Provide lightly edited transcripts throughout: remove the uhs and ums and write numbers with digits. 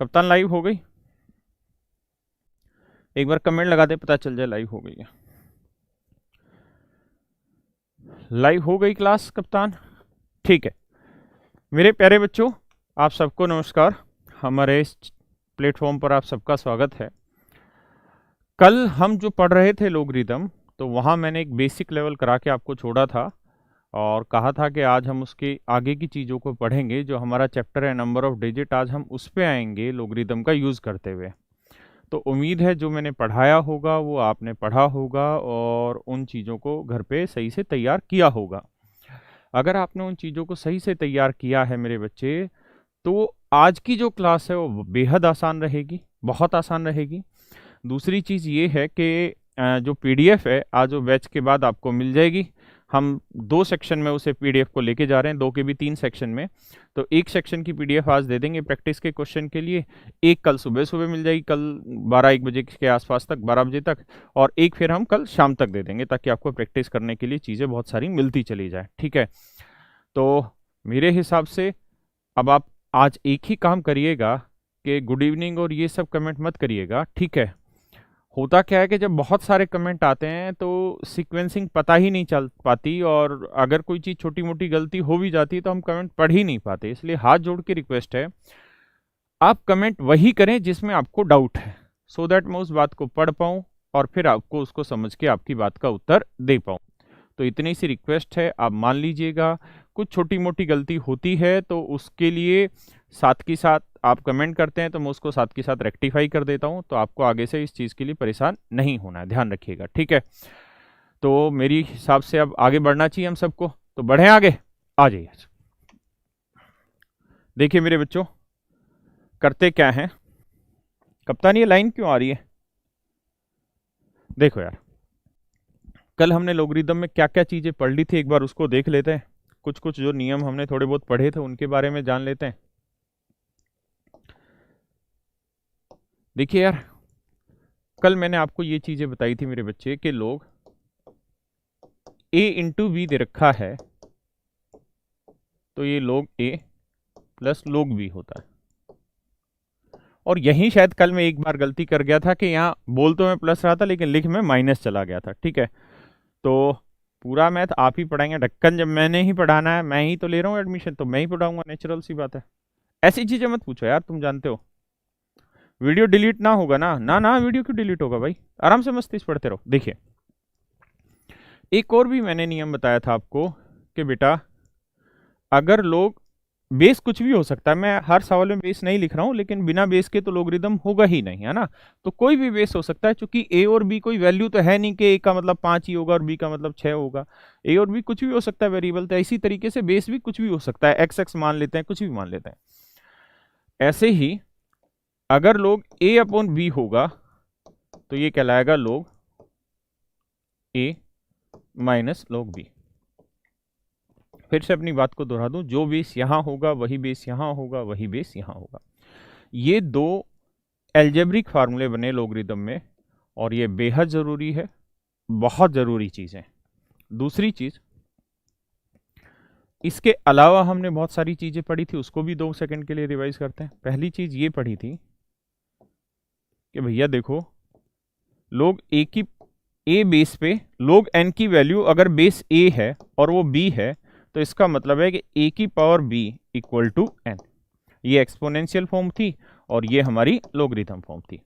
कप्तान लाइव हो गई? एक बार कमेंट लगा दे, पता चल जाए लाइव हो गई है। लाइव हो गई क्लास कप्तान? ठीक है मेरे प्यारे बच्चों, आप सबको नमस्कार। हमारे इस प्लेटफॉर्म पर आप सबका स्वागत है। कल हम जो पढ़ रहे थे लोगरिदम, तो वहाँ मैंने एक बेसिक लेवल करा के आपको छोड़ा था और कहा था कि आज हम उसके आगे की चीज़ों को पढ़ेंगे। जो हमारा चैप्टर है नंबर ऑफ डिजिट, आज हम उस पे आएंगे लोगरिदम का यूज़ करते हुए। तो उम्मीद है जो मैंने पढ़ाया होगा वो आपने पढ़ा होगा और उन चीज़ों को घर पे सही से तैयार किया होगा। अगर आपने उन चीज़ों को सही से तैयार किया है मेरे बच्चे, तो आज की जो क्लास है वो बेहद आसान रहेगी, बहुत आसान रहेगी। दूसरी चीज़ ये है कि जो पीडीएफ है आज वो बैच के बाद आपको मिल जाएगी। हम 2 सेक्शन में उसे पीडीएफ को लेके जा रहे हैं, 2 के भी 3 सेक्शन में। तो एक सेक्शन की पीडीएफ आज दे देंगे प्रैक्टिस के क्वेश्चन के लिए, एक कल सुबह सुबह मिल जाएगी, कल 12-1 बजे के आसपास तक, 12 बजे तक, और एक फिर हम कल शाम तक दे देंगे, ताकि आपको प्रैक्टिस करने के लिए चीज़ें बहुत सारी मिलती चली जाए। ठीक है, तो मेरे हिसाब से अब आप आज एक ही काम करिएगा कि गुड इवनिंग और ये सब कमेंट मत करिएगा। ठीक है, होता क्या है कि जब बहुत सारे कमेंट आते हैं तो सीक्वेंसिंग पता ही नहीं चल पाती, और अगर कोई चीज़ छोटी मोटी गलती हो भी जाती है तो हम कमेंट पढ़ ही नहीं पाते। इसलिए हाथ जोड़ के रिक्वेस्ट है, आप कमेंट वही करें जिसमें आपको डाउट है, सो दैट मैं उस बात को पढ़ पाऊँ और फिर आपको उसको समझ के आपकी बात का उत्तर दे पाऊँ। तो इतनी सी रिक्वेस्ट है, आप मान लीजिएगा। कुछ छोटी मोटी गलती होती है तो उसके लिए साथ के साथ आप कमेंट करते हैं तो मैं उसको साथ के साथ रेक्टिफाई कर देता हूं, तो आपको आगे से इस चीज़ के लिए परेशान नहीं होना है, ध्यान रखिएगा। ठीक है, तो मेरी हिसाब से अब आगे बढ़ना चाहिए हम सबको, तो बढ़ें आगे, आ जाइए। देखिए मेरे बच्चों, करते क्या हैं। कप्तान ये लाइन क्यों आ रही है? देखो यार, कल हमने लोगरिदम में क्या क्या चीज़ें पढ़ ली थी, एक बार उसको देख लेते हैं। कुछ कुछ जो नियम हमने थोड़े बहुत पढ़े थे उनके बारे में जान लेते हैं। देखिए यार, कल मैंने आपको ये चीज़ें बताई थी मेरे बच्चे कि लोग a इंटू बी दे रखा है, तो ये log a plus log b होता है। और यही शायद कल मैं एक बार गलती कर गया था कि यहाँ बोल तो मैं प्लस रहा था लेकिन लिख में माइनस चला गया था। ठीक है, तो पूरा मैथ आप ही पढ़ाएंगे। ढक्कन जब मैंने ही पढ़ाना है, मैं ही तो ले रहा हूँ एडमिशन, तो मैं ही पढ़ाऊंगा, नेचुरल सी बात है। ऐसी चीज़ें मत पूछो यार, तुम जानते हो वीडियो डिलीट ना होगा ना। ना ना, वीडियो क्यों डिलीट होगा भाई, आराम से मस्ती से पढ़ते रहो। देखिए, एक और भी मैंने नियम बताया था आपको कि बेटा अगर लोग, बेस कुछ भी हो सकता है, मैं हर सवाल में बेस नहीं लिख रहा हूं, लेकिन बिना बेस के तो लोगरिदम होगा ही नहीं, है ना। तो कोई भी बेस हो सकता है, क्योंकि ए और बी कोई वैल्यू तो है नहीं कि ए का मतलब 5 ही होगा और बी का मतलब 6 होगा। ए और बी कुछ भी हो सकता है वेरिएबल, तो इसी तरीके से बेस भी कुछ भी हो सकता है, एक्स एक्स मान लेते हैं, कुछ भी मान लेते हैं। ऐसे ही अगर लोग a अपॉन बी होगा तो ये कहलाएगा log a minus log b। फिर से अपनी बात को दोहरा दूं, जो बेस यहां होगा वही बेस यहां होगा, वही बेस यहां होगा। ये 2 एल्जेब्रिक फार्मूले बने लोगरिदम में, और ये बेहद जरूरी है, बहुत जरूरी चीज है। दूसरी चीज, इसके अलावा हमने बहुत सारी चीजें पढ़ी थी, उसको भी 2 सेकंड के लिए रिवाइज करते हैं। पहली चीज ये पढ़ी थी कि भैया देखो, लोग ए की ए बेस पे लोग एन की वैल्यू अगर बेस ए है और वो बी है, तो इसका मतलब है कि ए की power b equal to n. ये एक्सपोनेंशियल फॉर्म थी और ये हमारी लोगरिथम फॉर्म थी।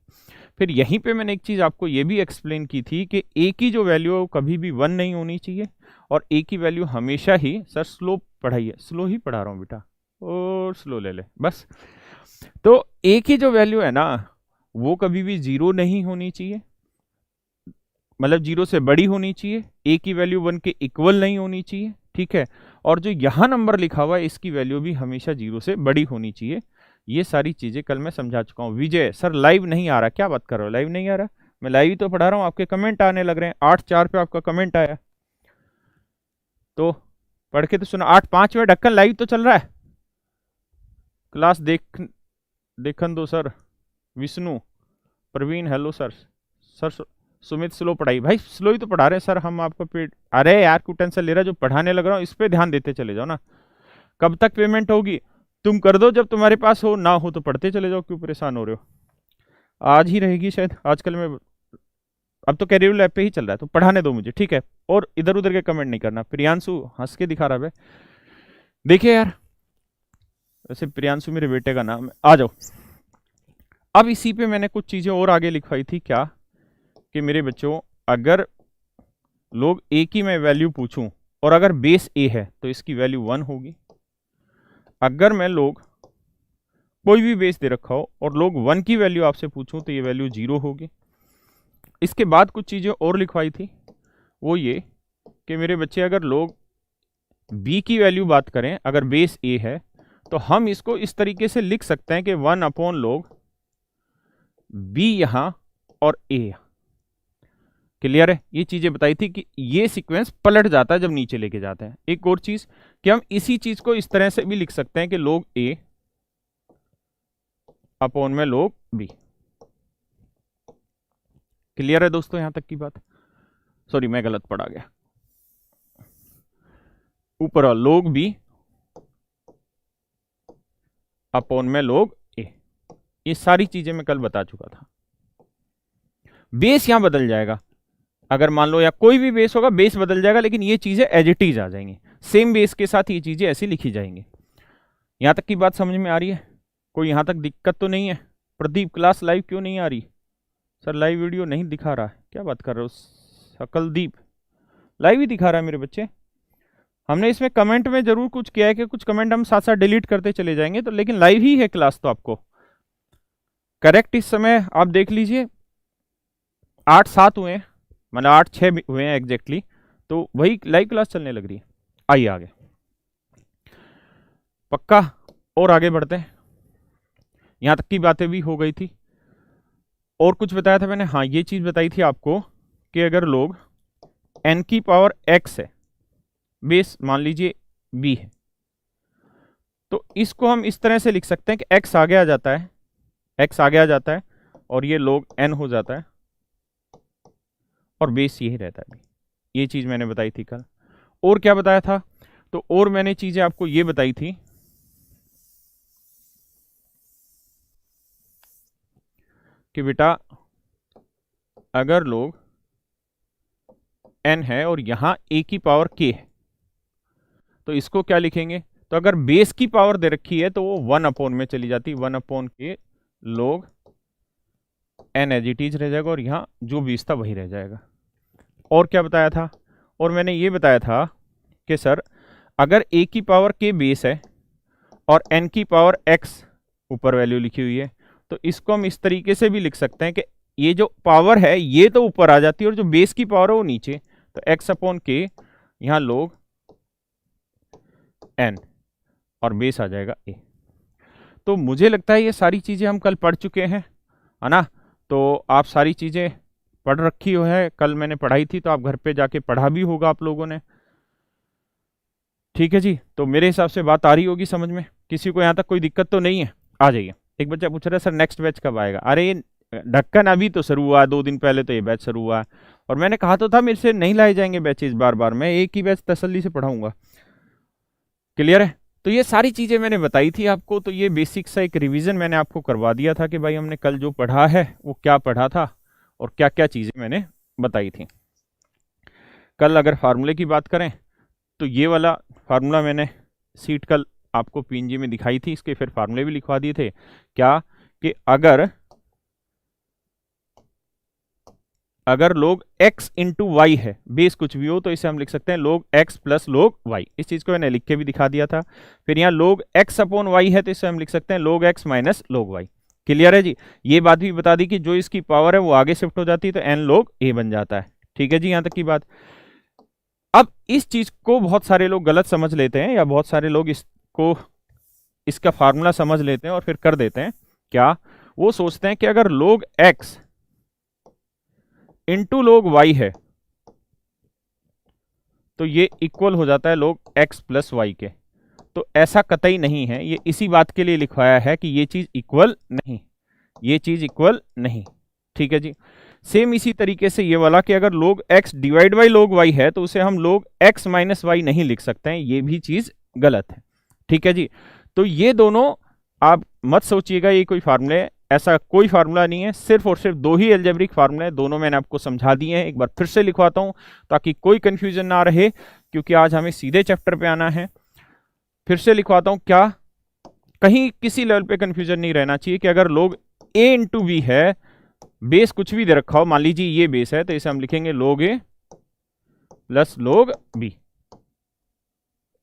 फिर यहीं पे मैंने एक चीज़ आपको ये भी एक्सप्लेन की थी कि ए की जो वैल्यू है वो कभी भी 1 नहीं होनी चाहिए, और ए की वैल्यू हमेशा ही, सर स्लो पढ़ाइए, स्लो ही पढ़ा रहा हूँ बेटा, और स्लो ले ले बस। तो ए की जो वैल्यू है ना वो कभी भी 0 नहीं होनी चाहिए, मतलब 0 से बड़ी होनी चाहिए। ए की वैल्यू 1 के इक्वल नहीं होनी चाहिए। ठीक है, और जो यहां नंबर लिखा हुआ है इसकी वैल्यू भी हमेशा 0 से बड़ी होनी चाहिए। ये सारी चीजें कल मैं समझा चुका हूं। विजय सर लाइव नहीं आ रहा, क्या बात कर रहे हो, लाइव नहीं आ रहा? मैं लाइव ही तो पढ़ा रहा हूं, आपके कमेंट आने लग रहे हैं। 8-4 पे आपका कमेंट आया, तो पढ़ के तो सुना। 8-5 में ढक्कन लाइव तो चल रहा है, क्लास देखन दो sir. Vishnu, Praveen, hello sir. Sir Sumit slow पढ़ाई, भाई स्लो ही तो पढ़ा रहे हैं सर हम आपको। अरे यार क्यों टेंशन ले रहा है, जो पढ़ाने लग रहा हूँ इस पे ध्यान देते चले जाओ ना। कब तक पेमेंट होगी? तुम कर दो, जब तुम्हारे पास हो, ना हो तो पढ़ते चले जाओ, क्यों परेशान हो रहे हो। आज ही रहेगी शायद, आजकल मैं, अब तो कैरियर लैब पे ही चल रहा है, तो पढ़ाने दो मुझे, ठीक है। और इधर उधर के कमेंट नहीं करना। प्रियांशु हंस के दिखा रहा है। देखिए यार, वैसे प्रियांशु मेरे बेटे का नाम है। आ जाओ, अब इसी पे मैंने कुछ चीजें और आगे लिखवाई थी। क्या कि मेरे बच्चों, अगर लोग ए की मैं वैल्यू पूछूं और अगर बेस ए है तो इसकी वैल्यू 1 होगी। अगर मैं लोग कोई भी बेस दे रखा हो और लोग 1 की वैल्यू आपसे पूछूं तो ये वैल्यू 0 होगी। इसके बाद कुछ चीजें और लिखवाई थी, वो ये कि मेरे बच्चे, अगर लोग बी की वैल्यू बात करें, अगर बेस ए है, तो हम इसको इस तरीके से लिख सकते हैं कि 1 अपॉन लोग बी यहां और ए यहां। क्लियर है। ये चीजें बताई थी कि ये सीक्वेंस पलट जाता है जब नीचे लेके जाते हैं। एक और चीज कि हम इसी चीज को इस तरह से भी लिख सकते हैं कि लोग ए अपॉन में लोग बी। क्लियर है दोस्तों यहां तक की बात। सॉरी, मैं गलत पढ़ा गया। ऊपर लोग बी अपॉन में लोग ए। ये सारी चीजें मैं कल बता चुका था। बेस यहां बदल जाएगा, अगर मान लो या कोई भी बेस होगा, बेस बदल जाएगा, लेकिन ये चीजें एज इट इज आ जाएंगी। सेम बेस के साथ ये चीजें ऐसी लिखी जाएंगी। यहां तक की बात समझ में आ रही है? कोई यहां तक दिक्कत तो नहीं है? प्रदीप, क्लास लाइव क्यों नहीं आ रही? सर लाइव वीडियो नहीं दिखा रहा है, क्या बात कर रहे हो? सकलदीप, लाइव ही दिखा रहा है मेरे बच्चे। हमने इसमें कमेंट में जरूर कुछ किया है कि कुछ कमेंट हम साथ साथ डिलीट करते चले जाएंगे, तो लेकिन लाइव ही है क्लास, तो आपको करेक्ट इस समय आप देख लीजिए 8-7 हुए हैं, मतलब 8-6 हुए हैं एग्जैक्टली, तो वही लाइव क्लास चलने लग रही है। आइए आगे, पक्का और आगे बढ़ते हैं। यहां तक की बातें भी हो गई थी। और कुछ बताया था मैंने, हाँ ये चीज बताई थी आपको कि अगर लोग n की पावर x है, बेस मान लीजिए b है, तो इसको हम इस तरह से लिख सकते हैं कि x आगे आ जाता है, x आगे आ जाता है और ये लोग n हो जाता है और बेस यही रहता है। ये चीज मैंने बताई थी कल। और क्या बताया था? तो और मैंने चीजें आपको ये बताई थी कि बेटा, अगर लोग n है और यहां a की पावर k है, तो इसको क्या लिखेंगे? तो अगर बेस की पावर दे रखी है तो वो 1 अपॉन में चली जाती, 1 अपॉन के लोग n एज इट इज रह जाएगा और यहां जो बेस था वही रह जाएगा। और क्या बताया था? और मैंने ये बताया था कि सर अगर a की पावर k बेस है और n की पावर x ऊपर वैल्यू लिखी हुई है, तो इसको हम इस तरीके से भी लिख सकते हैं कि ये जो पावर है ये तो ऊपर आ जाती है और जो बेस की पावर है वो नीचे, तो x अपॉन k यहां लोग n और बेस आ जाएगा a। तो मुझे लगता है ये सारी चीजें हम कल पढ़ चुके हैं, है ना? तो आप सारी चीजें पढ़ रखी हो है, कल मैंने पढ़ाई थी, तो आप घर पे जाके पढ़ा भी होगा आप लोगों ने। ठीक है जी, तो मेरे हिसाब से बात आ रही होगी समझ में। किसी को यहाँ तक कोई दिक्कत तो नहीं है? आ जाइए। एक बच्चा पूछ रहा है सर नेक्स्ट बैच कब आएगा? अरे ये ढक्कन अभी तो शुरू हुआ है, 2 दिन पहले तो ये बैच शुरू हुआ है, और मैंने कहा तो था मेरे से नहीं लाए जाएंगे बैचेज बार बार, मैं एक ही बैच तसल्ली से पढ़ाऊंगा। क्लियर है? तो ये सारी चीजें मैंने बताई थी आपको, तो ये बेसिक सा एक रिवीजन मैंने आपको करवा दिया था कि भाई हमने कल जो पढ़ा है वो क्या पढ़ा था और क्या क्या चीजें मैंने बताई थी। कल अगर फार्मूले की बात करें तो ये वाला फार्मूला मैंने सीट कल आपको पीएनजी में दिखाई थी, इसके फिर फार्मूले भी लिखवा दिए थे। क्या कि अगर लोग x इंटू वाई है, बेस कुछ भी हो, तो इसे हम लिख सकते हैं लोग x प्लस लोग y। इस चीज को मैंने लिख के भी दिखा दिया था। फिर यहाँ लोग x अपॉन वाई है, तो इसे हम लिख सकते हैं लोग x माइनस लोग y। क्लियर है जी? ये बात भी बता दी कि जो इसकी पावर है वो आगे शिफ्ट हो जाती है, तो n लोग a बन जाता है। ठीक है जी, यहां तक की बात। अब इस चीज को बहुत सारे लोग गलत समझ लेते हैं, या बहुत सारे लोग इसका फार्मूला समझ लेते हैं और फिर कर देते हैं क्या, वो सोचते हैं कि अगर लोग x इंटू लोग y है तो ये इक्वल हो जाता है लोग x प्लस वाई के। तो ऐसा कतई नहीं है, ये इसी बात के लिए लिखवाया है कि ये चीज इक्वल नहीं, ये चीज इक्वल नहीं। ठीक है जी। सेम इसी तरीके से ये वाला कि अगर लोग x डिवाइड बाई लोग y है तो उसे हम लोग x माइनस वाई नहीं लिख सकते हैं, ये भी चीज गलत है। ठीक है जी। तो ये दोनों आप मत सोचिएगा ये कोई फार्मूले, ऐसा कोई फार्मूला नहीं है, सिर्फ और सिर्फ दो ही एल्जेब्रिक फार्मूले हैं, दोनों मैंने आपको समझा दिए हैं। एक बार फिर से लिखवाता हूं ताकि कोई कंफ्यूजन ना रहे, क्योंकि आज हमें सीधे चैप्टर पे आना है। फिर से लिखवाता हूं, क्या कहीं किसी लेवल पे कंफ्यूजन नहीं रहना चाहिए कि अगर log a इंटू बी है, बेस कुछ भी दे रखा हो, मान लीजिए ये बेस है, तो इसे हम लिखेंगे log a plus log b,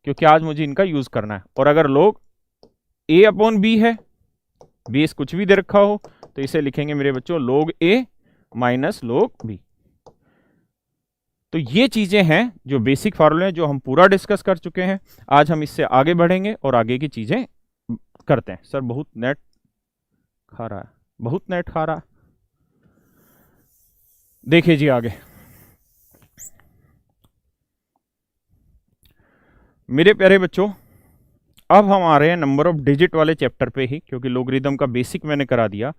क्योंकि आज मुझे इनका यूज करना है। और अगर log a अपॉन b है, बेस कुछ भी दे रखा हो, तो इसे लिखेंगे मेरे बच्चों log a minus log b। तो ये चीजें हैं जो बेसिक फार्मूले हैं, जो हम पूरा डिस्कस कर चुके हैं। आज हम इससे आगे बढ़ेंगे और आगे की चीजें करते हैं। सर बहुत नेट खा रहा है, बहुत नेट खा रहा है। देखिए जी आगे, मेरे प्यारे बच्चों, अब हम आ रहे हैं नंबर ऑफ डिजिट वाले चैप्टर पे ही, क्योंकि लोगरिथम का बेसिक मैंने करा दिया।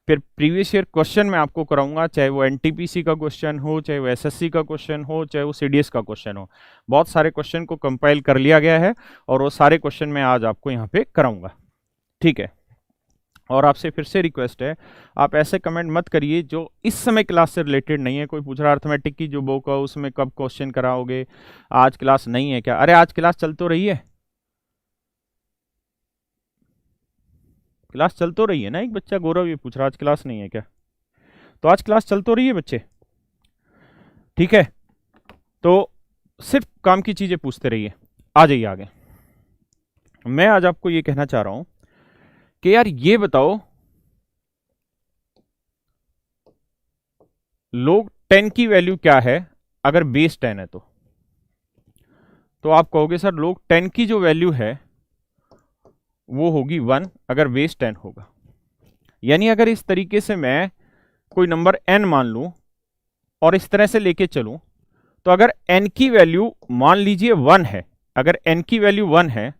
फिर प्रीवियस ईयर क्वेश्चन मैं आपको कराऊंगा, चाहे वो एनटीपीसी का क्वेश्चन हो, चाहे वो एसएससी का क्वेश्चन हो, चाहे वो सीडीएस का क्वेश्चन हो। बहुत सारे क्वेश्चन को कंपाइल कर लिया गया है और वो सारे क्वेश्चन मैं आज आपको यहाँ पे कराऊंगा, ठीक है। और आपसे फिर से रिक्वेस्ट है, आप ऐसे कमेंट मत करिए जो इस समय क्लास से रिलेटेड नहीं है। कोई पूछ रहा अर्थमेटिक की जो बुक है उसमें कब क्वेश्चन कराओगे, आज क्लास नहीं है क्या? अरे आज क्लास चल तो रही है, क्लास चल तो रही है ना। एक बच्चा गौरव ये पूछ रहा आज क्लास नहीं है क्या? तो आज क्लास चल तो रही है बच्चे, ठीक है। तो सिर्फ काम की चीजें पूछते रहिए। आ जाइए आगे। मैं आज आपको ये कहना चाह रहा हूं कि यार ये बताओ, log 10 की वैल्यू क्या है अगर बेस 10 है? तो आप कहोगे सर log 10 की जो वैल्यू है वो होगी 1 अगर बेस 10 होगा। यानी अगर इस तरीके से मैं कोई नंबर n मान लूं और इस तरह से लेके चलूं, तो अगर n की वैल्यू मान लीजिए 1 है, अगर n की वैल्यू 1 है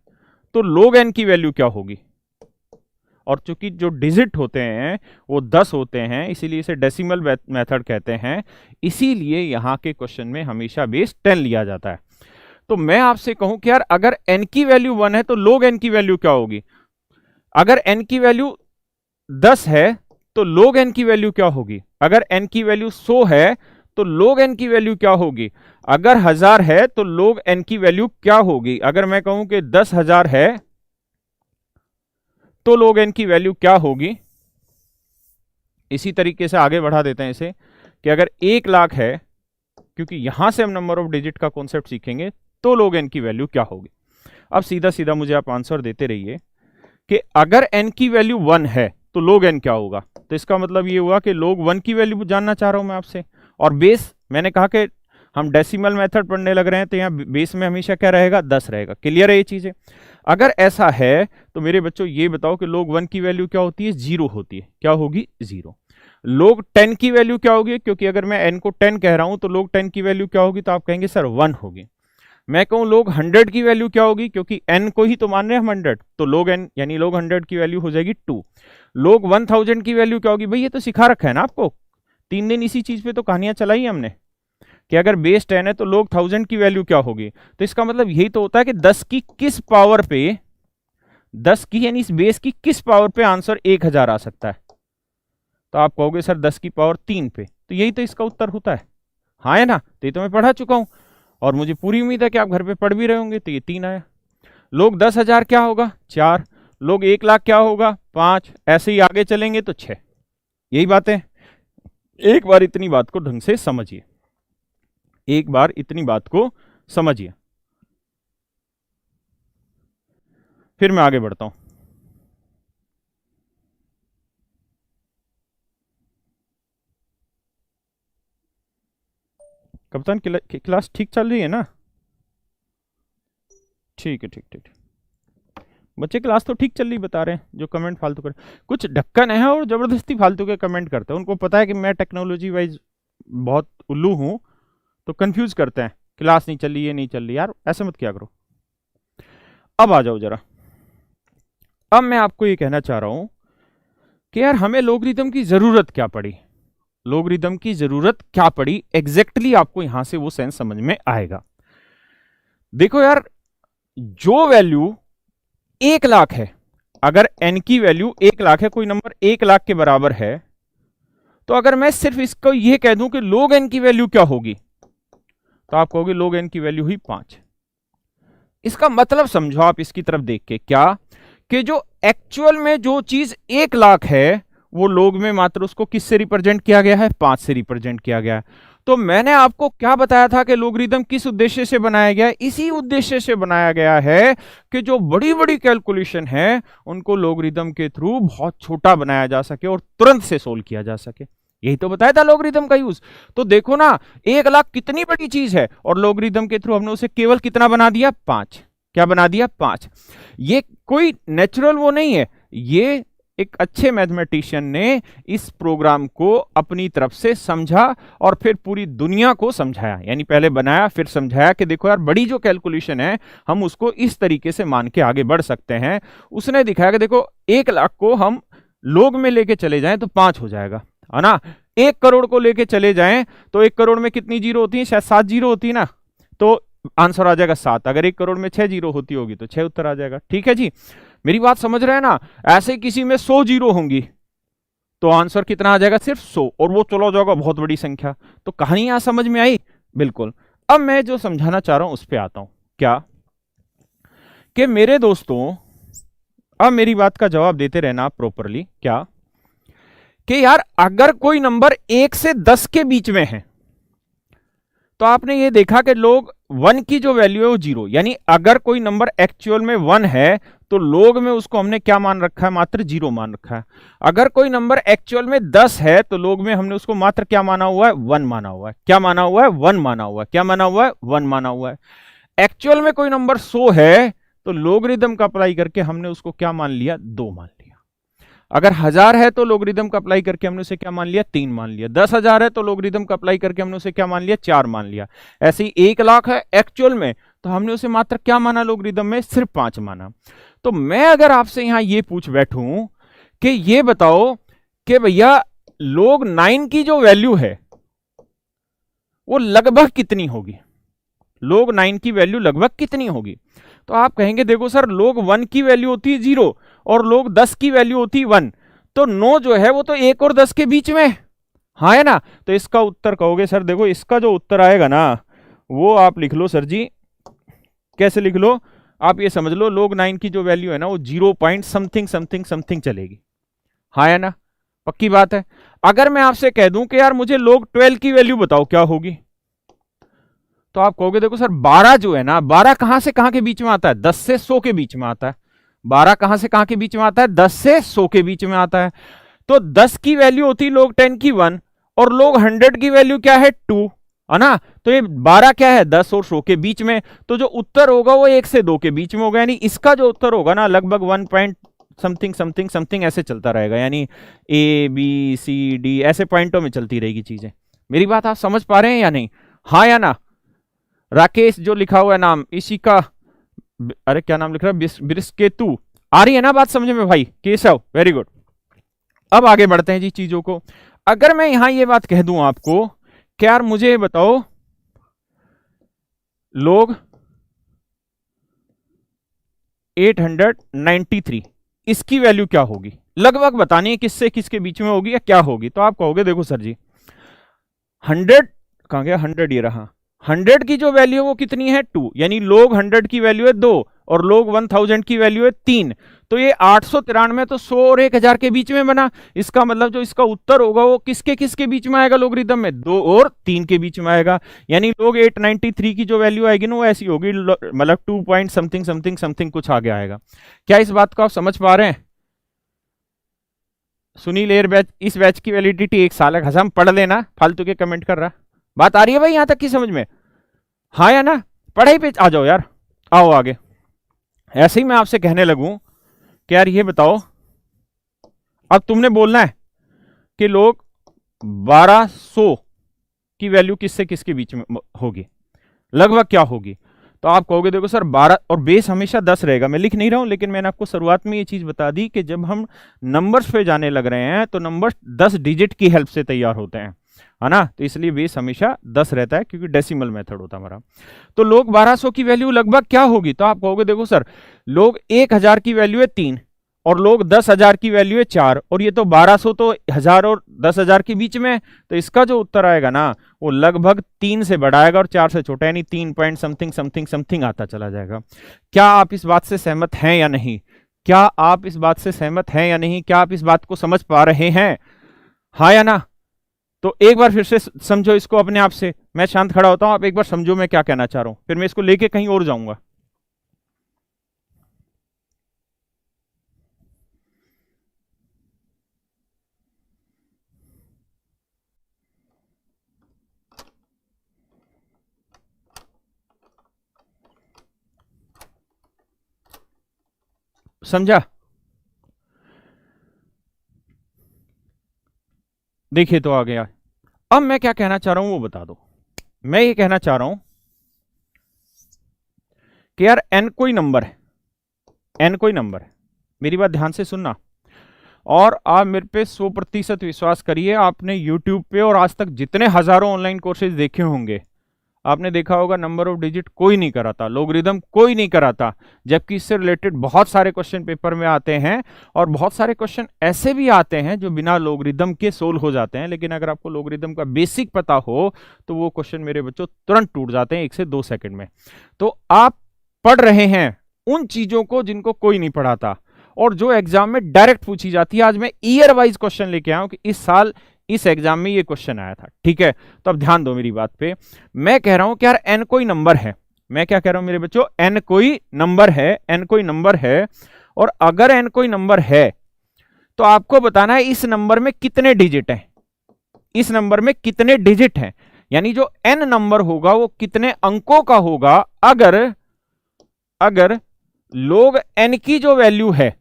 तो log n की वैल्यू क्या होगी? और चूंकि जो डिजिट होते हैं वो 10 होते हैं, इसीलिए इसे डेसिमल मेथड कहते हैं, इसीलिए यहां के क्वेश्चन में हमेशा बेस 10 लिया जाता है। तो मैं आपसे कहूं कि यार अगर n की वैल्यू 1 है तो log n की वैल्यू क्या होगी? अगर n की वैल्यू 10 है तो log n की वैल्यू क्या होगी? अगर n की वैल्यू 100 है तो log n की वैल्यू क्या होगी? अगर 1000 है तो log n की वैल्यू क्या होगी? अगर मैं कहूं कि 10,000 है तो log n की वैल्यू क्या होगी? इसी तरीके से आगे बढ़ा देते हैं इसे कि अगर 1 लाख है, क्योंकि यहां से हम नंबर ऑफ डिजिट का कॉन्सेप्ट सीखेंगे, तो log n की वैल्यू क्या होगी? अब सीधा सीधा मुझे आप आंसर देते रहिए कि अगर n की वैल्यू 1 है तो log n क्या होगा? तो इसका मतलब ये हुआ कि log 1 की वैल्यू जानना चाह रहा हूं मैं आपसे। और बेस, मैंने कहा कि हम डेसिमल मेथड पढ़ने लग रहे हैं तो यहाँ बेस में हमेशा क्या रहेगा? 10 रहेगा। क्लियर है ये चीजें? अगर ऐसा है तो मेरे बच्चों ये बताओ कि log 1 की वैल्यू क्या होती है? 0 होती है। क्या होगी? 0। log 10 की वैल्यू क्या होगी? क्योंकि अगर मैं n को 10 कह रहा हूं तो log 10 की वैल्यू क्या होगी? तो आप कहेंगे सर 1 होगी। मैं कहूं log 100 की वैल्यू क्या होगी? क्योंकि n को ही तो मान रहे हैं हम 100, तो log n यानी log 100 की वैल्यू हो जाएगी 2। log 1000 की वैल्यू क्या होगी? भाई ये तो सिखा रखा है ना आपको, 3 दिन इसी चीज पे तो कहानियां चलाई हमने कि अगर बेस 10 है तो log 1000 की वैल्यू क्या होगी। तो इसका मतलब यही तो होता है कि 10 की किस पावर पे, 10 की यानी इस बेस की किस पावर पे आंसर 1000 आ सकता है। तो आप कहोगे सर 10 की पावर 3 पे, तो यही तो इसका उत्तर होता है। हाँ है ना? तो ये तो मैं पढ़ा चुका हूं और मुझे पूरी उम्मीद है कि आप घर पे पढ़ भी रहे होंगे। तो ये 3 आया। log 10,000 क्या होगा? 4। log 1 लाख क्या होगा? 5। ऐसे ही आगे चलेंगे तो 6। यही बात है। एक बार इतनी बात को ढंग से समझिए, एक बार इतनी बात को समझिए, फिर मैं आगे बढ़ता हूं। कप्तान क्लास ठीक चल रही है ना? ठीक है, ठीक ठीक। बच्चे क्लास तो ठीक चल रही बता रहे हैं, जो कमेंट फालतू कर, कुछ ढक्कन है और जबरदस्ती फालतू के कमेंट करते हैं। उनको पता है कि मैं टेक्नोलॉजी वाइज बहुत उल्लू हूं, तो कंफ्यूज करते हैं, क्लास नहीं चल रही, ये नहीं चल रही। यार ऐसे मत क्या करो। अब आ जाओ जरा। अब मैं आपको ये कहना चाह रहा हूं कि यार हमें लोगरिथम की जरूरत क्या पड़ी? लोगरिथम की जरूरत क्या पड़ी एग्जैक्टली आपको यहां से वो सेंस समझ में आएगा। देखो यार, जो वैल्यू 1 लाख है, अगर n की वैल्यू 1 लाख है, कोई नंबर 1 लाख के बराबर है, तो अगर मैं सिर्फ इसको ये कह दूं कि log n की वैल्यू क्या होगी, तो आप कहोगे log n की वैल्यू हुई 5। इसका मतलब समझो आप इसकी तरफ देख के, क्या कि जो एक्चुअल में जो चीज 1 लाख है वो लोग में मात्र उसको किससे रिप्रेजेंट किया गया है, 5 से रिप्रेजेंट किया गया है। तो मैंने आपको क्या बताया था कि लोगरिथम किस उद्देश्य से बनाया गया है, इसी उद्देश्य से बनाया गया है कि जो बड़ी बड़ी कैलकुलेशन है उनको लोगरिथम के थ्रू बहुत छोटा बनाया जा सके और तुरंत से सोल्व किया जा सके। यही तो बताया था लोगरिथम का यूज। तो देखो ना 1 लाख कितनी बड़ी चीज है और लोगरिथम के थ्रू हमने उसे केवल कितना बना दिया, 5। क्या बना दिया, 5। ये कोई नेचुरल वो नहीं है, ये एक अच्छे मैथमेटिशियन ने इस प्रोग्राम को अपनी तरफ से समझा और फिर पूरी दुनिया को समझाया। यानी पहले बनाया फिर समझाया कि देखो यार बड़ी जो कैलकुलेशन है हम उसको इस तरीके से मान के आगे बढ़ सकते हैं। उसने दिखाया कि देखो 1 लाख को हम लोग में लेके चले जाएं तो 5 हो जाएगा, है ना। 1 करोड़ को लेके चले जाएं तो 1 करोड़ में कितनी जीरो होती है, शायद 7 जीरो होती है ना, तो आंसर आ जाएगा 7। अगर 1 करोड़ में 6 जीरो होती होगी तो 6 उत्तर आ जाएगा। ठीक है जी, मेरी बात समझ रहे हैं ना। ऐसे किसी में 100 जीरो होंगी तो आंसर कितना आ जाएगा, सिर्फ 100, और वो चला जाएगा बहुत बड़ी संख्या। तो कहानी यहां समझ में आई, बिल्कुल। अब मैं जो समझाना चाह रहा हूं उस पर आता हूं, क्या कि मेरे दोस्तों अब मेरी बात का जवाब देते रहना आप प्रॉपरली, क्या कि यार अगर कोई नंबर 1 से 10 के बीच में है तो आपने ये देखा कि लोग 1 की जो वैल्यू है वो 0, यानी अगर कोई नंबर एक्चुअल में 1 है तो लोग में उसको हमने क्या मान रखा है, मात्र 0 मान रखा है। अगर कोई नंबर एक्चुअल में 10 है तो लोग में हमने उसको मात्र क्या माना हुआ है, 1 माना हुआ है। क्या माना हुआ है, 1 माना हुआ है। क्या माना हुआ है, 1 माना हुआ है। एक्चुअल में कोई नंबर 100 है तो लोगरिथम का अप्लाई करके हमने उसको क्या मान लिया, 2 मान लिया। अगर 1000 है तो लोगरिथम का अप्लाई करके हमने उसे क्या मान लिया, 3 मान लिया। 10,000 है तो लोगरिथम का अप्लाई करके हमने उसे क्या मान लिया, 4 मान लिया। ऐसे ही 1 लाख है एक्चुअल में तो हमने उसे मात्र क्या माना, लोगरिथम में सिर्फ 5 माना। तो मैं अगर आपसे यहां ये पूछ बैठूं कि ये बताओ कि भैया log 9 की जो वैल्यू है वो लगभग कितनी होगी, log 9 की वैल्यू लगभग कितनी होगी। तो आप कहेंगे देखो सर log 1 की वैल्यू होती है 0 और log 10 की वैल्यू होती है 1, तो 9 जो है वो तो 1 और 10 के बीच में, हाँ है ना। तो इसका उत्तर कहोगे सर देखो इसका जो उत्तर आएगा ना वो आप लिख लो सर जी, कैसे लिख लो, आप ये समझ लो log 9 की जो वैल्यू है ना वो 0 पॉइंट समथिंग समथिंग समथिंग चलेगी, हाँ है ना, पक्की बात है। अगर मैं आपसे कह दूं कि यार मुझे log 12 की वैल्यू बताओ क्या होगी, तो आप कहोगे देखो सर 12 जो है ना, 12 कहां से कहां के बीच में आता है, 10 से 100 के बीच में आता है। 12 कहां से कहां के बीच में आता है, 10 से 100 के बीच में आता है। तो 10 की वैल्यू होती है log 10 की 1 और log 100 की वैल्यू क्या है 2, है ना। तो ये 12 क्या है, 10 और 100 के बीच में। तो जो उत्तर होगा वो 1 से 2 के बीच में होगा, यानी इसका जो उत्तर होगा ना लगभग 1 पॉइंट समथिंग समथिंग समथिंग ऐसे चलता रहेगा, यानी ABCD ऐसे पॉइंटों में चलती रहेगी चीजें। मेरी बात आप समझ पा रहे हैं या नहीं, हाँ या ना। राकेश जो लिखा हुआ है नाम, इसी का अरे क्या नाम लिख रहा है, बिस्केतु, आ रही है ना बात समझ में भाई, केशव, वेरी गुड। अब आगे बढ़ते हैं जी चीजों को। अगर मैं यहां ये बात कह दूं आपको कि यार मुझे बताओ log 893 इसकी वैल्यू क्या होगी, लगभग बतानी है किससे किसके बीच में होगी या क्या होगी। तो आप कहोगे देखो सर जी 100 कहां गया, 100 ये रहा, 100 की जो वैल्यू है वो कितनी है 2, यानी log 100 की वैल्यू है 2 और log 1000 की वैल्यू है 3। तो ये 893 तो 100 और 1000 के बीच में बना। इसका मतलब जो इसका उत्तर होगा वो किसके किसके बीच में आएगा, लोगरिथम में 2 और 3 के बीच में आएगा। यानी log 893 की जो वैल्यू आएगी ना वो ऐसी होगी, मतलब 2 पॉइंट समथिंग समथिंग समथिंग कुछ आगे आएगा। क्या इस बात को आप समझ पा रहे हैं। सुनील एयर बैच, इस बैच की वैलिडिटी 1 साल है, हसम पढ़ लेना, फालतू के कमेंट कर रहा। बात आ रही है भाई यहां तक की समझ में, हाँ या ना। पढ़ाई पे आ जाओ यार, आओ आगे। ऐसे ही मैं आपसे कहने लगूं कि यार ये बताओ, अब तुमने बोलना है कि लोग 1200 की वैल्यू किससे किसके बीच में होगी, लगभग क्या होगी। तो आप कहोगे देखो सर 12 और बेस हमेशा 10 रहेगा। मैं लिख नहीं रहा हूं लेकिन मैंने आपको शुरुआत में ये चीज बता दी कि जब हम नंबर्स पे जाने लग रहे हैं तो नंबर्स 10 डिजिट की हेल्प से तैयार होते हैं। है ना, तो इसलिए बेस हमेशा 10 रहता है क्योंकि डेसिमल मेथड होता है हमारा। तो लोग 1200 की वैल्यू लगभग क्या होगी, तो आप कहोगे देखो सर लोग 1000 की वैल्यू है 3 और लोग 10,000 की वैल्यू है 4 और ये तो 1200 तो 1000 और 10,000 के बीच में है, तो इसका जो उत्तर आएगा ना वो लगभग 3 से बड़ा आएगा और 4 से छोटा, यानी 3 पॉइंट समथिंग समथिंग समथिंग आता चला जाएगा। क्या आप इस बात से सहमत हैं या नहीं? क्या आप इस बात से सहमत हैं या नहीं? क्या आप इस बात को समझ पा रहे हैं, हाँ या ना? तो एक बार फिर से समझो इसको अपने आप से। मैं शांत खड़ा होता हूं, आप एक बार समझो मैं क्या कहना चाह रहा हूं, फिर मैं इसको लेके कहीं और जाऊंगा। समझा? देखिए तो आ गया। अब मैं क्या कहना चाह रहा हूं वो बता दो। मैं ये कहना चाह रहा हूं कि यार n कोई नंबर है, n कोई नंबर है, मेरी बात ध्यान से सुनना और आप मेरे पे 100% विश्वास करिए। आपने YouTube पे और आज तक जितने हजारों ऑनलाइन कोर्सेज देखे होंगे, आपने देखा होगा नंबर ऑफ डिजिट कोई नहीं कराता, लोगरिदम कोई नहीं कराता, जबकि इससे रिलेटेड बहुत सारे क्वेश्चन पेपर में आते हैं और बहुत सारे क्वेश्चन ऐसे भी आते हैं जो बिना लोगरिदम के सोल्व हो जाते हैं। लेकिन अगर आपको लोगरिदम का बेसिक पता हो तो वो क्वेश्चन मेरे बच्चों तुरंत टूट जाते हैं 1 से 2 सेकंड में। तो आप पढ़ रहे हैं उन चीजों को जिनको कोई नहीं पढ़ाता और जो एग्जाम में डायरेक्ट पूछी जाती है। आज मैं ईयर वाइज क्वेश्चन लेके आया हूं कि इस साल इस एग्जाम में ये क्वेश्चन आया था, ठीक है? तो अब ध्यान दो मेरी बात पे। मैं कह रहा हूं कि यार n कोई नंबर है, मैं क्या कह रहा हूं मेरे बच्चों, n कोई नंबर है, n कोई नंबर है, और अगर n कोई नंबर है तो आपको बताना है इस नंबर में कितने डिजिट हैं, इस नंबर में कितने डिजिट हैं, यानी जो n नंबर होगा वो कितने अंकों का होगा। अगर log n की जो वैल्यू है,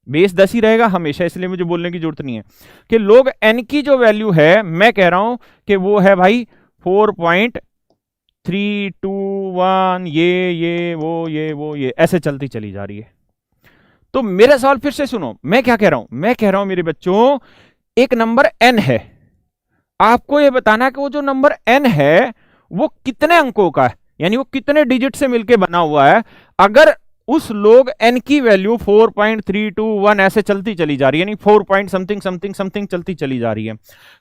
बेस 10 ही रहेगा हमेशा, इसलिए मुझे बोलने की जरूरत नहीं है कि log n की जो वैल्यू है, मैं कह रहा हूं कि वो है भाई 4.321, ये वो ये ऐसे चलती चली जा रही है। तो मेरा सवाल फिर से सुनो, मैं क्या कह रहा हूं, मैं कह रहा हूं मेरे बच्चों एक नंबर n है, आपको ये बताना है कि वो जो नंबर n है वो कितने अंकों का है, यानी वो कितने डिजिट से मिलकर बना हुआ है। अगर उस log n की वैल्यू 4.321 ऐसे चलती चली जा रही है, यानी 4 पॉइंट समथिंग समथिंग समथिंग चलती चली जा रही है,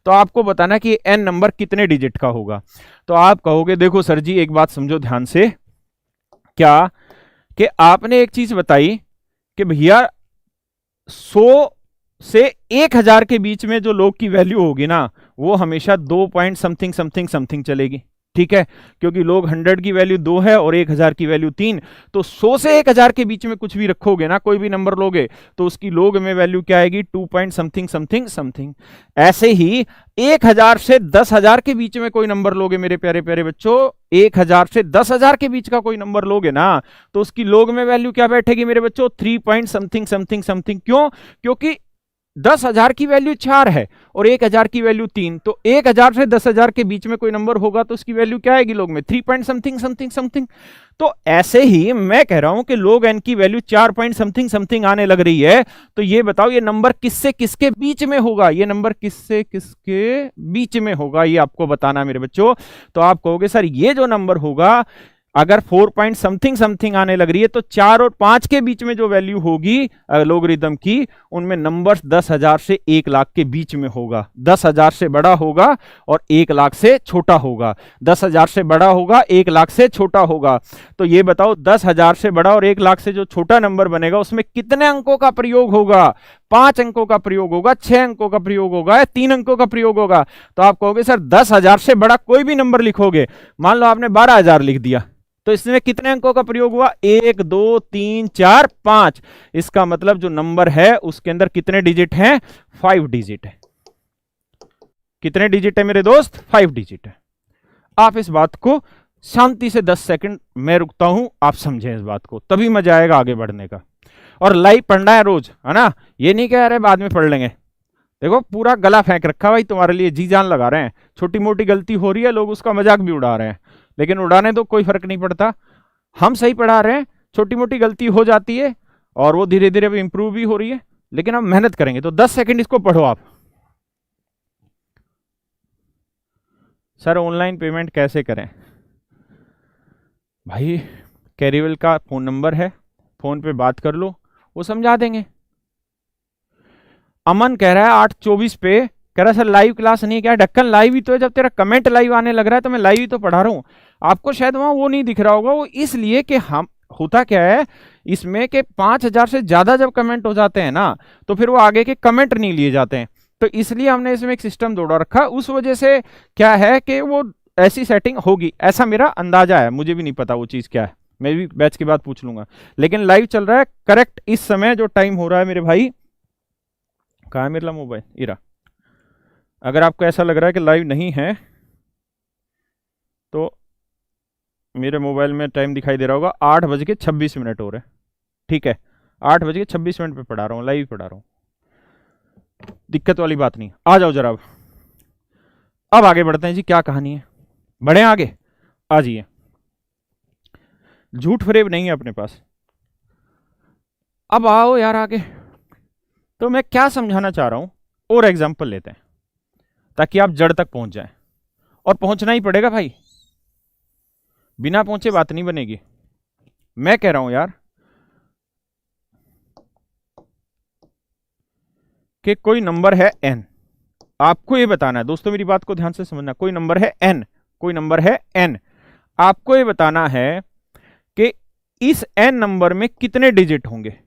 तो आपको बताना कि n नंबर कितने डिजिट का होगा। तो आप कहोगे देखो सर जी एक बात समझो ध्यान से, क्या कि आपने एक चीज बताई कि भैया 100 से 1000 के बीच में जो log की वैल्यू होगी ना वो हमेशा 2 पॉइंट समथिंग समथिंग समथिंग चलेगी, ठीक है? क्योंकि log 100 की वैल्यू 2 है और 1000 की वैल्यू 3, तो 100 से 1000 के बीच में कुछ भी रखोगे ना, कोई भी नंबर लोगे तो उसकी log में वैल्यू क्या आएगी, 2 पॉइंट समथिंग समथिंग समथिंग। ऐसे ही 1000 से 10,000 के बीच में कोई नंबर लोगे मेरे प्यारे प्यारे बच्चों, 1000 से 10,000 के बीच का कोई नंबर लोगे ना तो उसकी log में वैल्यू क्या बैठेगी मेरे बच्चों, 3 पॉइंट समथिंग समथिंग समथिंग। क्यों? क्योंकि 10,000 की वैल्यू 4 है और 1000 की वैल्यू 3, तो 1000 से 10,000 के बीच में कोई नंबर होगा तो उसकी वैल्यू क्या आएगी log में, 3 पॉइंट समथिंग समथिंग समथिंग। तो ऐसे ही मैं कह रहा हूं कि log n की वैल्यू 4 पॉइंट समथिंग समथिंग आने लग रही है, तो ये बताओ ये नंबर किससे किसके बीच में होगा, ये नंबर किससे किसके बीच में होगा, ये आपको बताना मेरे बच्चों। तो आप कहोगे सर ये जो नंबर होगा अगर 4 पॉइंट समथिंग समथिंग आने लग रही है तो 4 और 5 के बीच में जो वैल्यू होगी लोगरिथम की, उनमें नंबर्स 10,000 से 1 लाख के बीच में होगा। 10,000 से बड़ा होगा और 1 लाख से छोटा होगा, 10,000 से बड़ा होगा 1 लाख से छोटा होगा। तो ये बताओ 10,000 से बड़ा और 1 लाख से जो छोटा नंबर बनेगा उसमें कितने अंकों का प्रयोग होगा, 5 अंकों का प्रयोग होगा, 6 अंकों का प्रयोग होगा या 3 अंकों का प्रयोग होगा। तो आप कहोगे सर 10,000 से बड़ा कोई भी नंबर लिखोगे, मान लो आपने 12,000 लिख दिया, तो इसमें कितने अंकों का प्रयोग हुआ, 1 2 3 4 5। इसका मतलब जो नंबर है उसके अंदर कितने डिजिट हैं, 5 डिजिट है। कितने डिजिट है मेरे दोस्त, 5 डिजिट है। आप इस बात को शांति से 10 सेकंड मैं रुकता हूं, आप समझें इस बात को, तभी मजा आएगा आगे बढ़ने का। और लाइव पढ़ना है रोज, है ना, ये नहीं कह रहे बाद में पढ़ लेंगे। देखो पूरा गला फेंक रखा भाई तुम्हारे लिए, जी जान लगा रहे हैं, छोटी मोटी गलती हो रही है लोग उसका मजाक भी उड़ा रहे हैं, लेकिन उड़ाने तो कोई फर्क नहीं पड़ता, हम सही पढ़ा रहे हैं, छोटी मोटी गलती हो जाती है और वो धीरे धीरे इंप्रूव भी हो रही है, लेकिन हम मेहनत करेंगे। तो 10 सेकंड इसको पढ़ो आप। सर ऑनलाइन पेमेंट कैसे करें? भाई कैरीवेल का फ़ोन नंबर है, फ़ोन पे बात कर लो, वो समझा देंगे। अमन कह रहा है 8:24 पे, कह रहा है सर लाइव क्लास नहीं है क्या? ढक्कन लाइव ही तो है, जब तेरा कमेंट लाइव आने लग रहा है तो मैं लाइव ही तो पढ़ा रहा हूँ। आपको शायद वहां वो नहीं दिख रहा होगा, वो इसलिए कि हम होता क्या है इसमें कि 5,000 से ज्यादा जब कमेंट हो जाते हैं ना तो फिर वो आगे के कमेंट नहीं लिए जाते हैं, तो इसलिए हमने इसमें एक सिस्टम जोड़ा रखा। उस वजह से क्या है कि वो ऐसी सेटिंग होगी, ऐसा मेरा अंदाजा है, मुझे भी नहीं पता वो चीज क्या है, मैं भी बैच के बाद पूछ लूंगा। लेकिन लाइव चल रहा है करेक्ट इस समय जो टाइम हो रहा है मेरे भाई। कहाँ है मेरा मोबाइल? इरा। अगर आपको ऐसा लग रहा है कि लाइव नहीं है तो मेरे मोबाइल में टाइम दिखाई दे रहा होगा 8:26 हो रहे हैं, ठीक है, 8:26 पे पढ़ा रहा हूँ, लाइव पढ़ा रहा हूँ, दिक्कत वाली बात नहीं। आ जाओ जरा, अब आगे बढ़ते हैं जी, क्या कहानी है, बढ़े आगे, आ जाइए। झूठ फरेब नहीं है अपने पास, अब आओ यार आगे। तो मैं क्या समझाना चाह रहा हूं, और एग्जाम्पल लेते हैं ताकि आप जड़ तक पहुंच जाएं, और पहुंचना ही पड़ेगा भाई, बिना पहुंचे बात नहीं बनेगी। मैं कह रहा हूं यार कि कोई नंबर है n, आपको ये बताना है दोस्तों, मेरी बात को ध्यान से समझना, कोई नंबर है n, कोई नंबर है n, आपको ये बताना है कि इस n नंबर में कितने डिजिट होंगे।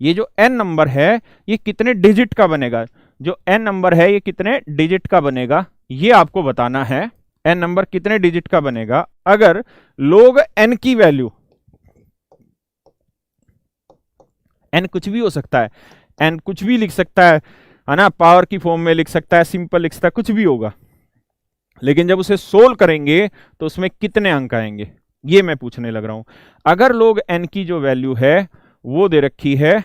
ये जो n नंबर है ये कितने डिजिट का बनेगा, जो n नंबर है ये कितने डिजिट का बनेगा, ये आपको बताना है। n नंबर कितने डिजिट का बनेगा अगर लोग n की वैल्यू, n कुछ भी हो सकता है, n कुछ भी लिख सकता है ना, पावर की फॉर्म में लिख सकता है, सिंपल लिख सकता है, कुछ भी होगा, लेकिन जब उसे सोल्व करेंगे तो उसमें कितने अंक आएंगे, ये मैं पूछने लग रहा हूं। अगर लोग n की जो वैल्यू है वो दे रखी है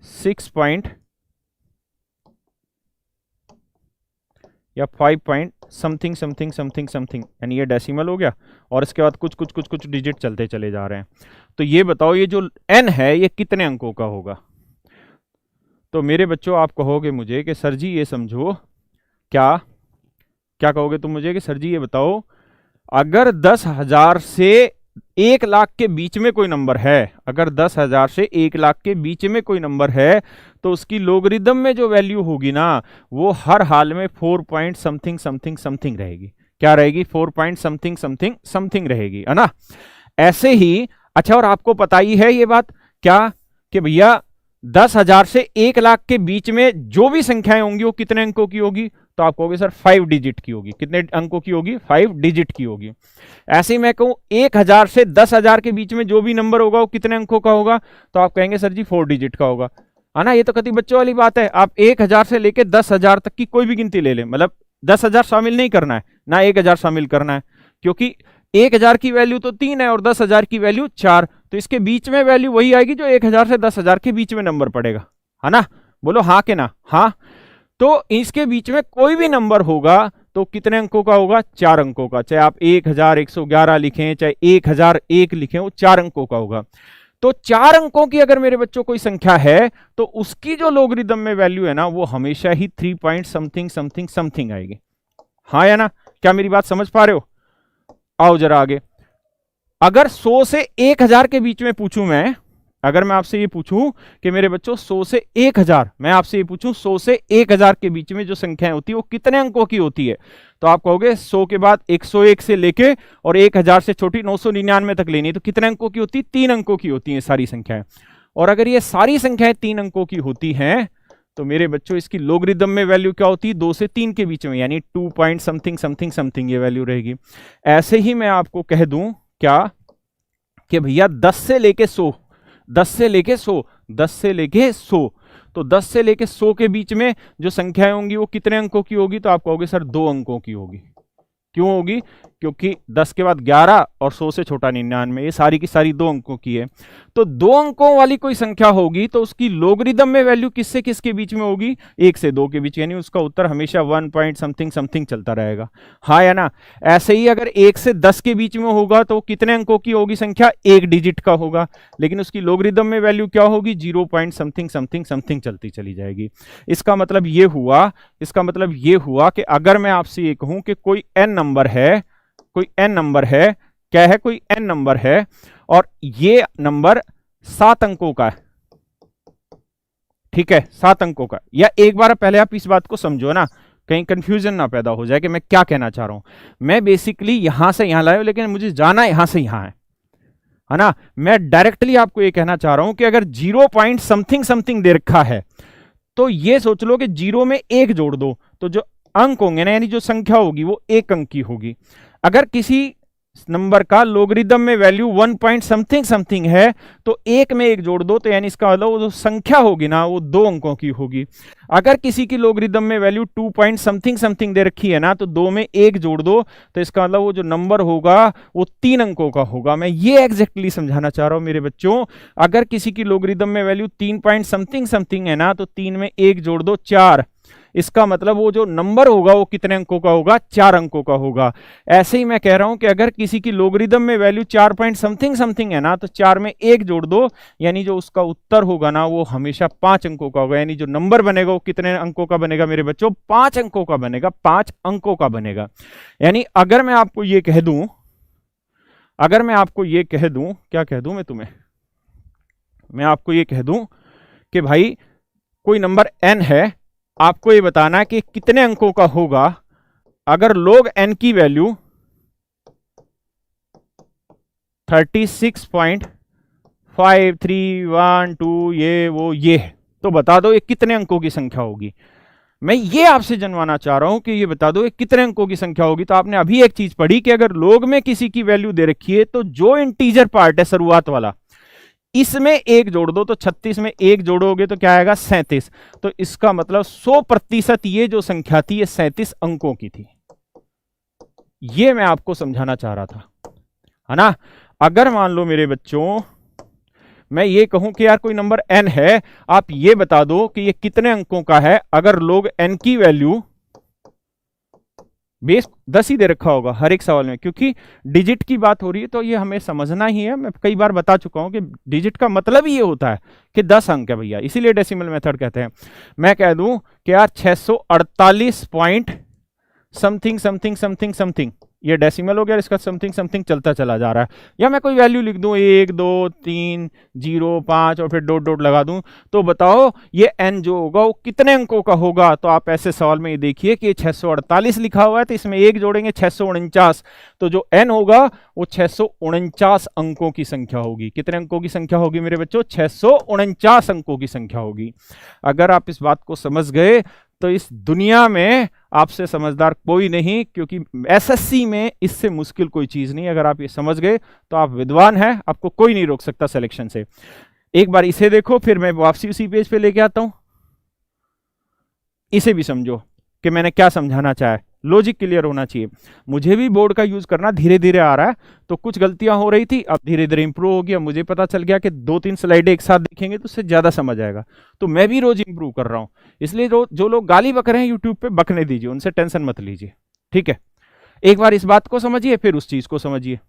6 पॉइंट या 5 point something something something something, यानी ये डेसिमल हो गया और इसके बाद कुछ कुछ कुछ कुछ डिजिट चलते चले जा रहे हैं, तो ये बताओ ये जो n है ये कितने अंकों का होगा। तो मेरे बच्चों आप कहोगे मुझे कि सर जी ये समझो, क्या क्या कहोगे तुम मुझे कि सर जी ये बताओ, अगर 10,000 से 1,00,000 के बीच में कोई नंबर है, अगर 10,000 से 1,00,000 के बीच में कोई नंबर है तो उसकी लोगरिदम में जो वैल्यू होगी ना वो हर हाल में 4 पॉइंट समथिंग समथिंग समथिंग रहेगी। क्या रहेगी? 4 पॉइंट समथिंग समथिंग समथिंग रहेगी, है ना। ऐसे ही अच्छा, और आपको पता ही है ये बात क्या कि भैया 10,000 से 1,00,000 के बीच में जो भी संख्याएं होंगी वो कितने अंकों की होगी, तो आप कहोगे सर 5 डिजिट की होगी। कितने अंकों की होगी? 5 डिजिट की होगी। ऐसे ही मैं कहूं 1,000 से 10,000 के बीच में जो भी नंबर होगा वो कितने अंकों का होगा, तो आप कहेंगे सर जी 4 डिजिट का होगा, है ना। ये तो कति बच्चों वाली बात है। आप 1,000 से लेके 10,000 तक की कोई भी गिनती ले लें, मतलब 10,000 शामिल नहीं करना है ना 1,000 शामिल करना है, क्योंकि 1,000 की वैल्यू तो 3 है और 10,000 की वैल्यू 4, तो इसके बीच में वैल्यू वही आएगी जो 1,000 से 10,000 के बीच में नंबर पड़ेगा, है ना। बोलो हाँ के ना? हाँ। तो इसके बीच में कोई भी नंबर होगा तो कितने अंकों का होगा? 4 अंकों का। चाहे आप 1,111 लिखें चाहे 1,001 लिखें, वो 4 अंकों का होगा। तो 4 अंकों की अगर मेरे बच्चों कोई संख्या है तो उसकी जो लोगरिदम में वैल्यू है ना वो हमेशा ही 3 पॉइंट समथिंग समथिंग समथिंग आएगी। हाँ या ना? क्या मेरी बात समझ पा रहे हो? आओ जरा आगे। अगर 100 से 1,000 के बीच में पूछूं मैं, अगर मैं आपसे ये पूछूं कि मेरे बच्चों 100 से 1,000, मैं आपसे ये पूछूं 100 से 1,000 के बीच में जो संख्याएं होती है वो कितने अंकों की होती है, तो आप कहोगे 100 के बाद 101 से लेके और 1,000 से छोटी 999 तक लेनी, तो कितने अंकों की होती है? 3 अंकों की होती है सारी संख्याएं। और अगर ये सारी संख्याएं 3 अंकों की होती हैं तो मेरे बच्चों इसकी लोगरिदम में वैल्यू क्या होती है? 2 से 3 के बीच में, यानी 2 पॉइंट समथिंग समथिंग समथिंग ये वैल्यू रहेगी। ऐसे ही मैं आपको कह दूं क्या कि भैया 10 से लेके 100, 10 से लेके 100, 10 से लेके 100, तो 10 से लेके 100 के बीच में जो संख्याएं होंगी वो कितने अंकों की होगी, तो आप कहोगे सर 2 अंकों की होगी। क्यों होगी? क्योंकि 10 के बाद 11 और 100 से छोटा 99, ये सारी की सारी 2 अंकों की है। तो 2 अंकों वाली कोई संख्या होगी तो उसकी लोगरिथम में वैल्यू किससे किसके बीच में होगी? 1 से 2 के बीच, यानी उसका उत्तर हमेशा 1 पॉइंट समथिंग समथिंग चलता रहेगा। हाँ या ना? ऐसे ही अगर 1 से 10 के बीच में होगा तो कितने अंकों की होगी संख्या? 1 डिजिट का होगा, लेकिन उसकी लोगरिथम में वैल्यू क्या होगी? 0 पॉइंट समथिंग समथिंग समथिंग चलती चली जाएगी। इसका मतलब ये हुआ कि अगर मैं आपसे ये कहूं कि कोई n नंबर है, क्या है? कोई n नंबर है और ये नंबर 7 अंकों का है, ठीक है, 7 अंकों का। या एक बार पहले आप इस बात को समझो ना, कहीं कंफ्यूजन ना पैदा हो जाए कि मैं क्या कहना चाह रहा हूं। मैं बेसिकली यहां से यहां लाया, लेकिन मुझे जाना यहां से यहां है ना। मैं डायरेक्टली आपको ये कहना चाह रहा हूं कि अगर 0 पॉइंट समथिंग समथिंग दे रखा है तो ये सोच लो कि 0 में 1 जोड़ दो तो जो अंक होंगे ना, यानी जो संख्या होगी वो 1 अंक की होगी। अगर किसी नंबर का लोगरिथम में वैल्यू 1 पॉइंट समथिंग समथिंग है तो 1 में 1 जोड़ दो तो यानी इसका मतलब वो जो संख्या होगी ना वो 2 अंकों की होगी। अगर किसी की लोगरिथम में value 2 point something something they रखी है ना तो 2 में 1 जोड़ दो तो इसका मतलब वो जो नंबर होगा वो 3 अंकों का होगा। मैं ये एग्जैक्टली समझाना चाह रहा हूं मेरे बच्चों। अगर किसी की लोगरिथम में वैल्यू 3 पॉइंट समथिंग समथिंग है ना तो 3 में 1 जोड़ दो 4, इसका मतलब वो जो नंबर होगा वो कितने अंकों का होगा? 4 अंकों का होगा। ऐसे ही मैं कह रहा हूं कि अगर किसी की लोगरिथम में वैल्यू 4 पॉइंट समथिंग समथिंग है ना तो 4 में 1 जोड़ दो, यानी जो उसका उत्तर होगा ना वो हमेशा 5 अंकों का होगा। यानी जो नंबर बनेगा वो कितने अंकों का बनेगा मेरे बच्चों? 5 अंकों का बनेगा, 5 अंकों का बनेगा। यानी अगर मैं आपको ये कह दूं, क्या कह दूं मैं तुम्हें? मैं आपको ये कह दूं कि भाई कोई नंबर n है, आपको ये बताना है कि कितने अंकों का होगा अगर log n की वैल्यू 36.5312 ये है, तो बता दो ये कितने अंकों की संख्या होगी। मैं ये आपसे जानवाना चाह रहा हूं कि ये बता दो ये कितने अंकों की संख्या होगी। तो आपने अभी एक चीज पढ़ी कि अगर log में किसी की वैल्यू दे रखी है तो जो इंटीजर पार्ट है शुरुआत वाला इसमें 1 जोड़ दो तो 36 में 1 जोड़ोगे तो क्या आएगा? 37। तो इसका मतलब 100% ये जो संख्या थी ये 37 अंकों की थी। ये मैं आपको समझाना चाह रहा था, है ना। अगर मान लो मेरे बच्चों मैं ये कहूं कि यार कोई नंबर n है, आप ये बता दो कि ये कितने अंकों का है अगर log n की वैल्यू बेस 10 ही दे रखा होगा हर एक सवाल में, क्योंकि डिजिट की बात हो रही है तो ये हमें समझना ही है। मैं कई बार बता चुका हूं कि डिजिट का मतलब ही ये होता है कि 10 अंक है भैया, इसीलिए डेसिमल मेथड कहते हैं। मैं कह दूं कि यार 648 point something something something something, ये डेसिमल हो गया, इसका समथिंग समथिंग चलता चला जा रहा है। या मैं कोई वैल्यू लिख दूं 1 2 3 0 5 और फिर डॉट डॉट लगा दूं, तो बताओ ये n जो होगा वो कितने अंकों का होगा। तो आप ऐसे सवाल में ये देखिए कि 648 लिखा हुआ है तो इसमें 1 जोड़ेंगे 649, तो जो n होगा वो 649 अंकों की संख्या होगी। कितने अंकों की संख्या होगी मेरे बच्चों? 649 अंकों की संख्या होगी। अगर आप इस बात को समझ गए तो इस दुनिया में आपसे समझदार कोई नहीं, क्योंकि एसएससी में इससे मुश्किल कोई चीज नहीं। अगर आप ये समझ गए तो आप विद्वान हैं, आपको कोई नहीं रोक सकता सिलेक्शन से। एक बार इसे देखो, फिर मैं वापसी उसी पेज पे लेके आता हूं। इसे भी समझो कि मैंने क्या समझाना चाहा है, लॉजिक क्लियर होना चाहिए। मुझे भी बोर्ड का यूज करना धीरे धीरे आ रहा है, तो कुछ गलतियां हो रही थी, अब धीरे धीरे इंप्रूव हो गया। मुझे पता चल गया कि 2-3 स्लाइडें एक साथ देखेंगे तो उससे ज्यादा समझ आएगा। तो मैं भी रोज इंप्रूव कर रहा हूं, इसलिए जो लोग गाली बक रहे हैं यूट्यूब पे, बकने दीजिए, उनसे टेंशन मत लीजिए, ठीक है। एक बार इस बात को समझिए फिर उस चीज को समझिए।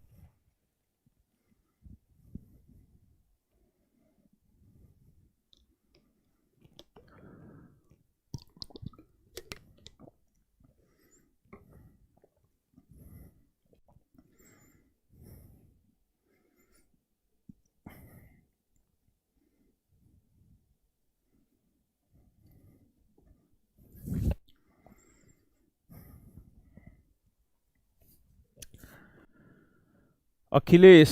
अखिलेश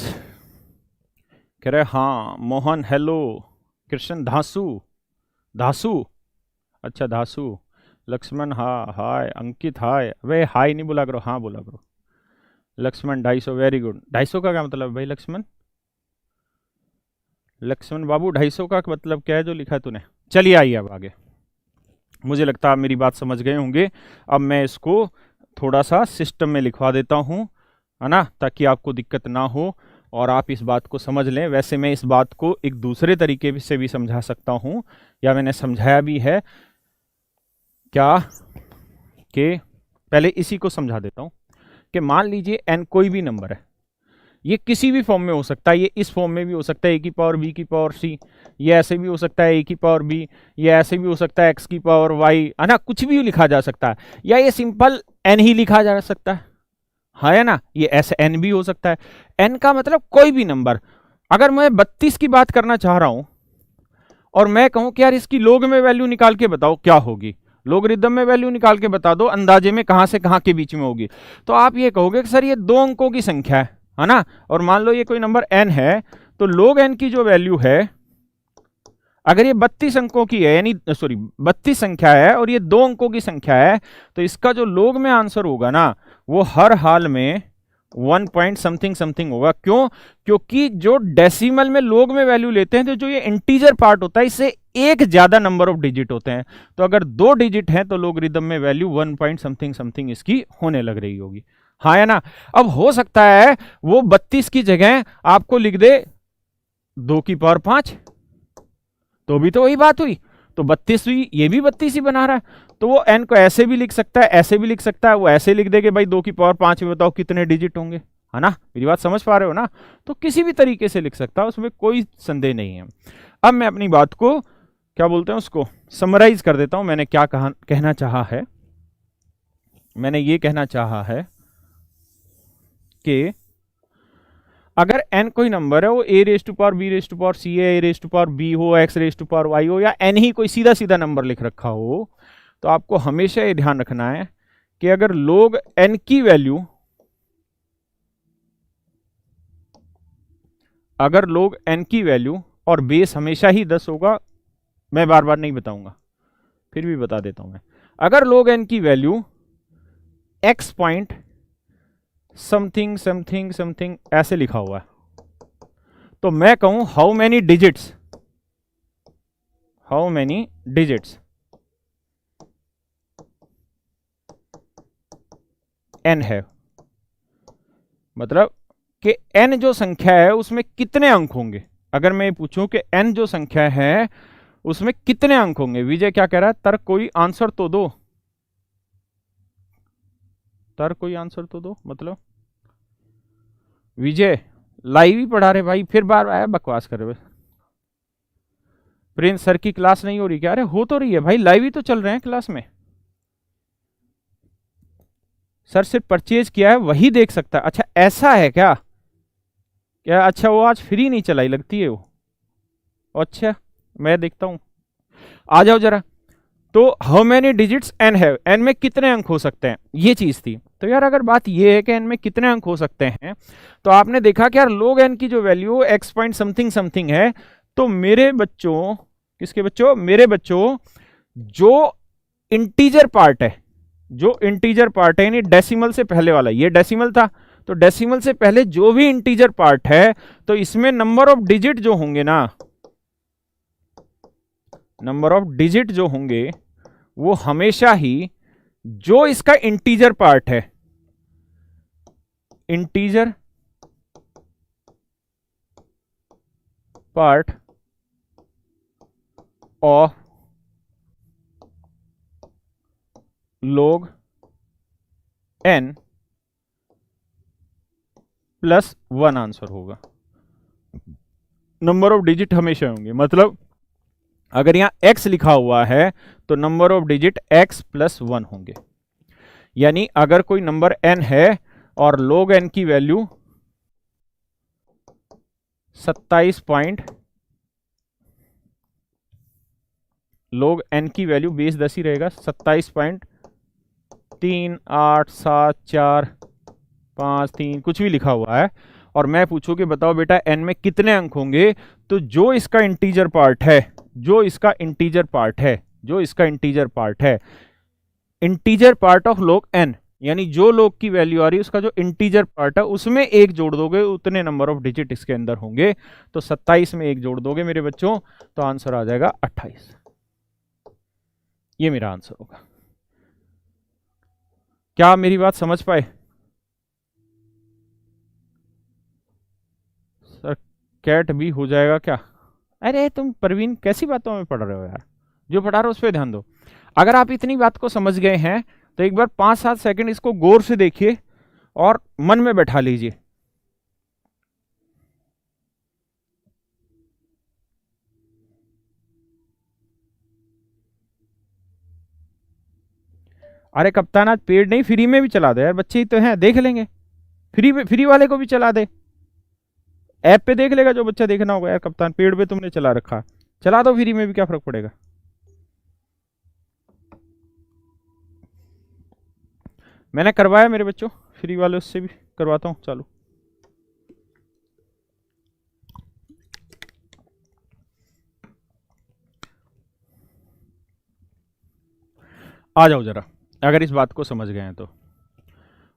कह रहे हाँ। मोहन हेलो। कृष्ण धासु धासु, अच्छा धासु। लक्ष्मण हाँ हाय। अंकित हाय। अबे हाय नहीं बोला करो, हाँ बोला करो। Lakshman 250, very good. 250 का क्या मतलब भाई लक्ष्मण? लक्ष्मण बाबू 250 का मतलब क्या है जो लिखा है तूने? चलिए आइए अब आगे। मुझे लगता है आप मेरी बात समझ गए होंगे। अब मैं इसको थोड़ा सा सिस्टम में लिखवा देता हूँ, है ना, ताकि आपको दिक्कत ना हो और आप इस बात को समझ लें। वैसे मैं इस बात को एक दूसरे तरीके से भी समझा सकता हूँ, या मैंने समझाया भी है क्या, कि पहले इसी को समझा देता हूँ कि मान लीजिए n कोई भी नंबर है, ये किसी भी फॉर्म में हो सकता है, ये इस फॉर्म में भी हो सकता है a की पावर b की पावर c, ये ऐसे भी हो सकता है a की पावर b, ये ऐसे भी हो सकता है x की पावर y, है ना, कुछ भी लिखा जा सकता है, या ये सिंपल n ही लिखा जा सकता है, है ना, ये ऐसे n भी हो सकता है। n का मतलब कोई भी नंबर। अगर मैं 32 की बात करना चाह रहा हूं और मैं कहूं कि यार इसकी लोग में वैल्यू निकाल के बताओ क्या होगी, लोगरिथम में वैल्यू निकाल के बता दो अंदाजे में कहां से कहां के बीच में होगी, तो आप ये कहोगे कि सर ये 2 अंकों की संख्या है ना, और मान लो ये कोई नंबर n है, तो log n की जो वैल्यू है, अगर ये 32 अंकों की है, यानी 32 संख्या है और ये 2 अंकों की संख्या है, तो इसका जो log में आंसर होगा ना, वो हर हाल में 1 पॉइंट समथिंग समथिंग होगा। क्यों? क्योंकि जो डेसिमल में लोग में वैल्यू लेते हैं, तो जो ये इंटीजर पार्ट होता है, इससे एक ज्यादा नंबर ऑफ डिजिट होते हैं, तो अगर 2 डिजिट हैं तो लोगरिथम में वैल्यू 1 पॉइंट समथिंग समथिंग इसकी होने लग रही होगी, हाँ है ना। अब हो सकता है वो 32 की जगह आपको लिख दे 2 की पावर 5, तो भी तो वही बात हुई, तो 32 हुई, ये भी 32 ही बना रहा है, तो वो n को ऐसे भी लिख सकता है, ऐसे भी लिख सकता है, वो ऐसे लिख देगे भाई 2 की पावर 5 में बताओ कितने डिजिट होंगे, है ना, मेरी बात समझ पा रहे हो ना। तो किसी भी तरीके से लिख सकता है, उसमें कोई संदेह नहीं है। अब मैं अपनी बात को क्या बोलते हैं उसको समराइज कर देता हूं। मैंने क्या कहना चाहा है, मैंने ये कहना चाहा है कि अगर n कोई नंबर है, वो a raise to power b raise to power c है, a raise to power b हो, x raise to power y हो, या n ही कोई सीधा सीधा नंबर लिख रखा हो, तो आपको हमेशा ये ध्यान रखना है कि अगर log n की वैल्यू, अगर log n की वैल्यू, और बेस हमेशा ही 10 होगा, मैं बार बार नहीं बताऊंगा, फिर भी बता देता हूं मैं, अगर log n की value x point something something something ऐसे लिखा हुआ है, तो मैं कहूं हाउ मैनी डिजिट्स n है, मतलब कि n जो संख्या है उसमें कितने अंक होंगे। अगर मैं पूछूं कि n जो संख्या है उसमें कितने अंक होंगे, विजय क्या कह रहा है, तर्क कोई आंसर तो दो, तर्क कोई आंसर तो दो, मतलब विजय लाइव ही पढ़ा रहे भाई, फिर बार आया बकवास कर रहे। प्रिंस सर की क्लास नहीं हो रही क्या? अरे हो तो रही है भाई, लाइव ही तो चल रहे हैं क्लास में, सर सिर्फ परचेज किया है वही देख सकता है। अच्छा ऐसा है क्या? क्या अच्छा वो आज फ्री नहीं चलाई लगती है वो, अच्छा मैं देखता हूं, आ जाओ जरा। तो हाउ मेनी डिजिट्स n है, n में कितने अंक हो सकते हैं, ये चीज थी। तो यार अगर बात ये है कि n में कितने अंक हो सकते हैं, तो आपने देखा कि यार log n की जो value x point something something है, तो मेरे बच्चों, किसके बच्चों, मेरे बच्चों, जो इंटीजर पार्ट है, जो इंटीजर पार्ट है यानी डेसिमल से पहले वाला, ये डेसिमल था, तो डेसिमल से पहले जो भी इंटीजर पार्ट है, तो इसमें नंबर ऑफ डिजिट जो होंगे ना, नंबर ऑफ डिजिट जो होंगे वो हमेशा ही जो इसका इंटीजर पार्ट है, integer part of log n plus 1 answer होगा। नंबर ऑफ डिजिट हमेशा होंगे, मतलब अगर यहां x लिखा हुआ है तो number of digit x plus 1 होंगे। यानी अगर कोई नंबर n है और log n की वैल्यू 27 पॉइंट, log n की वैल्यू बेस 10 ही रहेगा, 27.387453 कुछ भी लिखा हुआ है, और मैं पूछूं कि बताओ बेटा n में कितने अंक होंगे, तो जो इसका इंटीजर पार्ट है, जो इसका इंटीजर पार्ट है, जो इसका इंटीजर पार्ट है, integer part of log n, यानी जो log की वैल्यू आ रही है उसका जो इंटीजर पार्ट है उसमें एक जोड़ दोगे, उतने नंबर ऑफ डिजिट इसके अंदर होंगे। तो 27 में एक जोड़ दोगे मेरे बच्चों, तो आंसर आ जाएगा 28, ये मेरा आंसर होगा। क्या आप मेरी बात समझ पाए? सर कैट भी हो जाएगा क्या? अरे तुम परवीन कैसी बातों में पढ़ रहे हो यार, जो पढ़ा रहे हो उस पर ध्यान दो। अगर आप इतनी बात को समझ गए हैं तो एक बार 5-7 सेकंड इसको गौर से देखिए और मन में बैठा लीजिए। अरे कप्तान आज पेड नहीं फ्री में भी चला दे यार, बच्चे ही तो हैं, देख लेंगे। फ्री वाले को भी चला दे, ऐप पे देख लेगा जो बच्चा देखना होगा। यार कप्तान पेड पे तुमने चला रखा, चला दो फ्री में भी, क्या फर्क पड़ेगा। मैंने करवाया मेरे बच्चों, फ्री वाले उससे भी करवाता हूँ चालू। आ जाओ जरा, अगर इस बात को समझ गए हैं तो।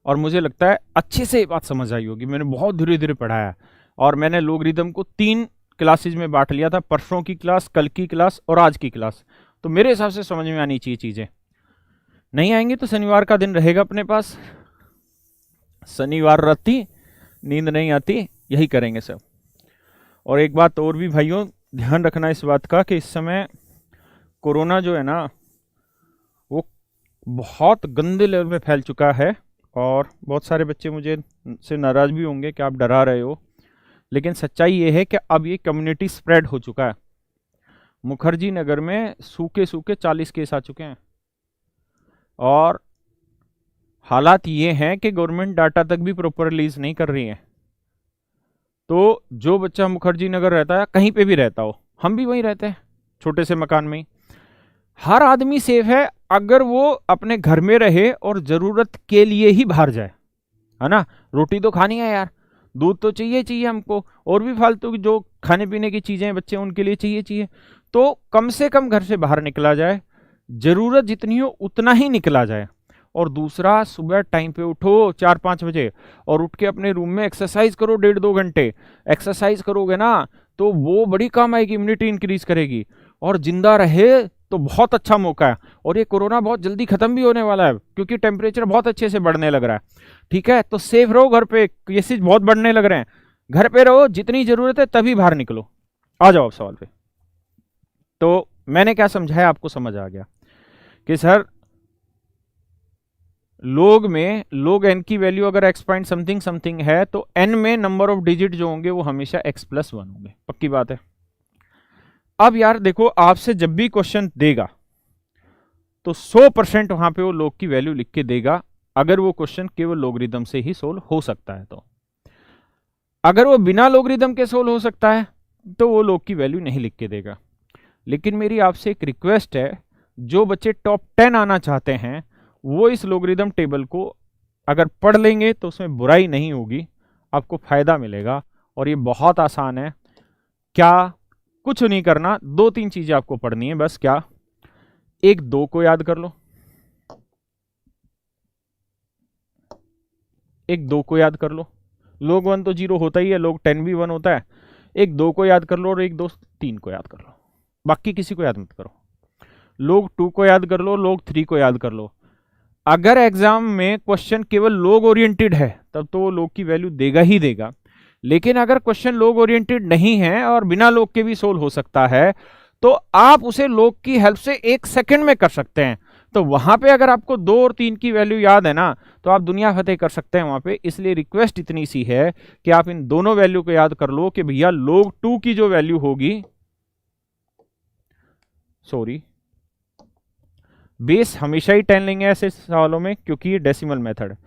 और मुझे लगता है अच्छे से ये बात समझ आई होगी, मैंने बहुत धीरे धीरे पढ़ाया और मैंने लोगरिदम को 3 क्लासेज में बांट लिया था, परसों की क्लास, कल की क्लास और आज की क्लास। तो मेरे हिसाब से समझ में आनी चाहिए चीज़ें। नहीं आएंगे तो शनिवार का दिन रहेगा अपने पास, शनिवार राती नींद नहीं आती, यही करेंगे सब। और एक बात और भी भाइयों, ध्यान रखना इस बात का कि इस समय कोरोना जो है ना वो बहुत गंदे लेवल पे फैल चुका है। और बहुत सारे बच्चे मुझे से नाराज़ भी होंगे कि आप डरा रहे हो, लेकिन सच्चाई ये है कि अब ये कम्युनिटी स्प्रेड हो चुका है। मुखर्जी नगर में सूखे सूखे 40 केस आ चुके हैं और हालात ये हैं कि गवर्नमेंट डाटा तक भी प्रॉपर रिलीज नहीं कर रही है। तो जो बच्चा मुखर्जी नगर रहता है, कहीं पे भी रहता हो, हम भी वहीं रहते हैं छोटे से मकान में ही, हर आदमी सेफ है अगर वो अपने घर में रहे और ज़रूरत के लिए ही बाहर जाए, है ना। रोटी तो खानी है यार, दूध तो चाहिए हमको, और भी फालतू की जो खाने पीने की चीज़ें बच्चे उनके लिए चाहिए। तो कम से कम घर से बाहर निकला जाए, ज़रूरत जितनी हो उतना ही निकला जाए। और दूसरा, सुबह टाइम पे उठो 4-5 बजे और उठ के अपने रूम में एक्सरसाइज करो 1.5-2 घंटे। एक्सरसाइज करोगे ना तो वो बड़ी काम आएगी, इम्यूनिटी इंक्रीज करेगी। और जिंदा रहे तो बहुत अच्छा मौका है। और ये कोरोना बहुत जल्दी खत्म भी होने वाला है क्योंकि टेम्परेचर बहुत अच्छे से बढ़ने लग रहा है, ठीक है। तो सेफ रहो घर पे, केसेस बहुत बढ़ने लग रहे हैं, घर पे रहो, जितनी जरूरत है तभी बाहर निकलो। आ जाओ अब सवाल पे। तो मैंने क्या समझाया आपको समझ आ गया कि सर log n की वैल्यू अगर x पॉइंट समथिंग समथिंग है तो n में नंबर ऑफ डिजिट जो होंगे वो हमेशा x+1 होंगे, पक्की बात है। अब यार देखो, आपसे जब भी क्वेश्चन देगा तो 100% वहां पे वो log की वैल्यू लिख के देगा, अगर वो क्वेश्चन केवल लोगरिदम से ही सोल्व हो सकता है। तो अगर वो बिना लोगरिदम के सोल्व हो सकता है तो वो log की वैल्यू नहीं लिख के देगा। लेकिन मेरी आपसे एक रिक्वेस्ट है, जो बच्चे टॉप 10 आना चाहते हैं वो इस लोगरिदम टेबल को अगर पढ़ लेंगे तो उसमें बुराई नहीं होगी, आपको फायदा मिलेगा। और ये बहुत आसान है, क्या कुछ नहीं करना, 2-3 चीजें आपको पढ़नी है बस। क्या, 1-2 को याद कर लो, 1-2 को याद कर लो। log 1 तो 0 होता ही है, log 10 भी 1 होता है। 1-2 को याद कर लो और 1-2-3 को याद कर लो, बाकी किसी को याद मत करो। log 2 को याद कर लो, log 3 को याद कर लो। अगर एग्जाम में क्वेश्चन केवल log ओरिएंटेड है तब तो वो log की वैल्यू देगा ही देगा। लेकिन अगर क्वेश्चन log ओरिएंटेड नहीं है और बिना log के भी सोल्व हो सकता है तो आप उसे log की हेल्प से 1 सेकंड में कर सकते हैं। तो वहां पे अगर आपको 2 और 3 की वैल्यू याद है ना तो आप दुनिया फतेह कर सकते हैं वहां पे। इसलिए रिक्वेस्ट इतनी सी है कि आप इन दोनों वैल्यू को याद कर लो कि भैया log 2 की जो वैल्यू होगी, सॉरी बेस हमेशा ही 10 लेंगे ऐसे सवालों में क्योंकि ये डेसिमल मेथड है।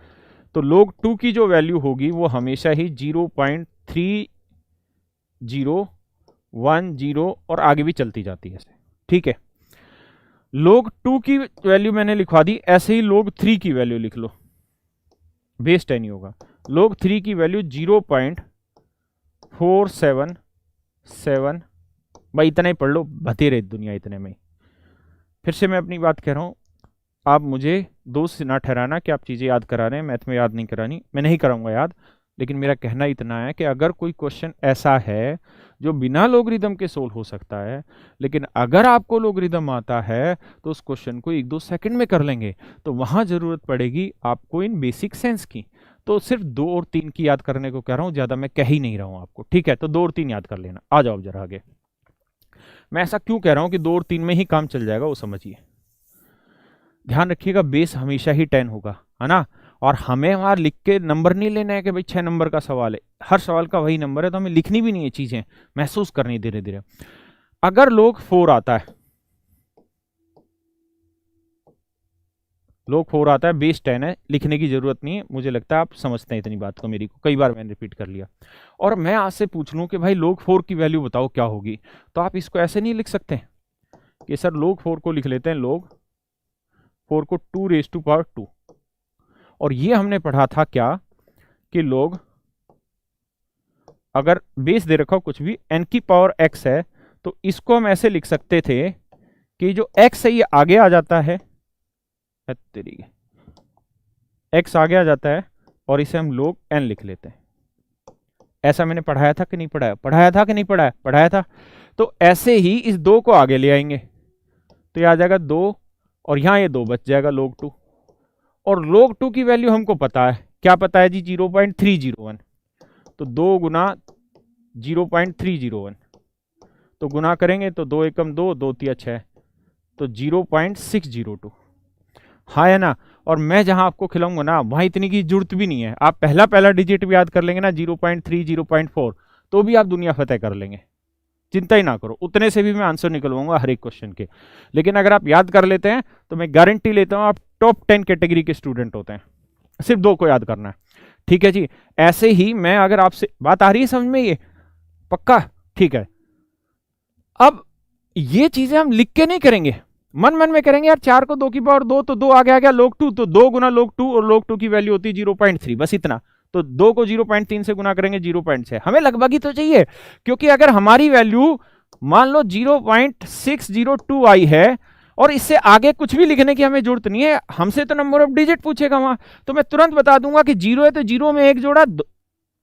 तो log 2 की जो वैल्यू होगी वो हमेशा ही 0.3010 और आगे भी चलती जाती है, ठीक है। log 2 की वैल्यू मैंने लिखवा दी, ऐसे ही log 3 की वैल्यू लिख लो, बेस 10 ही होगा। log 3 की वैल्यू 0.477, भाई इतना ही पढ़ लो, भती रही दुनिया इतने में। फिर से मैं अपनी बात कह रहा हूं, आप मुझे दोस्त से ना ठहराना कि आप चीजें याद करा रहे हैं, मैथ में याद नहीं करानी, मैं नहीं कराऊंगा याद। लेकिन मेरा कहना इतना है कि अगर कोई क्वेश्चन ऐसा है जो बिना लोगरिदम के सोल्व हो सकता है, लेकिन अगर आपको लोगरिदम आता है तो उस क्वेश्चन को 1-2 सेकंड में कर लेंगे, तो वहां जरूरत पड़ेगी आपको इन बेसिक सेंस की। तो सिर्फ 2 और 3 की याद करने को कह रहा हूं, ज्यादा मैं कह ही नहीं रहा हूं आपको, ठीक है? तो 2 और 3 याद कर लेना। आ जाओ जरा आगे। मैं ऐसा क्यों कह रहा हूं कि 2 और 3 में ही काम चल जाएगा, वो समझिए। ध्यान रखिएगा, बेस हमेशा ही 10 होगा, है ना? और हमें वहां लिख के नंबर नहीं लेना है कि भाई 6 नंबर का सवाल है, हर सवाल का वही नंबर है, तो हमें लिखनी भी नहीं है, चीजें महसूस करनी धीरे धीरे। अगर लोग 4 आता है, लोग 4 आता है, बेस 10 है, लिखने की जरूरत नहीं है, मुझे लगता है आप समझते हैं इतनी बात को, मेरी को कई बार मैंने रिपीट कर लिया। और मैं आज से पूछ लूं कि भाई लोग 4 की वैल्यू बताओ क्या होगी, तो आप इसको ऐसे नहीं लिख सकते कि सर लोग 4 को लिख लेते हैं, लोग 4 को 2⁻²। और ये हमने पढ़ा था क्या कि लोग, अगर बेस दे रखा हो कुछ भी, n की पावर x है, तो इसको हम ऐसे लिख सकते थे कि जो x है ये आगे आ जाता है, तेरी x आगे आ जाता है, और इसे हम लोग n लिख लेते हैं। ऐसा मैंने पढ़ाया था कि नहीं पढ़ाया? पढ़ाया था कि नहीं पढ़ाया? पढ़ाया था। तो ऐसे ही इस 2 को आगे ले आएंगे, तो ये आ जाएगा 2, और यहां ये 2 बच जाएगा, log 2। और log 2 की वैल्यू हमको पता है, क्या पता है जी? 0.301। तो 2 गुना 0.301, तो गुना करेंगे तो 2 एकम 2, 2 तिया 6, तो 0.602। हाँ है ना? और मैं जहां आपको खिलाऊंगा ना, वहां इतनी की जरूरत भी नहीं है, आप पहला पहला डिजिट भी याद कर लेंगे ना, 0.3, 0.4, तो भी आप दुनिया फतेह कर लेंगे, चिंता ही ना करो, उतने से भी मैं आंसर निकलवाऊंगा हर एक क्वेश्चन के। लेकिन अगर आप याद कर लेते हैं तो मैं गारंटी लेता हूं आप टॉप 10 कैटेगरी के स्टूडेंट होते हैं। सिर्फ 2 को याद करना है, ठीक है जी? ऐसे ही मैं अगर आपसे, बात आ रही है समझ में? ये पक्का? ठीक है। अब ये चीजें हम लिख के नहीं करेंगे, मन मन में करेंगे। यार 4 को 2 की पावर 2, तो 2 आगे आ गया log 2, तो 2 गुना log 2, और log 2 की वैल्यू होती है 0.3, बस इतना। तो 2 को 0.3 से गुना करेंगे 0.6, हमें लगभग ही तो चाहिए, क्योंकि अगर हमारी वैल्यू मान लो 0.602 आई है, और इससे आगे कुछ भी लिखने की हमें जरूरत नहीं है, हमसे तो नंबर ऑफ डिजिट पूछेगा वहां, तो मैं तुरंत बता दूंगा कि 0 है तो 0 में 1 जोड़ा 2,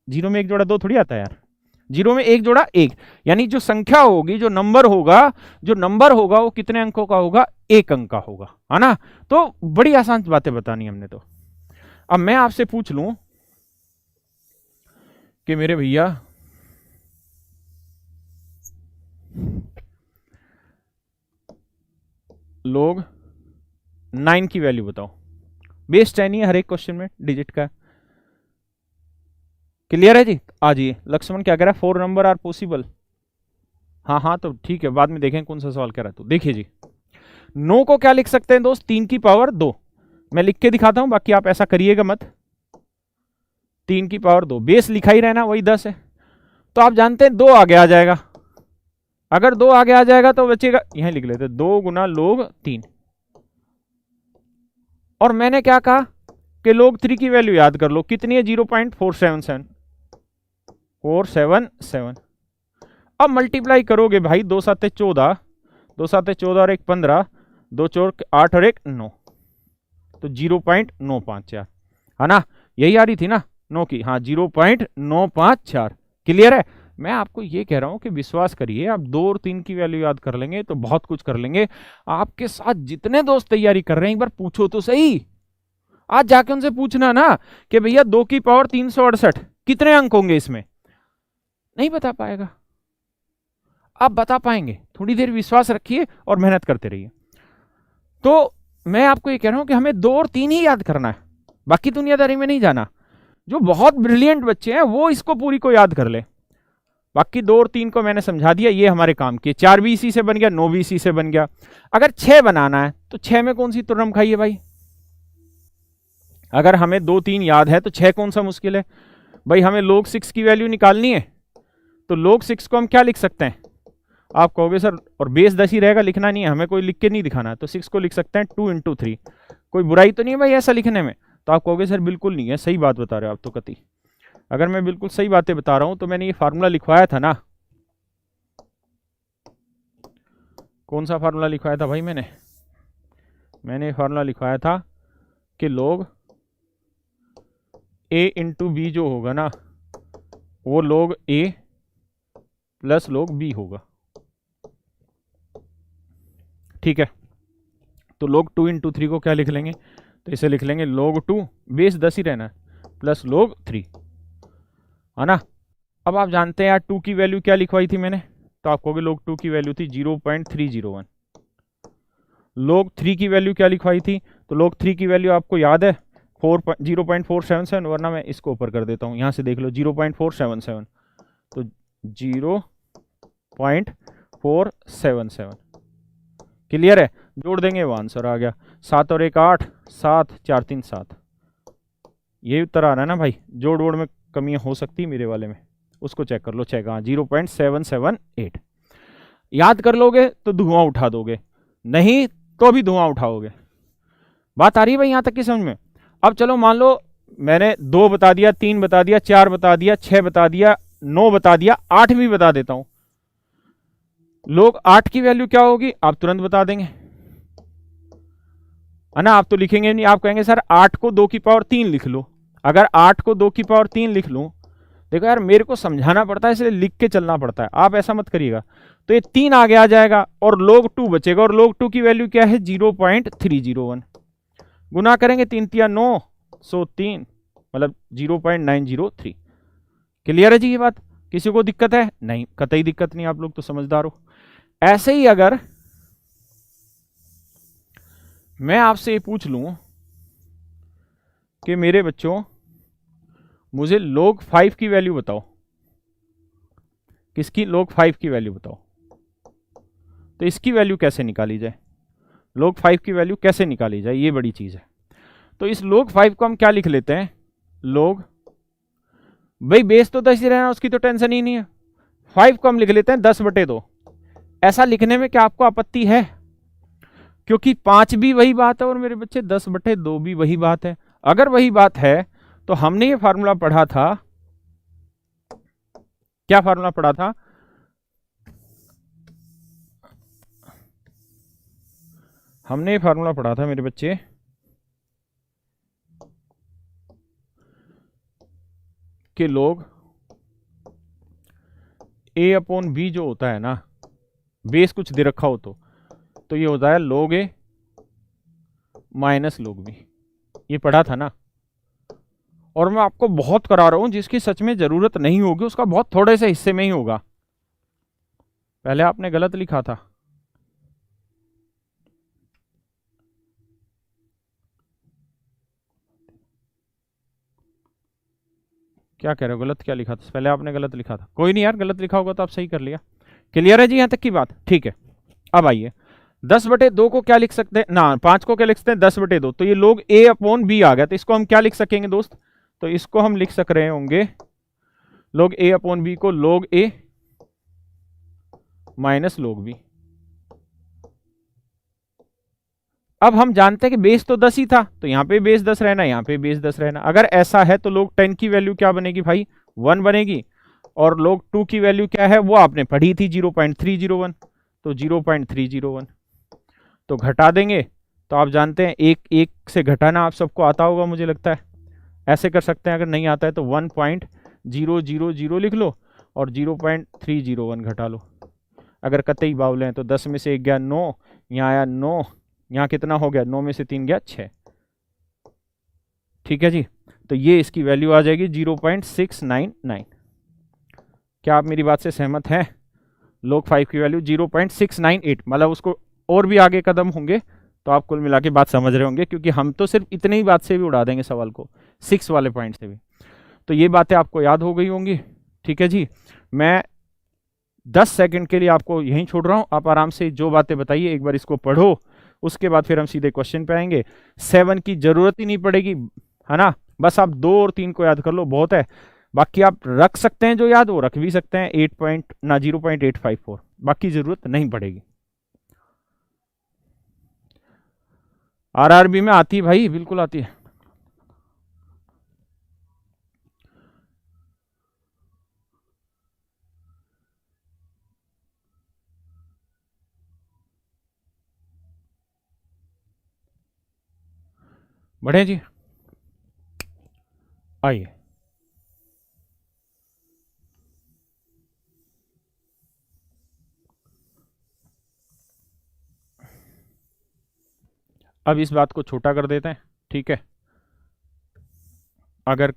0 में 1 जोड़ा 2 थोड़ी आता है यार, 0 में 1 जोड़ा 1, यानी जो संख्या होगी, जो नंबर होगा वो कितने अंकों का होगा? 1 अंक का होगा, है ना? तो बड़ी आसान बातें बतानी हमने तो। अब मैं आपसे पूछ लूं कि मेरे भैया लोग 9 की वैल्यू बताओ, बेस 10 ही है हर एक क्वेश्चन में डिजिट का। क्लियर है जी? आ जाइए। लक्ष्मण क्या कह रहा है? 4 नंबर आर पॉसिबल। हाँ हाँ, तो ठीक है, बाद में देखें कौन सा सवाल कह रहा है। तो देखिए जी, 9 को क्या लिख सकते हैं दोस्त? 3 की पावर 2। मैं लिख के दिखाता हूं, बाकी आप ऐसा करिएगा मत। 3 की पावर 2, बेस लिखा ही रहना, वही 10 है। तो आप जानते हैं 2 आगे आ जाएगा, अगर 2 आगे आ जाएगा तो बचेगा, यहां लिख लेते 2 गुना log 3। और मैंने क्या कहा कि log 3 की वैल्यू याद कर लो, कितनी है? 0.477, 477। अब मल्टीप्लाई करोगे भाई, 2 7 14, 2 7 14 और 1 15, 2 4 8 और 1 9, तो 0.954, है ना? यही आ रही थी ना 9 की? हाँ, 0.954। क्लियर है? मैं आपको ये कह रहा हूं कि विश्वास करिए, आप 2 और 3 की वैल्यू याद कर लेंगे तो बहुत कुछ कर लेंगे। आपके साथ जितने दोस्त तैयारी कर रहे हैं, एक बार पूछो तो सही, आज जाके उनसे पूछना ना कि भैया 2 की पावर 368 कितने अंक होंगे इसमें? नहीं बता पाएगा। आप बता पाएंगे, थोड़ी देर विश्वास रखिए और मेहनत करते रहिए। तो मैं आपको ये कह रहा हूं कि हमें 2 और 3 ही याद करना है, बाकी दुनियादारी में नहीं जाना। जो बहुत ब्रिलियंट बच्चे हैं वो इसको पूरी को याद कर ले, बाकी 2 और 3 को मैंने समझा दिया, ये हमारे काम की। 4 भी इसी से बन गया, 9 भी इसी से बन गया। अगर 6 बनाना है तो 6 में कौन सी तुरम खाई है भाई? अगर हमें 2 3 याद है तो 6 कौन सा मुश्किल है भाई? हमें log 6 की वैल्यू निकालनी है, तो log 6 को हम क्या लिख सकते हैं? आप कहोगे सर और बेस 10 ही रहेगा, लिखना नहीं है, हमें कोई लिख के नहीं दिखाना, तो 6 को लिख सकते हैं 2 × 3। कोई बुराई तो नहीं है भाई ऐसा लिखने में? तो आप कहोगे सर बिल्कुल नहीं है, सही बात बता रहे हो आप तो कति। अगर मैं बिल्कुल सही बातें बता रहा हूं तो मैंने ये फार्मूला लिखवाया था ना, कौन सा फार्मूला लिखवाया था भाई? मैंने फार्मूला लिखवाया था कि log ए इंटू बी जो होगा ना वो log ए प्लस log बी होगा, ठीक है। तो log 2 इंटू 3 को क्या लिख लेंगे, तो इसे लिख लेंगे log 2, बेस 10 ही रहना है, प्लस log 3, है ना। अब आप जानते हैं यार 2 की वैल्यू क्या लिखवाई थी मैंने, तो आप कहोगे log 2 की वैल्यू थी 0.301। log 3 की वैल्यू क्या लिखवाई थी, तो log 3 की वैल्यू आपको याद है 0.477, वरना मैं इसको ऊपर कर देता हूँ, यहाँ से देख लो 0.477, तो 0.477, क्लियर है। जोड़ देंगे वो आंसर आ गया, 7 और 1 8, 7 4 3 7, ये उत्तर आ रहा है ना भाई। जोड़ वोड़ में कमियां हो सकती है मेरे वाले में, उसको चेक कर लो, चेक, हाँ 0.778। याद कर लोगे तो धुआं उठा दोगे, नहीं तो भी धुआं उठाओगे। बात आ रही है भाई यहां तक की समझ में। अब चलो मान लो मैंने 2 बता दिया, 3 बता दिया, 4 बता दिया, 6 बता दिया, 9 बता दिया, 8 भी बता देता हूं। लोग 8 की वैल्यू क्या होगी आप तुरंत बता देंगे, है ना। आप तो लिखेंगे नहीं, आप कहेंगे सर 8 को 2 की पावर 3 लिख लो। अगर 8 को 2 की पावर 3 लिख लूं, देखो यार मेरे को समझाना पड़ता है इसलिए लिख के चलना पड़ता है, आप ऐसा मत करिएगा। तो ये 3 आगे आ जाएगा और log 2 बचेगा, और log 2 की वैल्यू क्या है 0.301। गुना करेंगे 3 तिया 9, 103, मतलब 0.903। क्लियर है जी ये बात, किसी को दिक्कत है? नहीं, कतई दिक्कत नहीं, आप लोग तो समझदार हो। ऐसे ही अगर मैं आपसे ये पूछ लूं कि मेरे बच्चों मुझे log 5 की वैल्यू बताओ, किसकी, log 5 की वैल्यू बताओ, तो इसकी वैल्यू कैसे निकाली जाए, log 5 की वैल्यू कैसे निकाली जाए, ये बड़ी चीज है। तो इस log 5 को हम क्या लिख लेते हैं, log, भाई बेस तो 10 ही रहना, उसकी तो टेंशन ही नहीं है। 5 को हम लिख लेते हैं 10/2। ऐसा लिखने में क्या आपको आपत्ति है, क्योंकि 5 भी वही बात है और मेरे बच्चे 10/2 भी वही बात है। अगर वही बात है तो हमने ये फार्मूला पढ़ा था, क्या फार्मूला पढ़ा था, हमने ये फार्मूला पढ़ा था मेरे बच्चे, कि log a/b जो होता है ना, बेस कुछ दे रखा हो तो ये होता है log a minus log b, ये पढ़ा था ना। और मैं आपको बहुत करा रहा हूं, जिसकी सच में जरूरत नहीं होगी उसका बहुत थोड़े से हिस्से में ही होगा। पहले आपने गलत लिखा था, क्या कह रहे हो, गलत क्या लिखा था, पहले आपने गलत लिखा था। कोई नहीं यार, गलत लिखा होगा तो आप सही कर लिया। क्लियर है जी यहां तक की बात, ठीक है। अब आइए 10/2 को क्या लिख सकते हैं ना, 5 को क्या लिख सकते हैं 10/2, तो ये log a/b आ गया, तो इसको हम क्या लिख सकेंगे दोस्त, तो इसको हम लिख सक रहे होंगे log a/b को log a minus log b। अब हम जानते हैं कि बेस तो 10 ही था, तो यहां पे बेस 10 रहना, यहां पे बेस 10 रहना। अगर ऐसा है तो log 10 की वैल्यू क्या बनेगी भाई, 1 बनेगी, और log 2 की वैल्यू क्या है वो आपने पढ़ी थी 0.301, तो 0.301, तो घटा देंगे। तो आप जानते हैं एक एक से घटाना आप सबको आता होगा मुझे लगता है, ऐसे कर सकते हैं, अगर नहीं आता है तो 1.000 लिख लो और 0.301 घटा लो। अगर कतई बावले हैं तो 10 में से 1 गया 9, यहाँ आया 9, यहाँ कितना हो गया, 9 में से 3 गया 6, ठीक है जी। तो ये इसकी वैल्यू आ जाएगी 0.699। क्या आप मेरी बात से सहमत हैं? log 5 की वैल्यू 0.698, मतलब उसको और भी आगे कदम होंगे तो आप कुल मिला के बात समझ रहे होंगे, क्योंकि हम तो सिर्फ इतने ही बात से भी उड़ा देंगे सवाल को, 6 वाले पॉइंट से भी। तो ये बातें आपको याद हो गई होंगी, ठीक है जी। मैं 10 सेकंड के लिए आपको यहीं छोड़ रहा हूं, आप आराम से जो बातें बताइए एक बार इसको पढ़ो, उसके बाद फिर हम सीधे क्वेश्चन पे आएंगे। 7 की जरूरत ही नहीं पड़ेगी, है ना, बस आप 2 और 3 को याद कर लो, बहुत है। बाकी आप रख सकते हैं जो याद, वो रख भी सकते हैं, 8 पॉइंट ना 0.854, बाकी जरूरत नहीं पड़ेगी। आरआरबी में आती है भाई, बिल्कुल आती है। बढ़े जी। आइए, अब इस बात को छोटा कर देते हैं, ठीक है। अगर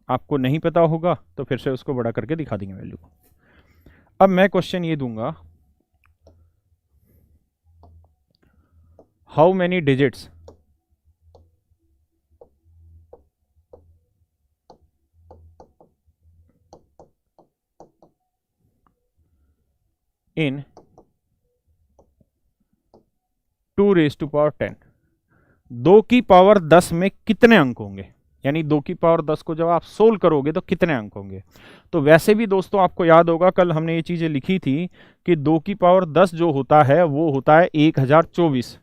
आपको नहीं पता होगा तो फिर से उसको बड़ा करके दिखा देंगे वैल्यू को। अब मैं क्वेश्चन ये दूंगा, हाउ मैनी डिजिट्स इन 2⁻10, 2 की पावर 10 में कितने अंक होंगे, यानी 2 की पावर 10 को जब आप सोल्व करोगे तो कितने अंक होंगे। तो वैसे भी दोस्तों आपको याद होगा कल हमने ये चीजें लिखी थी कि 2 की पावर 10 जो होता है वो होता है 1024,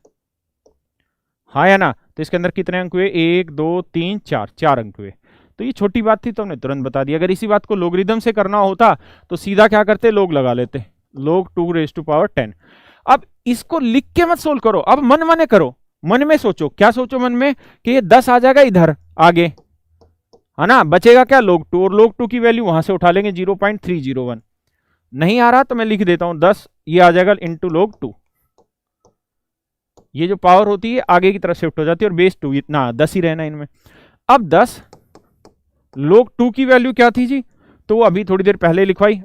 हाँ या ना। तो इसके अंदर कितने अंक हुए, 1 2 3 4, 4 अंक हुए। तो ये छोटी बात थी तो हमने तुरंत बता दिया। अगर इसी बात को लोगरिथम से करना होता तो सीधा क्या करते, लोग लगा लेते, लोग 2⁻10। अब इसको लिख के मत सोल्व करो, अब मन मने करो, मन में सोचो। क्या सोचो मन में कि ये 10 आ जाएगा इधर आगे, है ना, बचेगा क्या, log 2, और log 2 की वैल्यू वहां से उठा लेंगे 0.301। नहीं आ रहा तो मैं लिख देता हूं 10, ये आ जाएगा इंटू log 2। ये जो पावर होती है आगे की तरफ शिफ्ट हो जाती है, और बेस 2 इतना 10 ही रहना इनमें। अब 10 log 2 की वैल्यू क्या थी जी, तो अभी थोड़ी देर पहले लिखवाई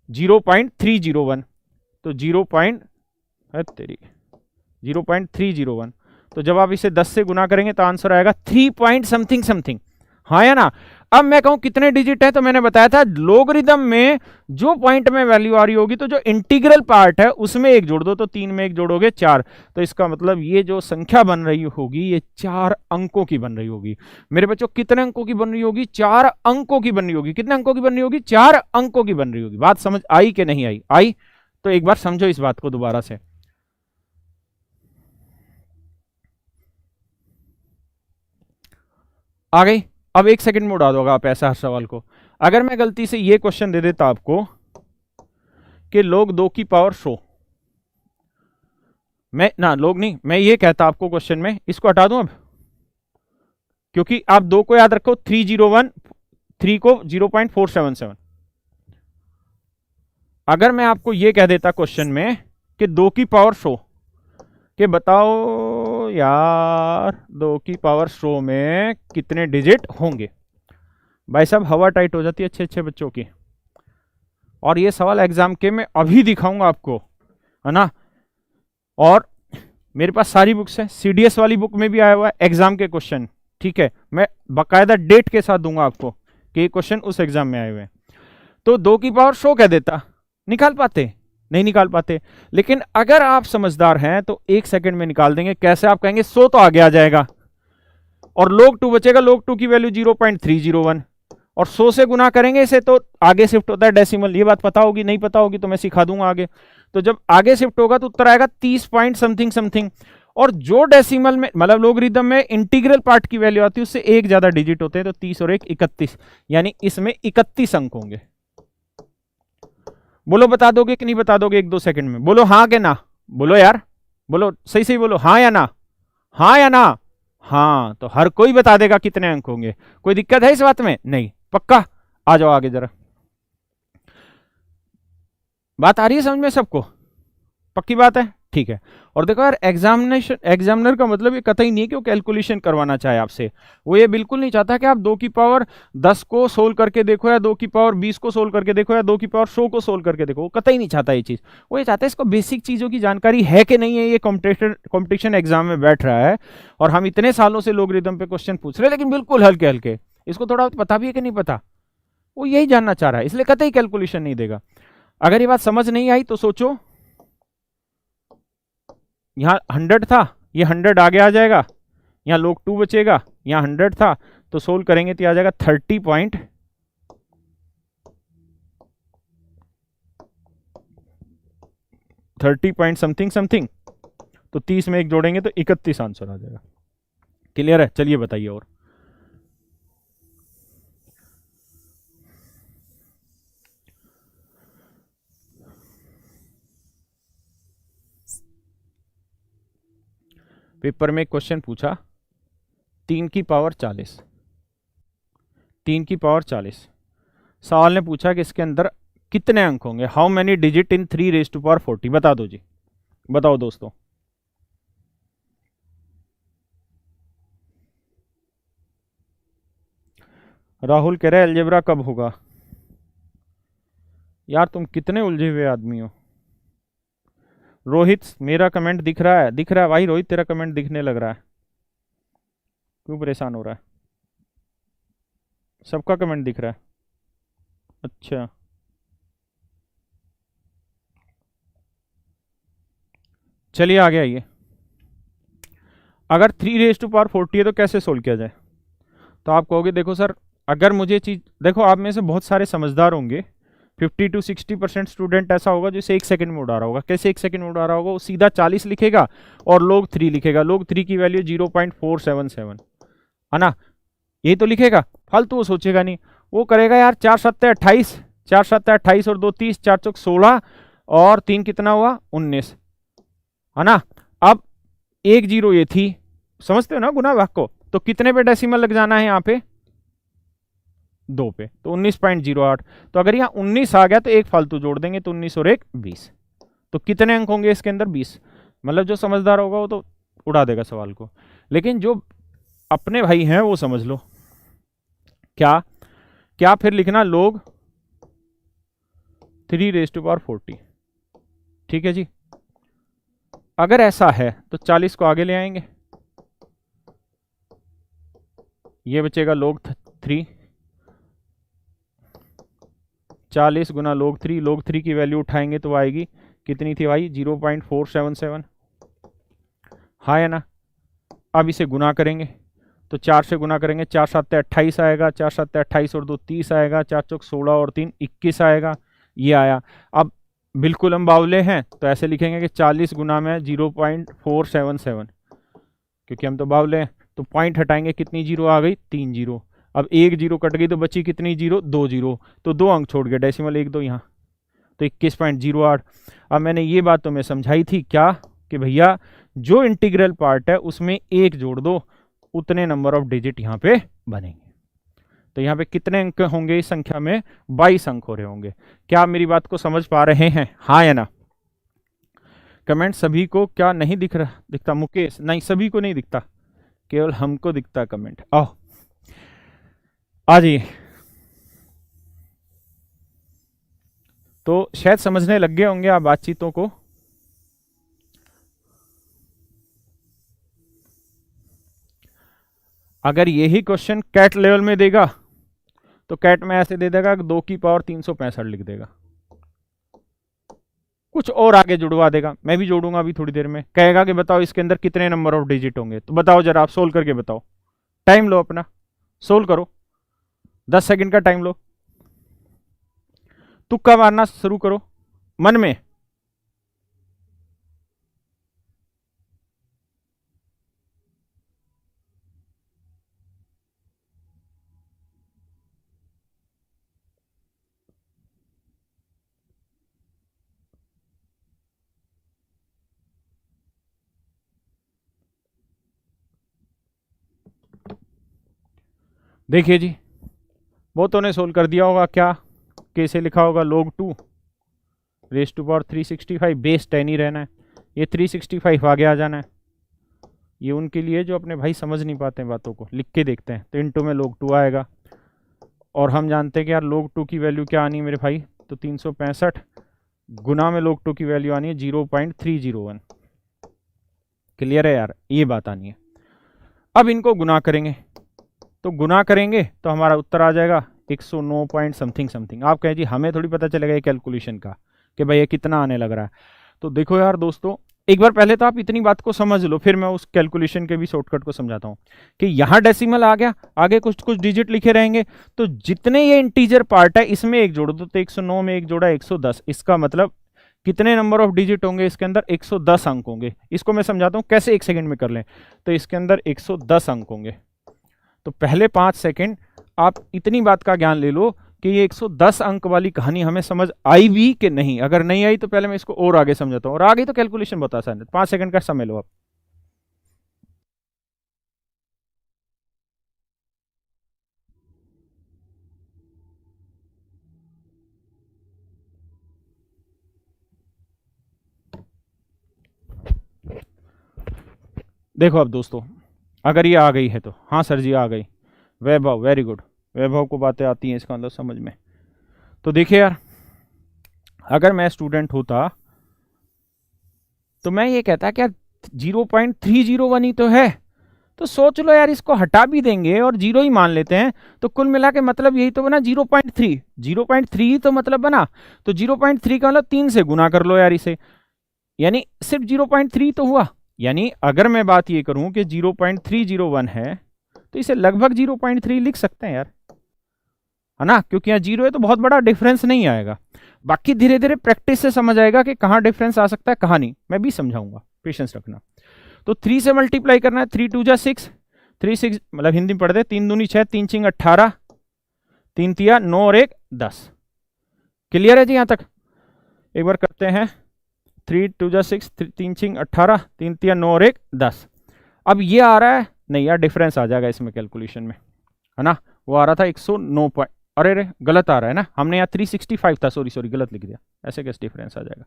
0.301, तो 0.301। तो जब आप इसे 10 से गुना करेंगे तो आंसर आएगा 3 पॉइंट समथिंग समथिंग, हाँ या ना। अब मैं कहूं कितने डिजिट है, तो मैंने बताया था लोगरिथम में जो पॉइंट में वैल्यू आ रही होगी तो जो इंटीग्रल पार्ट है उसमें एक जोड़ दो, तो 3 में एक जोड़ोगे 4। तो इसका मतलब ये जो संख्या बन रही होगी ये 4 अंकों की बन रही होगी। मेरे बच्चों कितने अंकों की बन रही होगी, 4 अंकों की बन रही होगी। कितने अंकों की बन रही होगी, 4 अंकों की बन रही होगी। बात समझ आई कि नहीं आई, आई तो एक बार समझो इस बात को दोबारा से। आ गई। अब एक सेकंड में उड़ा दोगा आप ऐसा हर सवाल को। अगर मैं गलती से ये क्वेश्चन दे देता आपको कि लोग 2 की पावर 100, मैं ना लोग नहीं, मैं ये कहता आपको क्वेश्चन में, इसको हटा दूं अब, क्योंकि आप 2 को याद रखो 301, 3 को 0.477। अगर मैं आपको ये कह देता क्वेश्चन में कि 2 की पावर 100 कि बताओ यार 2 की पावर 100 में कितने डिजिट होंगे, भाई साहब हवा टाइट हो जाती है अच्छे अच्छे बच्चों की। और ये सवाल एग्जाम के मैं अभी दिखाऊंगा आपको, है ना। और मेरे पास सारी बुक्स है, सीडीएस वाली बुक में भी आया हुआ है एग्जाम के क्वेश्चन, ठीक है। मैं बाकायदा डेट के साथ दूंगा आपको कि ये क्वेश्चन उस एग्जाम में आए हुए हैं। तो 2 की पावर 100 कह देता, निकाल पाते, नहीं निकाल पाते। लेकिन अगर आप समझदार हैं तो 1 सेकंड में निकाल देंगे। कैसे, आप कहेंगे 100 तो आगे आ जाएगा और log 2 बचेगा, log 2 की वैल्यू 0.301, और 100 से गुना करेंगे इसे तो आगे शिफ्ट होता है डेसिमल। ये बात पता होगी, नहीं पता होगी तो मैं सिखा दूंगा आगे। तो जब आगे शिफ्ट होगा तो उत्तर आएगा 30 पॉइंट समथिंग समथिंग। और जो डेसिमल में मतलब लोगरिथम में इंटीग्रल पार्ट की वैल्यू आती है उससे एक ज्यादा डिजिट होते हैं, तो 30 और 1 31, यानी इसमें 31 अंक होंगे। बोलो बता दोगे कि नहीं बता दोगे, 1-2 सेकंड में बोलो हाँ के ना, बोलो यार, बोलो सही सही बोलो, हाँ या ना, हाँ या ना। हाँ तो हर कोई बता देगा कितने अंक होंगे। कोई दिक्कत है इस बात में, नहीं, पक्का। आ जाओ आगे जरा, बात आ रही है समझ में सबको, पक्की बात है, ठीक है। और देखो यार एग्जामिनर का मतलब ये कतई नहीं है कि वो कैलकुलेशन करवाना चाहे आपसे। वो ये बिल्कुल नहीं चाहता कि आप 2 की पावर 10 को सोल्व करके देखो, या 2 की पावर 20 को सोल्व करके देखो, या 2 की पावर 100 को सोल्व करके देखो। वो कतई नहीं चाहता ये चीज। वो ये चाहता है इसको बेसिक चीजों की जानकारी है कि नहीं है। ये कॉम्पिटिशन एग्जाम में बैठ रहा है और हम इतने सालों से लोगरिथम पे क्वेश्चन पूछ रहे हैं, लेकिन बिल्कुल हल्के हल्के, इसको थोड़ा पता भी है कि नहीं पता, वो यही जानना चाह रहा है, इसलिए कतई कैलकुलेशन नहीं देगा। अगर ये बात समझ नहीं आई तो सोचो, यहाँ 100 था, ये 100 आगे आ जाएगा, यहाँ log 2 बचेगा, यहाँ 100 था, तो सोल्व करेंगे तो आ जाएगा 30 पॉइंट 30 पॉइंट समथिंग समथिंग। तो 30 में एक जोड़ेंगे तो 31 आंसर आ जाएगा। क्लियर है, चलिए बताइए। और पेपर में एक क्वेश्चन पूछा 3 की पावर 40, 3 की पावर 40। सवाल ने पूछा कि इसके अंदर कितने अंक होंगे, how many digit in 3 raise to power 40। बता दो जी, बताओ दोस्तों। राहुल कह रहे अलजेब्रा कब होगा। यार तुम कितने उलझे हुए आदमी हो। रोहित मेरा कमेंट दिख रहा है, दिख रहा है भाई रोहित, तेरा कमेंट दिखने लग रहा है, क्यों परेशान हो रहा है। सबका कमेंट दिख रहा है, अच्छा। चलिए आगे आइए। अगर 3 रेज टू पावर 40 है तो कैसे सोल्व किया जाए। तो आप कहोगे देखो सर, अगर मुझे चीज देखो, आप में से बहुत सारे समझदार होंगे, 50 to 60% स्टूडेंट ऐसा होगा जो इसे 1 सेकंड में उड़ा रहा होगा। कैसे 1 सेकंड में उड़ा रहा होगा, वो सीधा 40 लिखेगा और log 3 लिखेगा। log 3 की वैल्यू 0.477 है ना, यही तो लिखेगा, फालतू वो सोचेगा नहीं। वो करेगा यार 4 सत्ते 28, 4 सत्ते 28 और 2 30, 4 चौक 16 और 3 कितना हुआ 19, है ना। अब 1 0 ये थी, समझते हो ना गुना भाग को, तो कितने पे डेसिमल लग जाना है यहाँ पे, 2 पे, तो 19.08। तो अगर यहाँ 19 आ गया तो एक फालतू जोड़ देंगे, तो 19 और 1 20। तो कितने अंक होंगे इसके अंदर, 20। मतलब जो समझदार होगा वो तो उड़ा देगा सवाल को, लेकिन जो अपने भाई हैं वो समझ लो। क्या क्या फिर लिखना, log 3 रेज टू पावर 40। ठीक है जी। अगर ऐसा है तो 40 को आगे ले आएंगे, ये बचेगा log 3, 40 गुना log 3। log 3 की वैल्यू उठाएंगे तो आएगी कितनी थी भाई, 0.477, हाँ है ना। अब इसे गुना करेंगे तो 4 से गुना करेंगे, 4 सत्ते 28 आएगा, 4 सत्ते 28 और 2 30 आएगा, 4 चौक 16 और 3 21 आएगा, ये आया। अब बिल्कुल हम बावले हैं तो ऐसे लिखेंगे कि 40 गुना में 0.477, क्योंकि हम तो बावले हैं, तो पॉइंट हटाएंगे, कितनी जीरो आ गई, 3 जीरो। अब 1 जीरो कट गई तो बची कितनी जीरो, 2 जीरो, तो 2 अंक छोड़ गए, डेसिमल 1 2 यहाँ, तो 21.08। अब मैंने ये बात तुम्हें समझाई थी क्या, कि भैया जो इंटीग्रल पार्ट है उसमें 1 जोड़ दो, उतने नंबर ऑफ डिजिट यहाँ पे बनेंगे। तो यहाँ पे कितने अंक होंगे इस संख्या में, 22 अंक हो रहे होंगे। क्या आप मेरी बात को समझ पा रहे हैं, हाँ या ना। कमेंट सभी को क्या नहीं दिख रहा, दिखता मुकेश, नहीं सभी को नहीं दिखता, केवल हमको दिखता कमेंट। आओ आ जाइए। तो शायद समझने लग गए होंगे आप बातचीतों को। अगर यही क्वेश्चन कैट लेवल में देगा तो कैट में ऐसे दे देगा कि 2 की पावर 365 लिख देगा, कुछ और आगे जुड़वा देगा, मैं भी जोड़ूंगा अभी थोड़ी देर में। कहेगा कि बताओ इसके अंदर कितने नंबर ऑफ डिजिट होंगे, तो बताओ जरा आप सोल्व करके बताओ, टाइम लो अपना, सोल्व करो, 10 सेकंड का टाइम लो, तुक्का मारना शुरू करो मन में। देखिए जी, बहुतों ने सोल्व कर दिया होगा। क्या कैसे लिखा होगा, log 2 raise to power 365, base 10 ही रहना है, ये 365 आगे आ जाना है। ये उनके लिए जो अपने भाई समझ नहीं पाते हैं बातों को, लिख के देखते हैं, तो इंटू में log 2 आएगा। और हम जानते हैं कि यार log 2 की वैल्यू क्या आनी है मेरे भाई, तो 365 गुना में log 2 की वैल्यू आनी है 0.301। क्लियर है यार, ये बात आनी है। अब इनको गुना करेंगे, तो गुना करेंगे तो हमारा उत्तर आ जाएगा 109 पॉइंट समथिंग समथिंग। आप कहें जी हमें थोड़ी पता चलेगा ये कैलकुलेशन का कि भाई ये कितना आने लग रहा है। तो देखो यार दोस्तों, एक बार पहले तो आप इतनी बात को समझ लो, फिर मैं उस कैलकुलेशन के भी शॉर्टकट को समझाता हूँ। कि यहाँ डेसिमल आ गया, आगे कुछ कुछ डिजिट लिखे रहेंगे, तो जितने ये इंटीजर पार्ट है इसमें 1 जोड़ दो, तो 109 में 1 जोड़ा 110। इसका मतलब कितने नंबर ऑफ डिजिट होंगे इसके अंदर, 110 अंक होंगे। इसको मैं समझाता हूँ कैसे, 1 सेकंड में कर लें। तो इसके अंदर 110 अंक होंगे। तो पहले 5 सेकंड आप इतनी बात का ज्ञान ले लो कि ये 110 अंक वाली कहानी हमें समझ आई भी कि नहीं। अगर नहीं आई तो पहले मैं इसको और आगे समझाता हूँ, और आगे तो कैलकुलेशन बता सकते। 5 सेकंड का समय लो आप। देखो अब दोस्तों, अगर ये आ गई है तो, हाँ सर जी आ गई, वैभव वेरी गुड, वैभव को बातें आती हैं इसका मतलब समझ में। तो देखिए यार, अगर मैं स्टूडेंट होता तो मैं ये कहता कि यार 0.301 ही तो है, तो सोच लो यार इसको हटा भी देंगे और जीरो ही मान लेते हैं, तो कुल मिला के मतलब यही तो बना 0.3, 0.3 तो मतलब बना, तो 0.3 का मतलब 3 से गुना कर लो यार इसे, यानी सिर्फ 0.3 तो हुआ। यानी अगर मैं बात ये करूं कि 0.301 है तो इसे लगभग 0.3 लिख सकते हैं यार, है ना, क्योंकि यहाँ जीरो है तो बहुत बड़ा डिफरेंस नहीं आएगा। बाकी धीरे धीरे प्रैक्टिस से समझ आएगा कि कहाँ डिफरेंस आ सकता है कहाँ नहीं, मैं भी समझाऊंगा, पेशेंस रखना। तो 3 से मल्टीप्लाई करना है, 3 2 जा 6, 3 6 मतलब हिंदी में पढ़ते 3 दूनी 6, 3 6 18, 3 तिया 9 और 1 10। क्लियर है जी यहाँ तक? एक बार करते हैं, 3 2 जा 6, 3 6 18, 3 तिया 9 और 1 10। अब ये आ रहा है, नहीं यार डिफरेंस आ जाएगा इसमें कैलकुलेशन में, है ना, वो आ रहा था 109 पॉइंट, अरे रे गलत आ रहा है ना, हमने यहाँ 365 था, सॉरी गलत लिख दिया, ऐसे कैसे डिफरेंस आ जाएगा,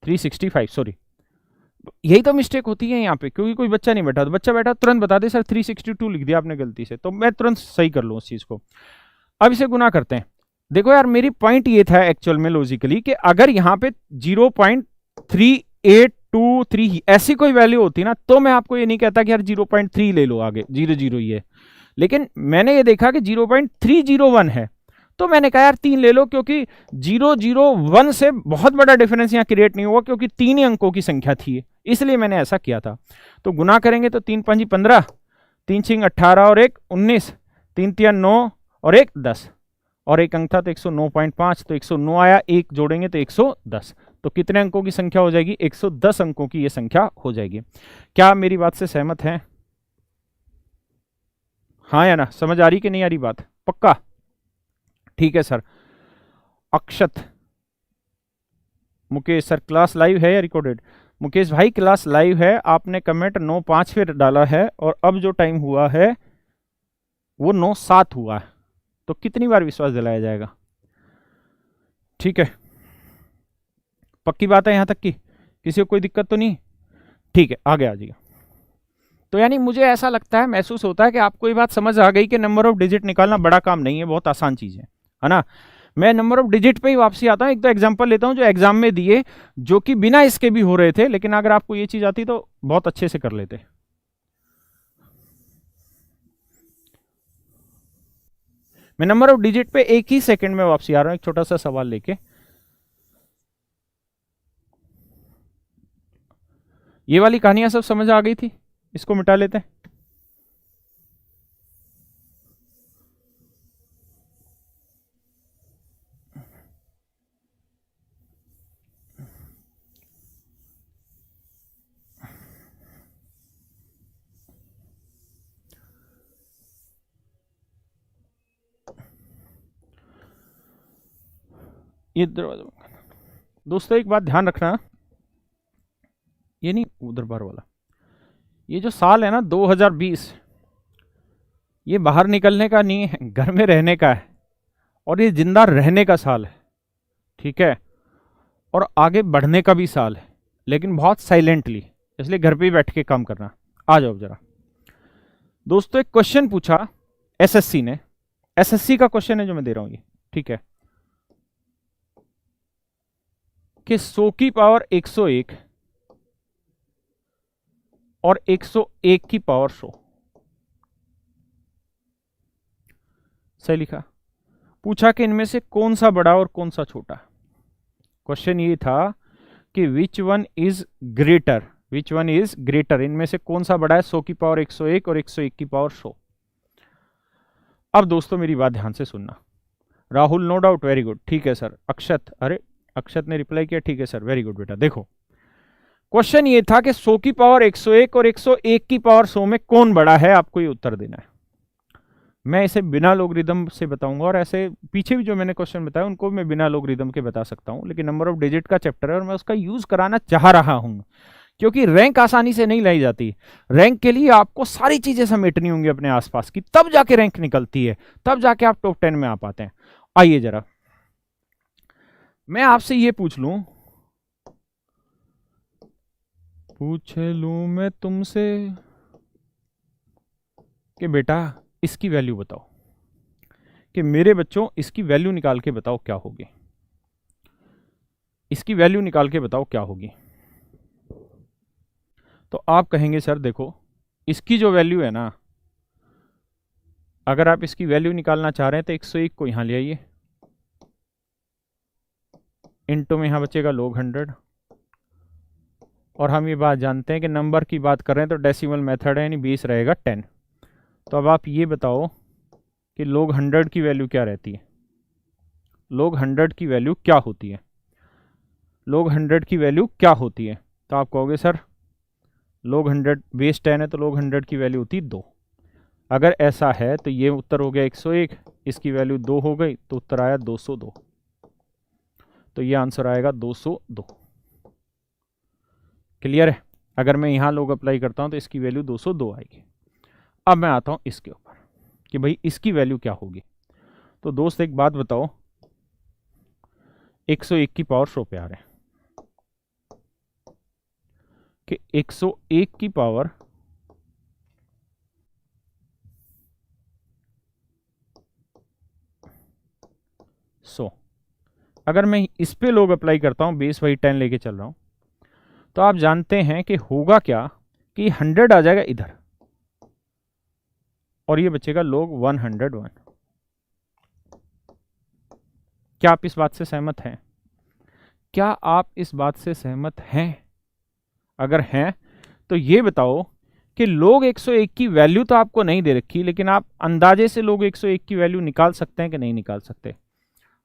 365 सॉरी, यही तो मिस्टेक होती है यहाँ पे, क्योंकि कोई बच्चा नहीं बैठा, तो बच्चा बैठा तुरंत बता दे सर 362 लिख दिया आपने गलती से, तो मैं तुरंत सही कर लूँ उस चीज़ को। अब इसे गुना करते हैं। देखो यार मेरी पॉइंट ये था एक्चुअल में लॉजिकली कि अगर यहाँ पे 0.3823 ऐसी कोई वैल्यू होती ना तो मैं आपको ये नहीं कहता कि यार 0.3 ले लो आगे, 0 ही है, लेकिन मैंने ये देखा कि 0.301 है तो मैंने कहा यार 3 ले लो, क्योंकि 001 से बहुत बड़ा डिफरेंस यहाँ क्रिएट नहीं हुआ क्योंकि 3 ही अंकों की संख्या थी, इसलिए मैंने ऐसा किया था। तो गुना करेंगे तो 3 5 15, 3 6 18 और 1 19, 3 3 9 और 1 10, और एक अंक था तो 109.5, तो 109 आया, एक जोड़ेंगे तो 110, तो कितने अंकों की संख्या हो जाएगी? 110 अंकों की ये संख्या हो जाएगी। क्या आप मेरी बात से सहमत हैं? हाँ या ना, समझ आ रही कि नहीं आ रही बात? पक्का? ठीक है सर। अक्षत, मुकेश सर क्लास लाइव है या रिकॉर्डेड? मुकेश भाई क्लास लाइव है, आपने कमेंट 9:05 पे डाला है और अब जो टाइम हुआ है वो 9:07 हुआ है, तो कितनी बार विश्वास दिलाया जाएगा? ठीक है, पक्की बात है यहां तक की? किसी को कोई दिक्कत तो नहीं? ठीक है, आगे आ जाइए। तो यानी मुझे ऐसा लगता है, महसूस होता है कि आपको ये बात समझ आ गई कि नंबर ऑफ डिजिट निकालना बड़ा काम नहीं है, बहुत आसान चीज है ना। मैं नंबर ऑफ डिजिट पे ही वापसी आता हूं, एक दो एग्जांपल लेता हूं जो एग्जाम में दिए, जो कि बिना इसके भी हो रहे थे, लेकिन अगर आपको ये चीज आती तो बहुत अच्छे से कर लेते। मैं नंबर ऑफ डिजिट पे एक ही सेकंड में वापसी आ रहा हूं, एक छोटा सा सवाल लेके। ये वाली कहानियां सब समझ आ गई थी, इसको मिटा लेते हैं। ये दरवाजा, दोस्तों एक बात ध्यान रखना, ये नहीं उधर बार वाला, ये जो साल है ना 2020, ये बाहर निकलने का नहीं है, घर में रहने का है, और ये जिंदा रहने का साल है, ठीक है, और आगे बढ़ने का भी साल है, लेकिन बहुत साइलेंटली, इसलिए घर पे ही बैठ के काम करना। आ जाओ जरा दोस्तों, एक क्वेश्चन पूछा एसएससी ने, एसएससी का क्वेश्चन है जो मैं दे रहा हूं ये, ठीक है, कि 100 की पावर 101 और 101 की पावर 100, सही लिखा, पूछा कि इनमें से कौन सा बड़ा और कौन सा छोटा। क्वेश्चन ये था कि which one is greater, which one is greater, इनमें से कौन सा बड़ा है, 100 की पावर 101 और 101 की पावर 100। अब दोस्तों मेरी बात ध्यान से सुनना। Rahul no doubt, very good, ठीक है सर। अक्षत, अरे अक्षत ने रिप्लाई किया, ठीक है सर, वेरी गुड बेटा। देखो क्वेश्चन ये था कि 100 की पावर 101 और 101 की पावर 100 में कौन बड़ा है, आपको ये उत्तर देना है। मैं इसे बिना लोगरिदम से बताऊंगा, और ऐसे पीछे भी जो मैंने क्वेश्चन बताया उनको मैं बिना लोगरिदम के बता सकता हूं, लेकिन नंबर ऑफ डिजिट का चैप्टर है और मैं उसका यूज कराना चाह रहा हूं, क्योंकि रैंक आसानी से नहीं लाई जाती। रैंक के लिए आपको सारी चीजें समेटनी होंगी अपने आसपास की, तब जाके रैंक निकलती है, तब जाके आप टॉप 10 में आ पाते हैं। आइए जरा मैं आपसे ये पूछ लूं, पूछ लूं मैं तुमसे कि बेटा इसकी वैल्यू बताओ, कि मेरे बच्चों इसकी वैल्यू निकाल के बताओ क्या होगी, इसकी वैल्यू निकाल के बताओ क्या होगी। तो आप कहेंगे सर देखो इसकी जो वैल्यू है ना, अगर आप इसकी वैल्यू निकालना चाह रहे हैं तो 101 को यहां ले आइए, इंटू में यहां बचेगा log 100, और हम ये बात जानते हैं कि नंबर की बात कर रहे हैं तो डेसिमल मेथड है, यानी 20 रहेगा 10। तो अब आप ये बताओ कि log 100 की वैल्यू क्या रहती है, log 100 की वैल्यू क्या होती है, log 100 की वैल्यू क्या होती है। तो आप कहोगे सर log 100 बेस 10 है तो log 100 की वैल्यू होती है 2। अगर ऐसा है तो ये उत्तर हो गया 101, इसकी वैल्यू 2 हो गई तो उत्तर आया 202। तो ये आंसर आएगा 202। क्लियर है। अगर मैं यहां log अप्लाई करता हूं तो इसकी वैल्यू 202 आएगी। अब मैं आता हूं इसके ऊपर कि भाई इसकी वैल्यू क्या होगी। तो दोस्त एक बात बताओ, 101 की पावर 100 पे आ रहे हैं कि 101 की पावर 100, अगर मैं इस पे log अप्लाई करता हूं, बेस वही 10 लेके चल रहा हूं, तो आप जानते हैं कि होगा क्या कि 100 आ जाएगा इधर और ये बचेगा log 101। क्या आप इस बात से सहमत हैं? क्या आप इस बात से सहमत हैं? अगर हैं तो ये बताओ कि log 101 की वैल्यू तो आपको नहीं दे रखी, लेकिन आप अंदाजे से log 101 की वैल्यू निकाल सकते हैं कि नहीं निकाल सकते?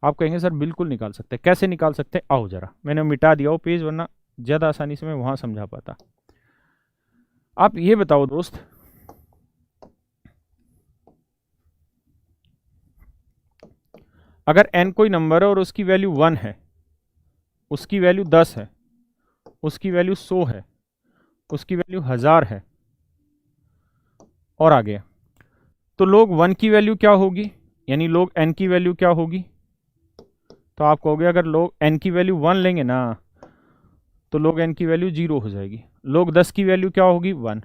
आप कहेंगे सर बिल्कुल निकाल सकते हैं। कैसे निकाल सकते हैं? आओ जरा, मैंने मिटा दिया वो पेज वरना ज्यादा आसानी से मैं वहां समझा पाता। आप ये बताओ दोस्त, अगर n कोई नंबर है और उसकी वैल्यू 1 है, उसकी वैल्यू 10 है, उसकी वैल्यू 100 है, उसकी वैल्यू 1000 है और आगे, तो log 1 की वैल्यू क्या होगी, यानी log n की वैल्यू क्या होगी? तो आप कहोगे अगर log n की वैल्यू 1 लेंगे ना तो log n की वैल्यू 0 हो जाएगी। log 10 की वैल्यू क्या होगी? 1।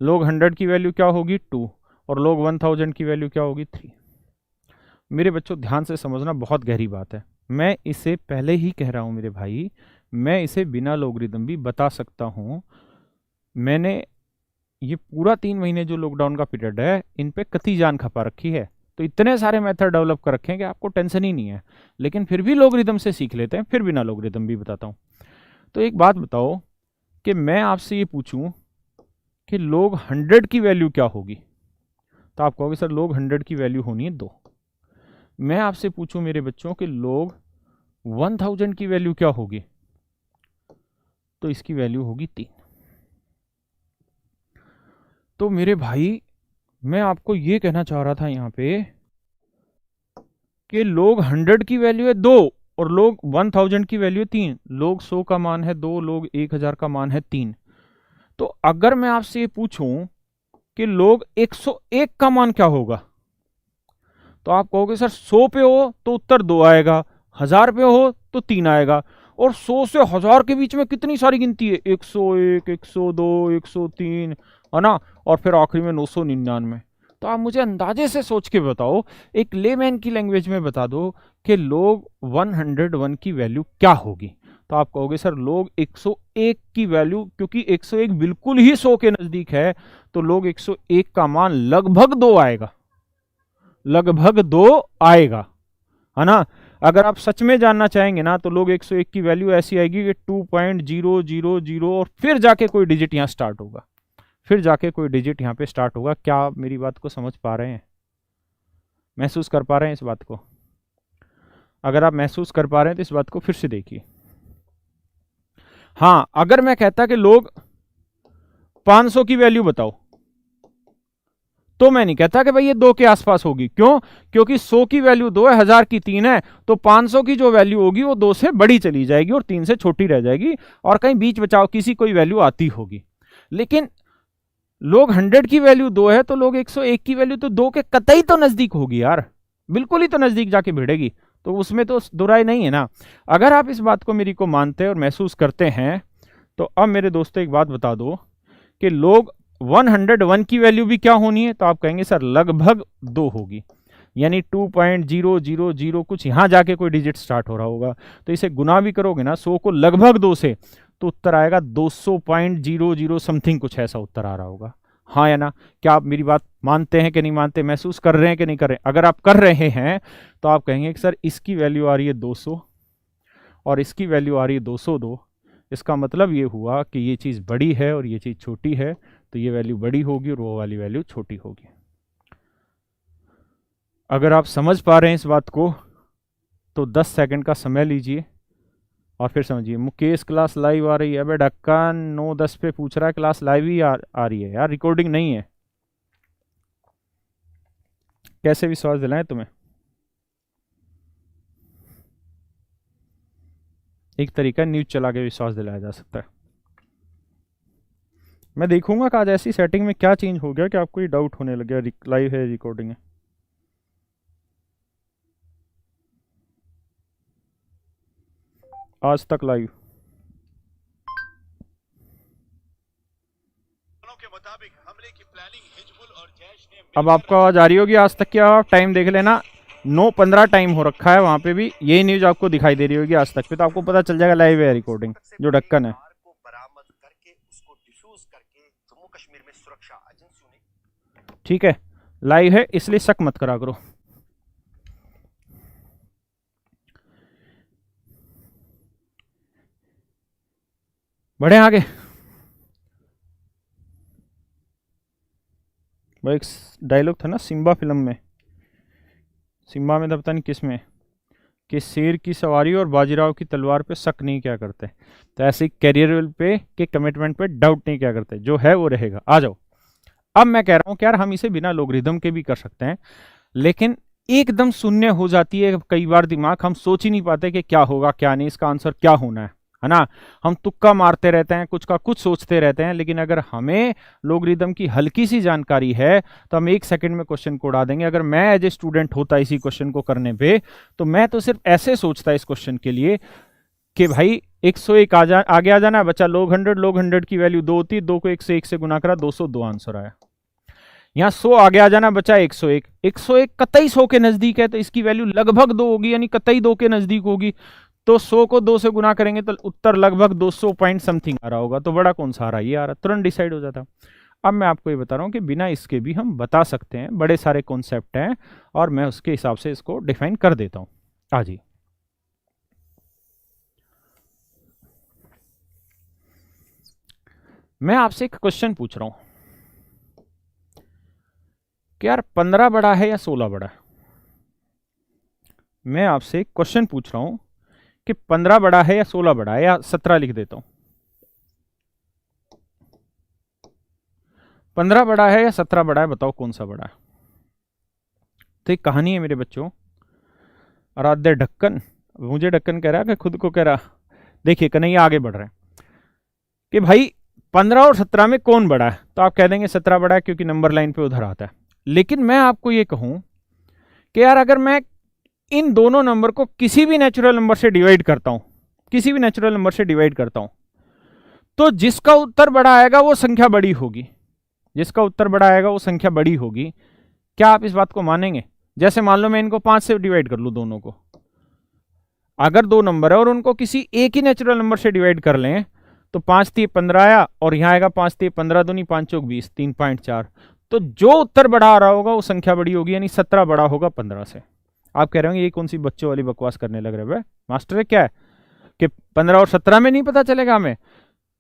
log 100 की वैल्यू क्या होगी? 2। और log 1000 की वैल्यू क्या होगी? 3। मेरे बच्चों ध्यान से समझना, बहुत गहरी बात है। मैं इसे पहले ही कह रहा हूं मेरे भाई, मैं इसे बिना लोगरिदम भी बता सकता हूं। मैंने ये पूरा 3 महीने जो लॉकडाउन का पीरियड है इन पे कती जान खपा रखी है, तो इतने सारे मेथड डेवलप कर रखे हैं कि आपको टेंशन ही नहीं है, लेकिन फिर भी लोगरिदम से सीख लेते हैं। फिर बिना लोगरिदम भी बताता हूं। तो एक बात बताओ कि मैं आपसे ये पूछूं कि log 100 की वैल्यू क्या होगी, तो आप कहोगे सर log 100 की वैल्यू होनी है 2। मैं आपसे पूछूं मेरे बच्चों कि log 1000 की वैल्यू क्या होगी, तो इसकी वैल्यू होगी 3। तो मेरे भाई मैं आपको ये कहना चाह रहा था यहां पे कि log 100 की वैल्यू है 2 और log 1000 की वैल्यू है 3। log 100 का मान है 2, log 1000 का मान है 3। तो अगर मैं आपसे ये पूछूं कि log 101 का मान क्या होगा, तो आप कहोगे सर 100 पे हो तो उत्तर 2 आएगा, 1000 पे हो तो 3 आएगा, और 100 से 1000 के बीच में कितनी सारी गिनती है? 101, 102, 103, है ना, और फिर आखिरी में 999। तो आप मुझे अंदाजे से सोच के बताओ, एक लेमैन की लैंग्वेज में बता दो कि log 101 की वैल्यू क्या होगी। तो आप कहोगे सर log 101 की वैल्यू, क्योंकि 101 बिल्कुल ही 100 के नजदीक है, तो log 101 का मान लगभग 2 आएगा, लगभग 2 आएगा, है ना। अगर आप सच में जानना चाहेंगे ना तो log 101 की वैल्यू ऐसी आएगी कि 2.000 और फिर जाके कोई डिजिट यहां स्टार्ट होगा, फिर जाके कोई डिजिट यहां पे स्टार्ट होगा। क्या आप मेरी बात को समझ पा रहे हैं? महसूस कर पा रहे हैं इस बात को? अगर आप महसूस कर पा रहे हैं तो इस बात को फिर से देखिए। हां, अगर मैं कहता कि लोग 500 की वैल्यू बताओ, तो मैं नहीं कहता कि भाई ये 2 के आसपास होगी। क्यों? क्योंकि 100 की वैल्यू 2 है, 1000 की 3 है, तो 500 की जो वैल्यू होगी वो 2 से बड़ी चली जाएगी और 3 से छोटी रह जाएगी, और कहीं बीच बचाव किसी कोई वैल्यू आती होगी। लेकिन log 100 की वैल्यू 2 है तो log 101 की वैल्यू तो 2 के कतई तो नजदीक होगी यार, बिल्कुल ही तो नजदीक जाके भिड़ेगी, तो उसमें तो दो राय नहीं है ना। अगर आप इस बात को मेरी को मानते हैं और महसूस करते हैं तो अब मेरे दोस्तों एक बात बता दो कि लोग 101 की वैल्यू भी क्या होनी है, तो आप कहेंगे सर लगभग 2 होगी, यानी 2.000 कुछ यहाँ जाके कोई डिजिट स्टार्ट हो रहा होगा। तो इसे गुना भी करोगे ना 100 को लगभग 2 से, तो उत्तर आएगा 200.00 समथिंग, कुछ ऐसा उत्तर आ रहा होगा। हाँ या ना? क्या आप मेरी बात मानते हैं कि नहीं मानते, महसूस कर रहे हैं कि नहीं कर रहे हैं? अगर आप कर रहे हैं तो आप कहेंगे कि सर इसकी वैल्यू आ रही है 200 और इसकी वैल्यू आ रही है 202, इसका मतलब ये हुआ कि ये चीज़ बड़ी है और ये चीज़ छोटी है, तो ये वैल्यू बड़ी होगी और वो वाली वैल्यू छोटी होगी। अगर आप समझ पा रहे हैं इस बात को तो 10 सेकंड का समय लीजिए और फिर समझिए। मुकेश क्लास लाइव आ रही है? अबे ढक्कन 9:10 पे पूछ रहा है, क्लास लाइव ही आ रही है यार, रिकॉर्डिंग नहीं है। कैसे विश्वास दिलाएं तुम्हें? एक तरीका न्यूज चला के विश्वास दिलाया जा सकता है। मैं देखूंगा कि आज ऐसी सेटिंग में क्या चेंज हो गया कि आपको ये डाउट होने लग गया लाइव है रिकॉर्डिंग है। आज तक लाइव के मुताबिक हमले की प्लानिंग हिजबुल और जैश ने। अब आपको आवाज आ रही होगी आज तक, क्या टाइम देख लेना 9:15 टाइम हो रखा है, वहां पे भी यही न्यूज आपको दिखाई दे रही होगी आज तक पे, तो आपको पता चल जाएगा लाइव है रिकॉर्डिंग। जो ढक्कन है ठीक है, लाइव है इसलिए शक मत करा करो। बढ़े आगे। वो एक डायलॉग था ना सिम्बा फिल्म में, सिम्बा में था पता नहीं किस में, कि शेर की सवारी और बाजीराव की तलवार पे शक नहीं क्या करते, तो ऐसे कैरियर पे के कमिटमेंट पे डाउट नहीं क्या करते, जो है वो रहेगा। आ जाओ। अब मैं कह रहा हूं कि यार हम इसे बिना लोगरिथम के भी कर सकते हैं, लेकिन एकदम शून्य हो जाती है कई बार दिमाग, हम सोच ही नहीं पाते कि क्या होगा क्या नहीं, इसका आंसर क्या होना है ना? हम तुक्का मारते रहते हैं, कुछ का कुछ सोचते रहते हैं, लेकिन अगर हमें लोगरिथम की हल्की सी जानकारी है तो हम 1 सेकंड में क्वेश्चन को उड़ा देंगे। अगर मैं एज ए स्टूडेंट होता इसी क्वेश्चन को करने पे, तो मैं तो सिर्फ ऐसे सोचता इस क्वेश्चन के लिए कि भाई 101 आगे आ जाना बच्चा, log 100 की वैल्यू 2 होती, 2 को 101 से गुना करा 202 आंसर आया। यहाँ 100 आगे आ जाना बचा 101, 101 कतई 100 के नजदीक है तो इसकी वैल्यू लगभग 2 होगी, यानी कतई 2 के नजदीक होगी, तो 100 को 2 से गुना करेंगे तो उत्तर लगभग 200 पॉइंट समथिंग आ रहा होगा। तो बड़ा कौन सा आ रहा है? ये आ रहा, तुरंत डिसाइड हो जाता। अब मैं आपको ये बता रहा हूँ कि बिना इसके भी हम बता सकते हैं, बड़े सारे कॉन्सेप्ट हैं और मैं उसके हिसाब से इसको डिफाइन कर देता हूँ। आ जी, मैं आपसे एक क्वेश्चन पूछ रहा हूं कि यार 15 बड़ा है या 16 बड़ा है? मैं आपसे एक क्वेश्चन पूछ रहा हूं कि 15 बड़ा है या 16 बड़ा है, या 17 लिख देता हूं। 15 बड़ा है या 17 बड़ा है, बताओ कौन सा बड़ा है? तो एक कहानी है मेरे बच्चों, आराध्य ढक्कन, मुझे ढक्कन कह रहा है कि खुद को कह रहा, देखिए कन्हैया आगे बढ़ रहे हैं कि भाई 15 और 17 में कौन बड़ा है, तो आप कह देंगे 17 बड़ा है क्योंकि नंबर लाइन पे उधर आता है। लेकिन मैं आपको ये कहूं कि यार अगर मैं इन दोनों नंबर को किसी भी नेचुरल नंबर से डिवाइड करता हूं, किसी भी नेचुरल नंबर से डिवाइड करता हूं, तो जिसका उत्तर बड़ा आएगा वो संख्या बड़ी होगी, जिसका उत्तर बड़ा आएगा वो संख्या बड़ी होगी। क्या आप इस बात को मानेंगे? जैसे मान लो मैं इनको 5 से डिवाइड कर लूं दोनों को, अगर 2 नंबर है और उनको किसी एक ही नेचुरल नंबर से डिवाइड कर लें तो 5 3 15 आया और यहां आएगा 5 3 15 दूनी 5 चौक 20 3.4, तो जो उत्तर बड़ा आ रहा होगा वो संख्या बड़ी होगी, यानी 17 बड़ा होगा 15 से। आप कह रहे होंगे ये कौन सी बच्चों वाली बकवास करने लग रहे हैं मास्टर, क्या है कि 15 और 17 में नहीं पता चलेगा? हमें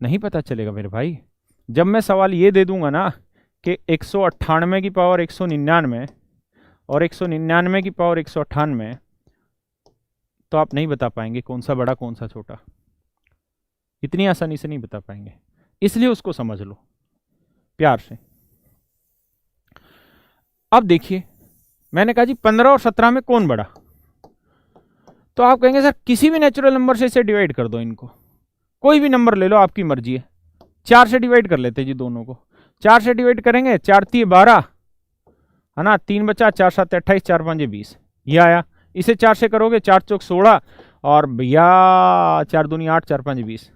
नहीं पता चलेगा मेरे भाई। जब मैं सवाल ये दे दूंगा ना कि 198 की पावर 199 और 199 की पावर 198, तो आप नहीं बता पाएंगे कौन सा बड़ा कौन सा छोटा, इतनी आसानी से नहीं बता पाएंगे, इसलिए उसको समझ लो प्यार से। अब देखिए मैंने कहा जी 15 और 17 में कौन बड़ा, तो आप कहेंगे सर किसी भी नेचुरल नंबर से इसे डिवाइड कर दो, इनको कोई भी नंबर ले लो, आपकी मर्जी है। 4 से डिवाइड कर लेते जी दोनों को, 4 से डिवाइड करेंगे, 4 3 12 है ना, 3 बचा, 4 7 28, 4 5 20, ये आया। इसे 4 से करोगे 4 चौक 16 और भैया 4 दूनी 8, 4 5 20,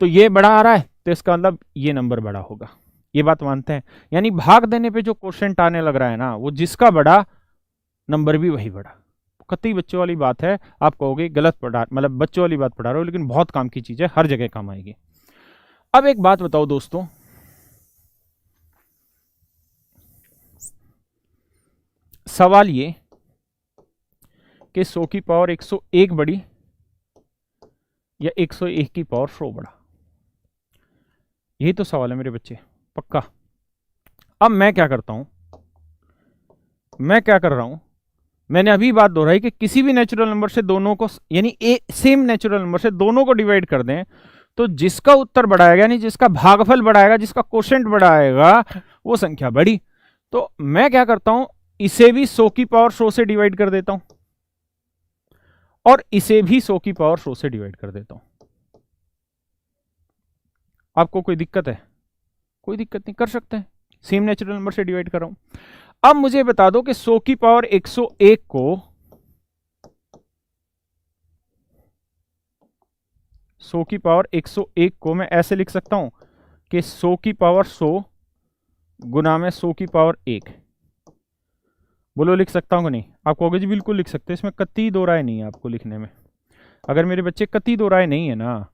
तो ये बड़ा आ रहा है तो इसका मतलब ये नंबर बड़ा होगा, ये बात मानते हैं। यानी भाग देने पे जो क्वोशिएंट आने लग रहा है ना, वो जिसका बड़ा नंबर भी वही बड़ा। कतई बच्चों वाली बात है, आप कहोगे गलत पढ़ा, मतलब बच्चों वाली बात पढ़ा रहे हो, लेकिन बहुत काम की चीज है, हर जगह काम आएगी। अब एक बात बताओ दोस्तों, सवाल ये कि 100 की पावर 101 बड़ी या 101 की पावर 100 बड़ा, यही तो सवाल है मेरे बच्चे, पक्का। अब मैं क्या करता हूं, मैं क्या कर रहा हूं, मैंने अभी बात दोहराई कि किसी भी नेचुरल नंबर से दोनों को, यानी सेम नेचुरल नंबर से दोनों को डिवाइड कर दें तो जिसका उत्तर बड़ा आएगा, यानी जिसका भागफल बड़ा आएगा, जिसका क्वोशिएंट बड़ा आएगा, वो संख्या बड़ी। तो मैं क्या करता हूं, इसे भी 100 की पावर 100 से डिवाइड कर देता हूं और इसे भी 100 की पावर 100 से डिवाइड कर देता हूं। आपको कोई दिक्कत है? कोई दिक्कत नहीं, कर सकते हैं, सेम नेचुरल नंबर से डिवाइड कर रहा हूं। अब मुझे बता दो कि 100 की पावर 101 को 100 की पावर 101 को मैं ऐसे लिख सकता हूं कि 100 की पावर 100 गुना में 100 की पावर 1। बोलो लिख सकता हूं कि नहीं? आप कहोगे जी बिल्कुल लिख सकते हैं, इसमें कतई दो राय नहीं है आपको लिखने में। अगर मेरे बच्चे कतई दो राय नहीं है ना,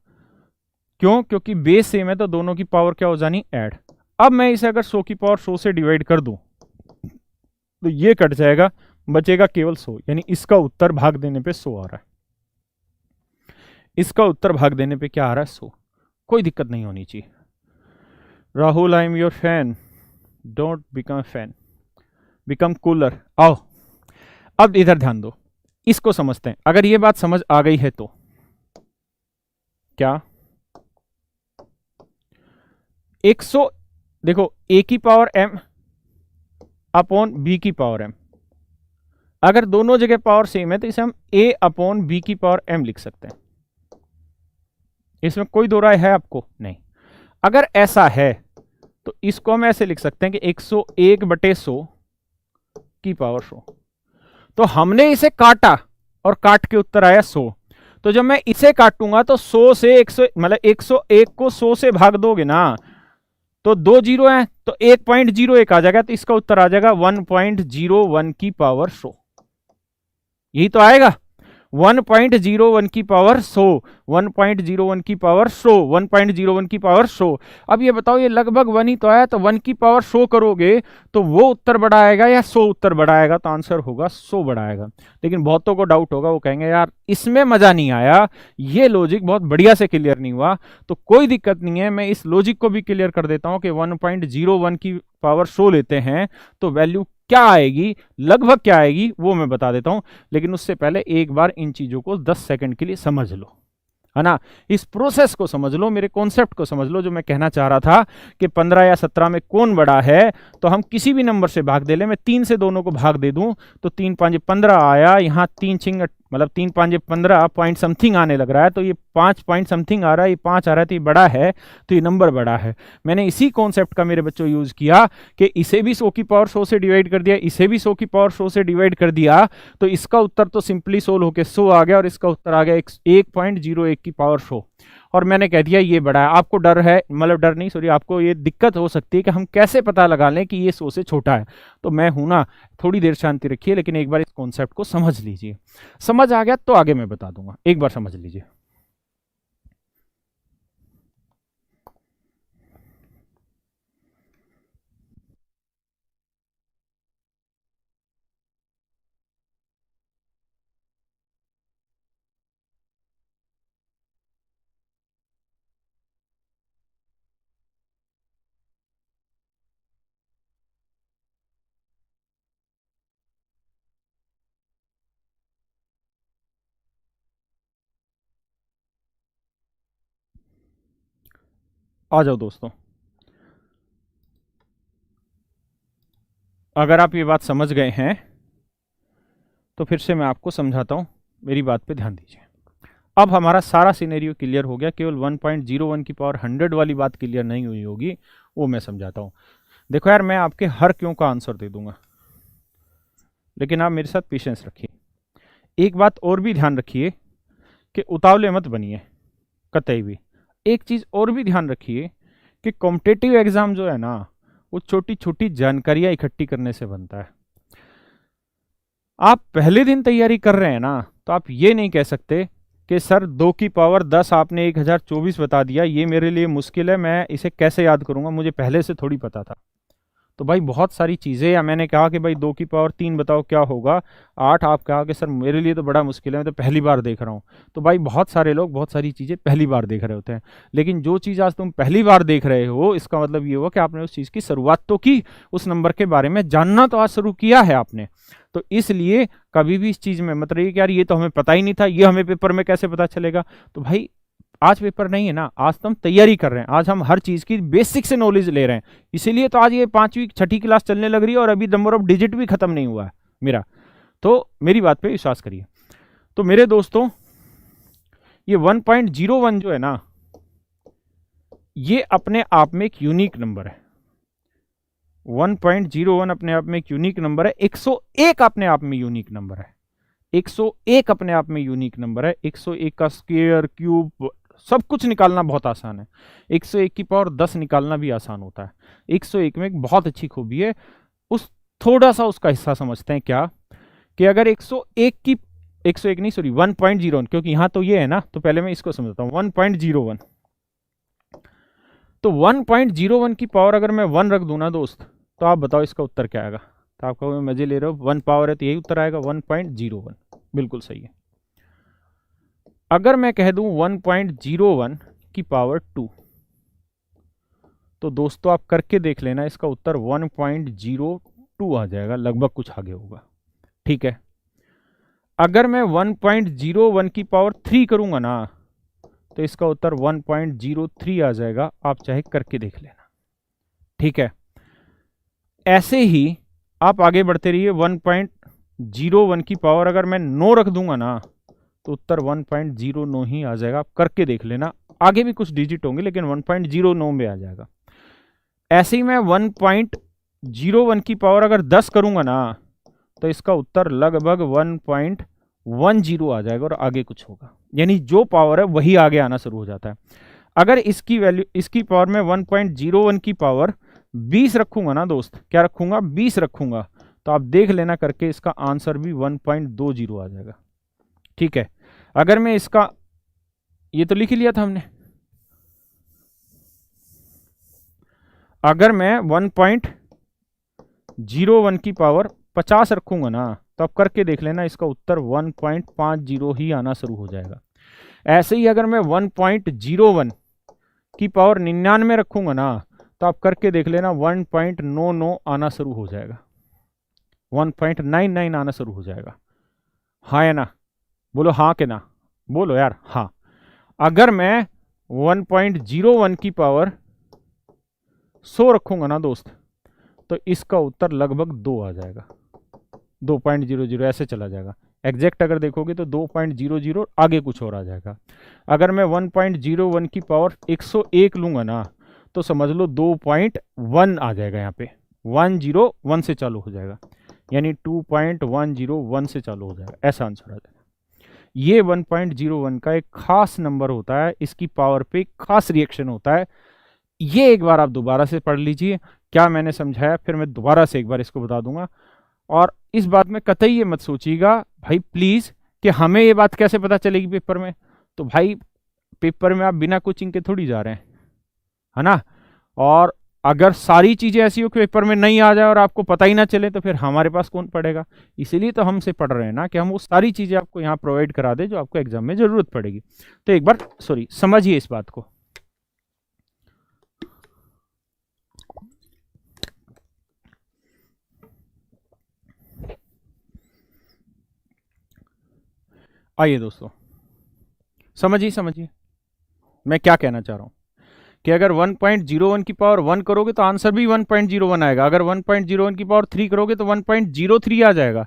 क्यों? क्योंकि बेस सेम है तो दोनों की पावर क्या हो जानी, ऐड। अब मैं इसे अगर 100 की पावर 100 से डिवाइड कर दूं तो ये कट जाएगा, बचेगा केवल 100, यानी इसका उत्तर भाग देने पे 100 आ रहा है। इसका उत्तर भाग देने पे क्या आ रहा है, 100। कोई दिक्कत नहीं होनी चाहिए। Rahul, I am your fan, don't become fan, become cooler. आओ अब इधर ध्यान दो, इसको समझते हैं। अगर ये बात समझ आ गई है तो क्या 100, देखो a की पावर m अपॉन b की पावर m, अगर दोनों जगह पावर सेम है तो इसे हम a अपॉन b की पावर m लिख सकते हैं। इसमें कोई दो राय है आपको? नहीं। अगर ऐसा है तो इसको हम ऐसे लिख सकते हैं कि 101 बटे 100 की पावर 100। तो हमने इसे काटा और काट के उत्तर आया 100। तो जब मैं इसे काटूंगा तो 100 से 100, मतलब 101 को 100 से भाग दोगे ना तो 2 जीरो है तो 1.01 आ जाएगा, तो इसका उत्तर आ जाएगा 1.01 की पावर 100। यही तो आएगा, 1.01 की पावर 100, 1.01 की पावर 100, 1.01 की पावर 100। अब ये बताओ, ये लगभग 1 ही तो आया, तो 1 की पावर 100 करोगे तो वो उत्तर बड़ा आएगा या 100 उत्तर बड़ा आएगा? तो आंसर होगा 100 बड़ा आएगा। लेकिन बहुतों को डाउट होगा, वो कहेंगे यार इसमें मजा नहीं आया, ये लॉजिक बहुत बढ़िया से क्लियर नहीं हुआ। तो कोई दिक्कत नहीं है, मैं इस लॉजिक को भी क्लियर कर देता हूं कि 1.01 की पावर 100 लेते हैं तो वैल्यू क्या आएगी, लगभग क्या आएगी, वो मैं बता देता हूं। लेकिन उससे पहले एक बार इन चीजों को 10 सेकंड के लिए समझ लो, है ना। इस प्रोसेस को समझ लो, मेरे कॉन्सेप्ट को समझ लो, जो मैं कहना चाह रहा था कि 15 या 17 में कौन बड़ा है। तो हम किसी भी नंबर से भाग दे ले, मैं 3 से दोनों को भाग दे दूं तो 3 5 15 आया, यहाँ 3 छिंग मतलब 3 5 15 पॉइंट समथिंग आने लग रहा है, तो ये 5 पॉइंट समथिंग आ रहा है, ये 5 आ रहा है, तो ये बड़ा है, तो ये नंबर बड़ा है। मैंने इसी कॉन्सेप्ट का मेरे बच्चों यूज किया कि इसे भी 100 की पावर 100 से डिवाइड कर दिया, इसे भी 100 की पावर 100 से डिवाइड कर दिया, तो इसका उत्तर तो सिंपली सोल्व होकर 100 आ गया और इसका उत्तर आ गया 1.01 की पावर 100। और मैंने कह दिया ये बड़ा है। आपको डर है, मतलब डर नहीं, सॉरी, आपको ये दिक्कत हो सकती है कि हम कैसे पता लगा लें कि ये 100 से छोटा है। तो मैं हूं ना, थोड़ी देर शांति रखिए, लेकिन एक बार इस कॉन्सेप्ट को समझ लीजिए। समझ आ गया तो आगे मैं बता दूंगा, एक बार समझ लीजिए। आ जाओ दोस्तों, अगर आप ये बात समझ गए हैं तो फिर से मैं आपको समझाता हूं, मेरी बात पे ध्यान दीजिए। अब हमारा सारा सिनेरियो क्लियर हो गया, केवल 1.01 की पावर 100 वाली बात क्लियर नहीं हुई होगी, वो मैं समझाता हूं। देखो यार, मैं आपके हर क्यों का आंसर दे दूंगा, लेकिन आप मेरे साथ पेशेंस रखिए। एक बात और भी ध्यान रखिए कि उतावले मत बनिए कतई भी। एक चीज और भी ध्यान रखिए कि कॉम्पिटिटिव एग्जाम जो है ना, वो छोटी छोटी जानकारियां इकट्ठी करने से बनता है। आप पहले दिन तैयारी कर रहे हैं ना, तो आप ये नहीं कह सकते कि सर 2 की पावर 10 आपने 1024 बता दिया, ये मेरे लिए मुश्किल है, मैं इसे कैसे याद करूंगा, मुझे पहले से थोड़ी पता था। तो भाई बहुत सारी चीज़ें, या मैंने कहा कि भाई 2 की पावर 3 बताओ क्या होगा 8, आप कहा कि सर मेरे लिए तो बड़ा मुश्किल है, मैं तो पहली बार देख रहा हूँ। तो भाई बहुत सारे लोग बहुत सारी चीज़ें पहली बार देख रहे होते हैं, लेकिन जो चीज़ आज तुम पहली बार देख रहे हो, इसका मतलब ये हुआ कि आपने उस चीज़ की शुरुआत तो की, उस नंबर के बारे में जानना तो आज शुरू किया है आपने। तो इसलिए कभी भी इस चीज़ में मत रहिए कि यार ये तो हमें पता ही नहीं था, ये हमें पेपर में कैसे पता चलेगा। तो भाई आज पेपर नहीं है ना, आज तो हम तैयारी कर रहे हैं, आज हम हर चीज़ की बेसिक से नॉलेज ले रहे हैं। इसीलिए तो आज ये 5वीं 6ठी क्लास चलने लग रही है और अभी नंबर ऑफ डिजिट भी खत्म नहीं हुआ है मेरा। तो मेरी बात पे विश्वास करिए। तो मेरे दोस्तों, ये 1.01 जो है ना, ये अपने आप में एक यूनिक नंबर है। 1.01 अपने आप में एक यूनिक नंबर है। 101 अपने आप में यूनिक नंबर है। 101 अपने आप में यूनिक नंबर है। 101 का स्क्वायर, क्यूब, सब कुछ निकालना बहुत आसान है। 101 की पावर 10 निकालना भी आसान होता है। 101 में एक बहुत अच्छी खूबी है, उस थोड़ा सा उसका हिस्सा समझते हैं क्या, कि अगर 101 की 101 नहीं सॉरी 1.01, क्योंकि यहां तो ये है ना, तो पहले मैं इसको समझता हूं 1.01। तो 1.01 की पावर अगर मैं 1 रख दूं ना दोस्त, तो आप बताओ इसका उत्तर क्या आएगा। तो आप कहोगे मजे ले रहे हो, 1 पावर है तो यही उत्तर आएगा 1.01। बिल्कुल सही है। अगर मैं कह दूं 1.01 की पावर 2, तो दोस्तों आप करके देख लेना, इसका उत्तर 1.02 आ जाएगा, लगभग कुछ आगे होगा। ठीक है। अगर मैं 1.01 की पावर 3 करूंगा ना, तो इसका उत्तर 1.03 आ जाएगा। आप चाहे करके देख लेना। ठीक है। ऐसे ही आप आगे बढ़ते रहिए। 1.01 की पावर अगर मैं 9 रख दूंगा ना, तो उत्तर 1.09 ही आ जाएगा। आप करके देख लेना, आगे भी कुछ डिजिट होंगे लेकिन 1.09 में आ जाएगा। ऐसे ही मैं 1.01 की पावर अगर 10 करूंगा ना, तो इसका उत्तर लगभग 1.10 आ जाएगा और आगे कुछ होगा। यानी जो पावर है वही आगे आना शुरू हो जाता है। अगर इसकी वैल्यू, इसकी पावर में 1.01 की पावर 20 रखूंगा ना दोस्त, क्या रखूंगा 20 रखूंगा, तो आप देख लेना करके, इसका आंसर भी 1.20 आ जाएगा। ठीक है। अगर मैं इसका, ये तो लिख लिया था हमने, अगर मैं 1.01 की पावर 50 रखूंगा ना, तो आप करके देख लेना, इसका उत्तर 1.50 ही आना शुरू हो जाएगा। ऐसे ही अगर मैं 1.01 की पावर 99 रखूंगा ना, तो आप करके देख लेना 1.99 आना शुरू हो जाएगा, 1.99 आना शुरू हो जाएगा। हाँ या ना, बोलो हाँ के ना, बोलो यार हाँ। अगर मैं 1.01 की पावर 100 रखूंगा ना दोस्त, तो इसका उत्तर लगभग 2 आ जाएगा, 2.00 ऐसे चला जाएगा। एग्जैक्ट अगर देखोगे तो 2.00 आगे कुछ और आ जाएगा। अगर मैं 1.01 की पावर 101 लूंगा ना, तो समझ लो 2.1 आ जाएगा। यहाँ पे 101 से चालू हो जाएगा, यानी 2.101 से चालू हो जाएगा, ऐसा आंसर आ जाएगा। ये 1.01 का एक खास नंबर होता है, इसकी पावर पे खास रिएक्शन होता है। ये एक बार आप दोबारा से पढ़ लीजिए, क्या मैंने समझाया फिर मैं दोबारा से एक बार इसको बता दूंगा। और इस बात में कतई ये मत सोचिएगा भाई प्लीज कि हमें ये बात कैसे पता चलेगी पेपर में। तो भाई पेपर में आप बिना कोचिंग के थोड़ी जा रहे हैं, है ना। और अगर सारी चीजें ऐसी हो कि पेपर में नहीं आ जाए और आपको पता ही ना चले, तो फिर हमारे पास कौन पढ़ेगा। इसीलिए तो हमसे पढ़ रहे हैं ना, कि हम वो सारी चीजें आपको यहाँ प्रोवाइड करा दे जो आपको एग्जाम में जरूरत पड़ेगी। तो एक बार समझिए इस बात को। आइए दोस्तों, समझिए मैं क्या कहना चाह रहा हूं, कि अगर 1.01 की पावर 1 करोगे तो आंसर भी 1.01 आएगा। अगर 1.01 की पावर 3 करोगे तो 1.03 आ जाएगा।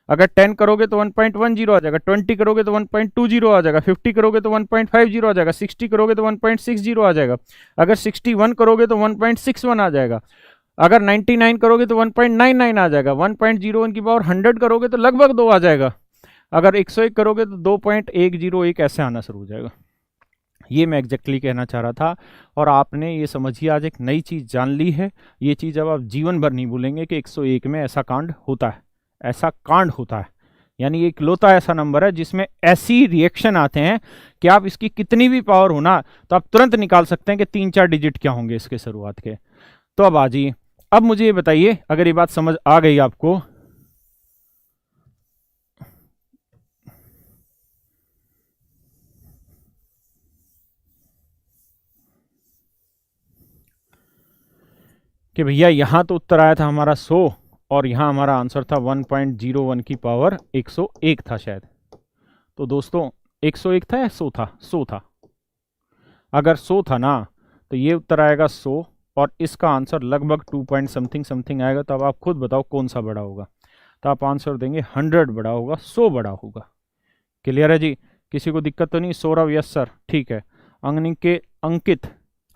अगर 10 करोगे तो 1.10 आ जाएगा। 20 करोगे तो 1.20 आ जाएगा। 50 करोगे तो 1.50 आ जाएगा। 60 करोगे तो 1.60 आ जाएगा। अगर 61 करोगे तो 1.61 आ जाएगा। अगर 99 करोगे तो 1.99 आ जाएगा। 1.01 की पावर 100 करोगे तो लगभग 2 आ जाएगा। अगर 101 करोगे तो 2.101 ऐसे आना शुरू हो जाएगा। ये मैं एग्जैक्टली कहना चाह रहा था। और आपने ये समझिए आज एक नई चीज़ जान ली है। ये चीज़ अब आप जीवन भर नहीं भूलेंगे कि 101 में ऐसा कांड होता है, ऐसा कांड होता है। यानी एक इकलौता ऐसा नंबर है जिसमें ऐसी रिएक्शन आते हैं कि आप इसकी कितनी भी पावर हो ना, तो आप तुरंत निकाल सकते हैं कि 3-4 डिजिट क्या होंगे इसके शुरुआत के। तो अब आ जाइए, अब मुझे ये बताइए, अगर ये बात समझ आ गई आपको, कि भैया यहाँ तो उत्तर आया था हमारा 100 और यहाँ हमारा आंसर था 1.01 की पावर 101 था शायद। तो दोस्तों 101 था या 100 था? 100 था। अगर 100 था ना, तो ये उत्तर आएगा 100 और इसका आंसर लगभग 2 पॉइंट समथिंग समथिंग आएगा। तो अब आप खुद बताओ कौन सा बड़ा होगा। तो आप आंसर देंगे 100 बड़ा होगा, 100 बड़ा होगा। क्लियर है जी? किसी को दिक्कत तो नहीं? सौरभ यस सर, ठीक है। अंकित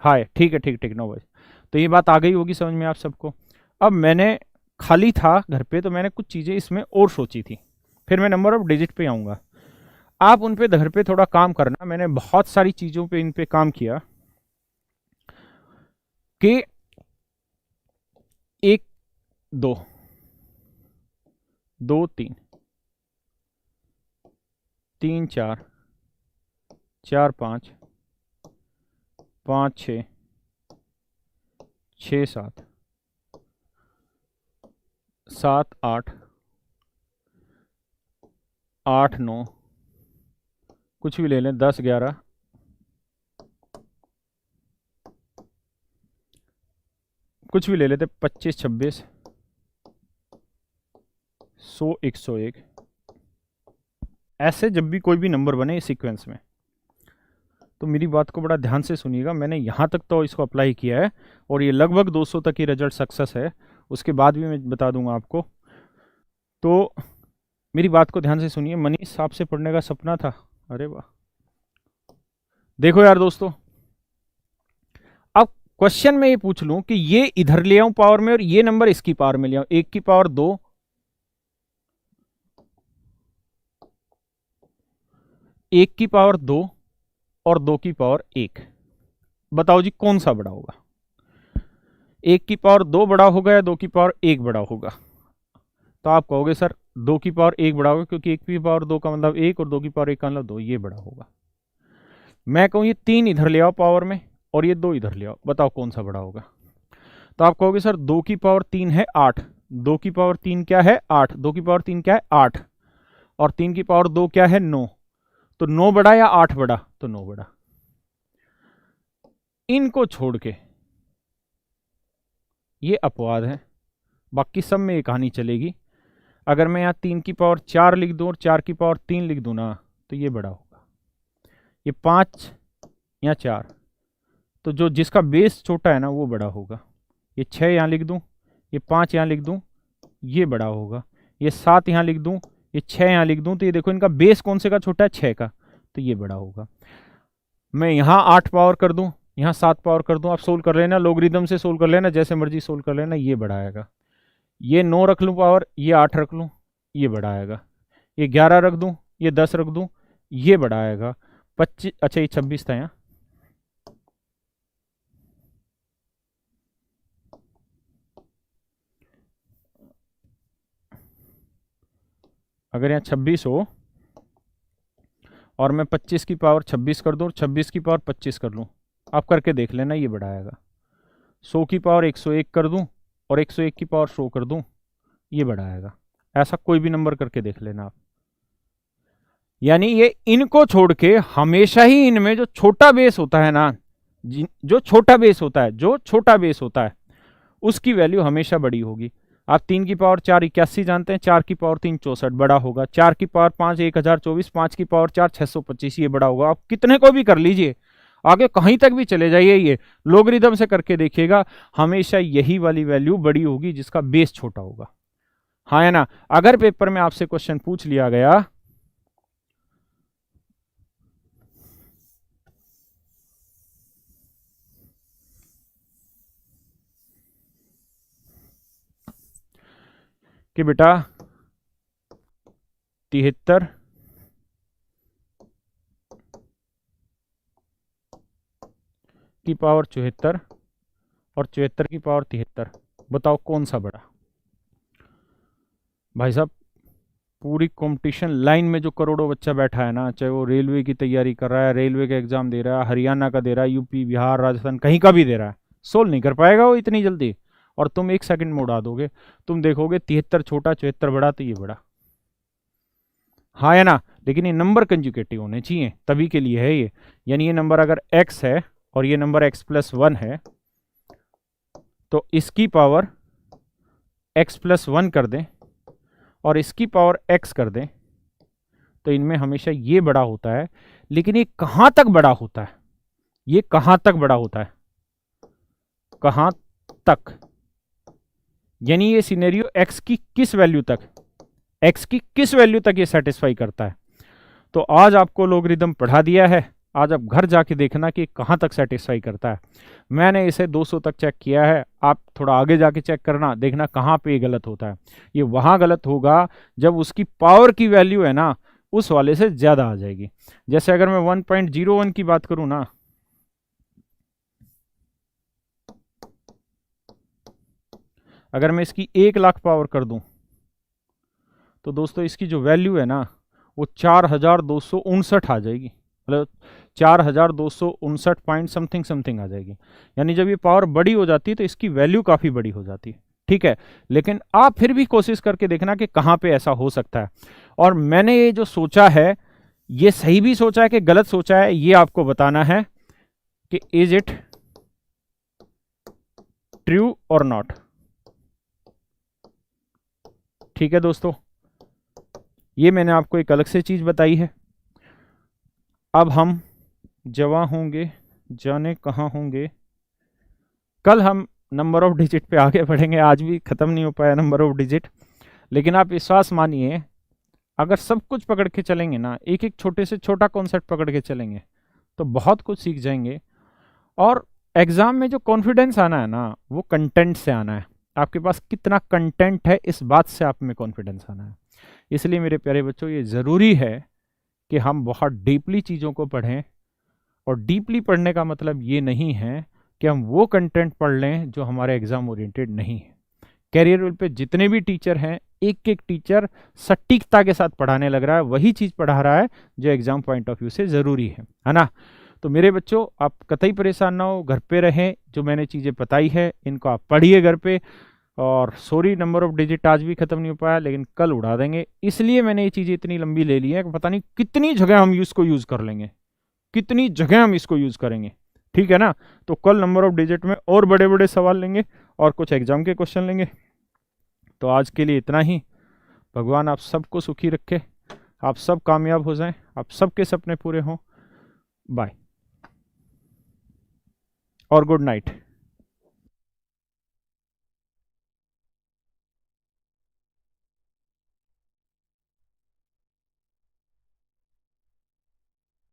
हाय, ठीक है, ठीक ठीक, 9 बजे। तो ये बात आ गई होगी समझ में आप सबको। अब मैंने खाली था घर पे, तो मैंने कुछ चीज़ें इसमें और सोची थी, फिर मैं नंबर ऑफ डिजिट पे आऊँगा। आप उन पे घर पे थोड़ा काम करना। मैंने बहुत सारी चीज़ों पे इन पे काम किया कि 1 2 2 3 3 4 4 5 5 6 6 7 7 8 8 9, कुछ भी ले लें, 10 11, कुछ भी ले लेते, 25 26 100 101। ऐसे जब भी कोई भी नंबर बने इस सीक्वेंस में, तो मेरी बात को बड़ा ध्यान से सुनिएगा। मैंने यहाँ तक तो इसको अप्लाई किया है और ये लगभग 200 तक की रिजल्ट सक्सेस है। उसके बाद भी मैं बता दूंगा आपको। तो मेरी बात को ध्यान से सुनिए। मनीष, आपसे पढ़ने का सपना था? अरे वाह। देखो यार दोस्तों, अब क्वेश्चन में ये पूछ लूं कि ये इधर ले आऊं पावर में और ये नंबर इसकी पावर में ले आऊं, 1 की पावर 2, 1 की पावर 2 और 2 की पावर 1। बताओ जी कौन सा बड़ा होगा? 1 की पावर 2 बड़ा होगा या 2 की पावर 1 बड़ा होगा? तो आप कहोगे सर 2 की पावर 1 बड़ा होगा, क्योंकि 1 की पावर 2 का मतलब 1 और 2 की पावर 1 का मतलब 2, ये बड़ा होगा। मैं कहूँ ये 3 इधर ले आओ पावर में और ये 2 इधर ले आओ, बताओ कौन सा बड़ा होगा? तो आप कहोगे सर 2 की पावर 3 है 8, 2 की पावर 3 क्या है 8, 2 की पावर 3 क्या है 8, और 3 की पावर 2 क्या है 9। तो 9 बड़ा या 8 बड़ा? तो 9 बड़ा। इनको छोड़ के ये अपवाद है, बाकी सब में ये कहानी चलेगी। अगर मैं यहाँ 3 की पावर 4 लिख दूं और 4 की पावर 3 लिख दूं ना, तो ये बड़ा होगा। ये 5 या 4, तो जो जिसका बेस छोटा है ना वो बड़ा होगा। ये 6 यहाँ लिख दूं, ये 5 यहाँ लिख दूं, ये बड़ा होगा। ये 7 यहाँ लिख दूं, ये 6 यहाँ लिख दूं, तो ये देखो इनका बेस कौन से का छोटा है? 6 का, तो ये बड़ा होगा। मैं यहाँ 8 पावर कर दूं, यहाँ 7 पावर कर दूं, आप सोल्व कर लेना, लोगरिदम से सोल्व कर लेना, जैसे मर्जी सोल्व कर लेना, ये बड़ा आएगा। ये 9 रख लूँ पावर, ये 8 रख लूँ, ये बड़ा आएगा। ये 11 रख दूँ, ये 10 रख दूँ, ये बड़ा आएगा। 25, अच्छा ये 26 था यहाँ, अगर यहाँ 26 हो और मैं 25 की पावर 26 कर दूँ और 26 की पावर 25 कर लूँ, आप करके देख लेना, ये बड़ा आएगा। 100 की पावर 101 कर दूँ और 101 की पावर 100 कर दूँ, ये बड़ा आएगा। ऐसा कोई भी नंबर करके देख लेना आप। यानी ये इनको छोड़ के हमेशा ही इनमें जो छोटा बेस होता है ना, जो छोटा बेस होता है, जो छोटा बेस होता है उसकी वैल्यू हमेशा बड़ी होगी। आप 3 की पावर 4 81 जानते हैं, 4 की पावर 3 64 बड़ा होगा, 4 की पावर 5 1024, 5 की पावर 4 625, ये बड़ा होगा। आप कितने को भी कर लीजिए, आगे कहीं तक भी चले जाइए, ये लोगरिदम से करके देखिएगा, हमेशा यही वाली वैल्यू बड़ी होगी जिसका बेस छोटा होगा। हाँ है ना? अगर पेपर में आपसे क्वेश्चन पूछ लिया गया कि बेटा 73 की पावर 74 और 74 की पावर 73, बताओ कौन सा बड़ा? भाई साहब पूरी कंपटीशन लाइन में जो करोड़ों बच्चा बैठा है ना, चाहे वो रेलवे की तैयारी कर रहा है, रेलवे का एग्जाम दे रहा है, हरियाणा का दे रहा है, यूपी बिहार राजस्थान कहीं का भी दे रहा है, सोल्व नहीं कर पाएगा वो इतनी जल्दी। और तुम 1 सेकंड में उड़ा दोगे। तुम देखोगे 73 छोटा 74 बड़ा, तो ये बड़ा, हाँ या ना? लेकिन ये नंबर कंजुकेटिव होने चाहिए, तभी के लिए है ये। यानी ये नंबर अगर x है और ये नंबर x+1 है, तो इसकी पावर x+1 कर दें और इसकी पावर x कर दें, तो इनमें हमेशा ये बड़ा होता है। लेकिन ये कहां तक बड़ा होता है? ये कहां तक बड़ा होता है? कहां तक? यानी ये सिनेरियो x की किस वैल्यू तक, x की किस वैल्यू तक ये सेटिस्फाई करता है? तो आज आपको लोगरिथम पढ़ा दिया है, आज आप घर जाके देखना कि कहां तक सेटिस्फाई करता है। मैंने इसे 200 तक चेक किया है, आप थोड़ा आगे जाके चेक करना, देखना कहां पे ये गलत होता है। ये वहां गलत होगा जब उसकी पावर की वैल्यू है ना उस वाले से ज्यादा आ जाएगी। जैसे अगर मैं 1.01 की बात करूं ना, अगर मैं इसकी 1 लाख पावर कर दूं, तो दोस्तों इसकी जो वैल्यू है ना वो 4259 आ जाएगी, मतलब 4259 पॉइंट समथिंग समथिंग आ जाएगी। यानी जब ये पावर बड़ी हो जाती है तो इसकी वैल्यू काफ़ी बड़ी हो जाती है, ठीक है। लेकिन आप फिर भी कोशिश करके देखना कि कहाँ पे ऐसा हो सकता है। और मैंने ये जो सोचा है ये सही भी सोचा है कि गलत सोचा है, ये आपको बताना है कि इज इट ट्रू और नॉट। ठीक है दोस्तों, ये मैंने आपको एक अलग से चीज बताई है। अब हम जवां होंगे जाने कहां होंगे। कल हम नंबर ऑफ डिजिट पे आगे बढ़ेंगे, आज भी खत्म नहीं हो पाया नंबर ऑफ डिजिट। लेकिन आप विश्वास मानिए, अगर सब कुछ पकड़ के चलेंगे ना, एक एक छोटे से छोटा कॉन्सेप्ट पकड़ के चलेंगे, तो बहुत कुछ सीख जाएंगे। और एग्जाम में जो कॉन्फिडेंस आना है ना वो कंटेंट से आना है। आपके पास कितना कंटेंट है इस बात से आप में कॉन्फिडेंस आना है। इसलिए मेरे प्यारे बच्चों ये ज़रूरी है कि हम बहुत डीपली चीज़ों को पढ़ें। और डीपली पढ़ने का मतलब ये नहीं है कि हम वो कंटेंट पढ़ लें जो हमारे एग्जाम ओरिएंटेड नहीं है। कैरियर वेल पे जितने भी टीचर हैं, एक एक टीचर सटीकता के साथ पढ़ाने लग रहा है, वही चीज़ पढ़ा रहा है जो एग्जाम पॉइंट ऑफ व्यू से ज़रूरी है ना। तो मेरे बच्चों आप कतई परेशान ना हो, घर पे रहें, जो मैंने चीज़ें बताई है इनको आप पढ़िए घर पे। और सॉरी नंबर ऑफ डिजिट आज भी खत्म नहीं हो पाया, लेकिन कल उड़ा देंगे। इसलिए मैंने ये चीज़ें इतनी लंबी ले ली है कि पता नहीं कितनी जगह हम इसको यूज़ कर लेंगे, कितनी जगह हम इसको यूज़ करेंगे, ठीक है ना। तो कल नंबर ऑफ डिजिट में और बड़े बड़े सवाल लेंगे और कुछ एग्जाम के क्वेश्चन लेंगे। तो आज के लिए इतना ही। भगवान आप सबको सुखी रखे, आप सब कामयाब हो जाएं, आप सबके सपने पूरे हों। बाय और गुड नाइट।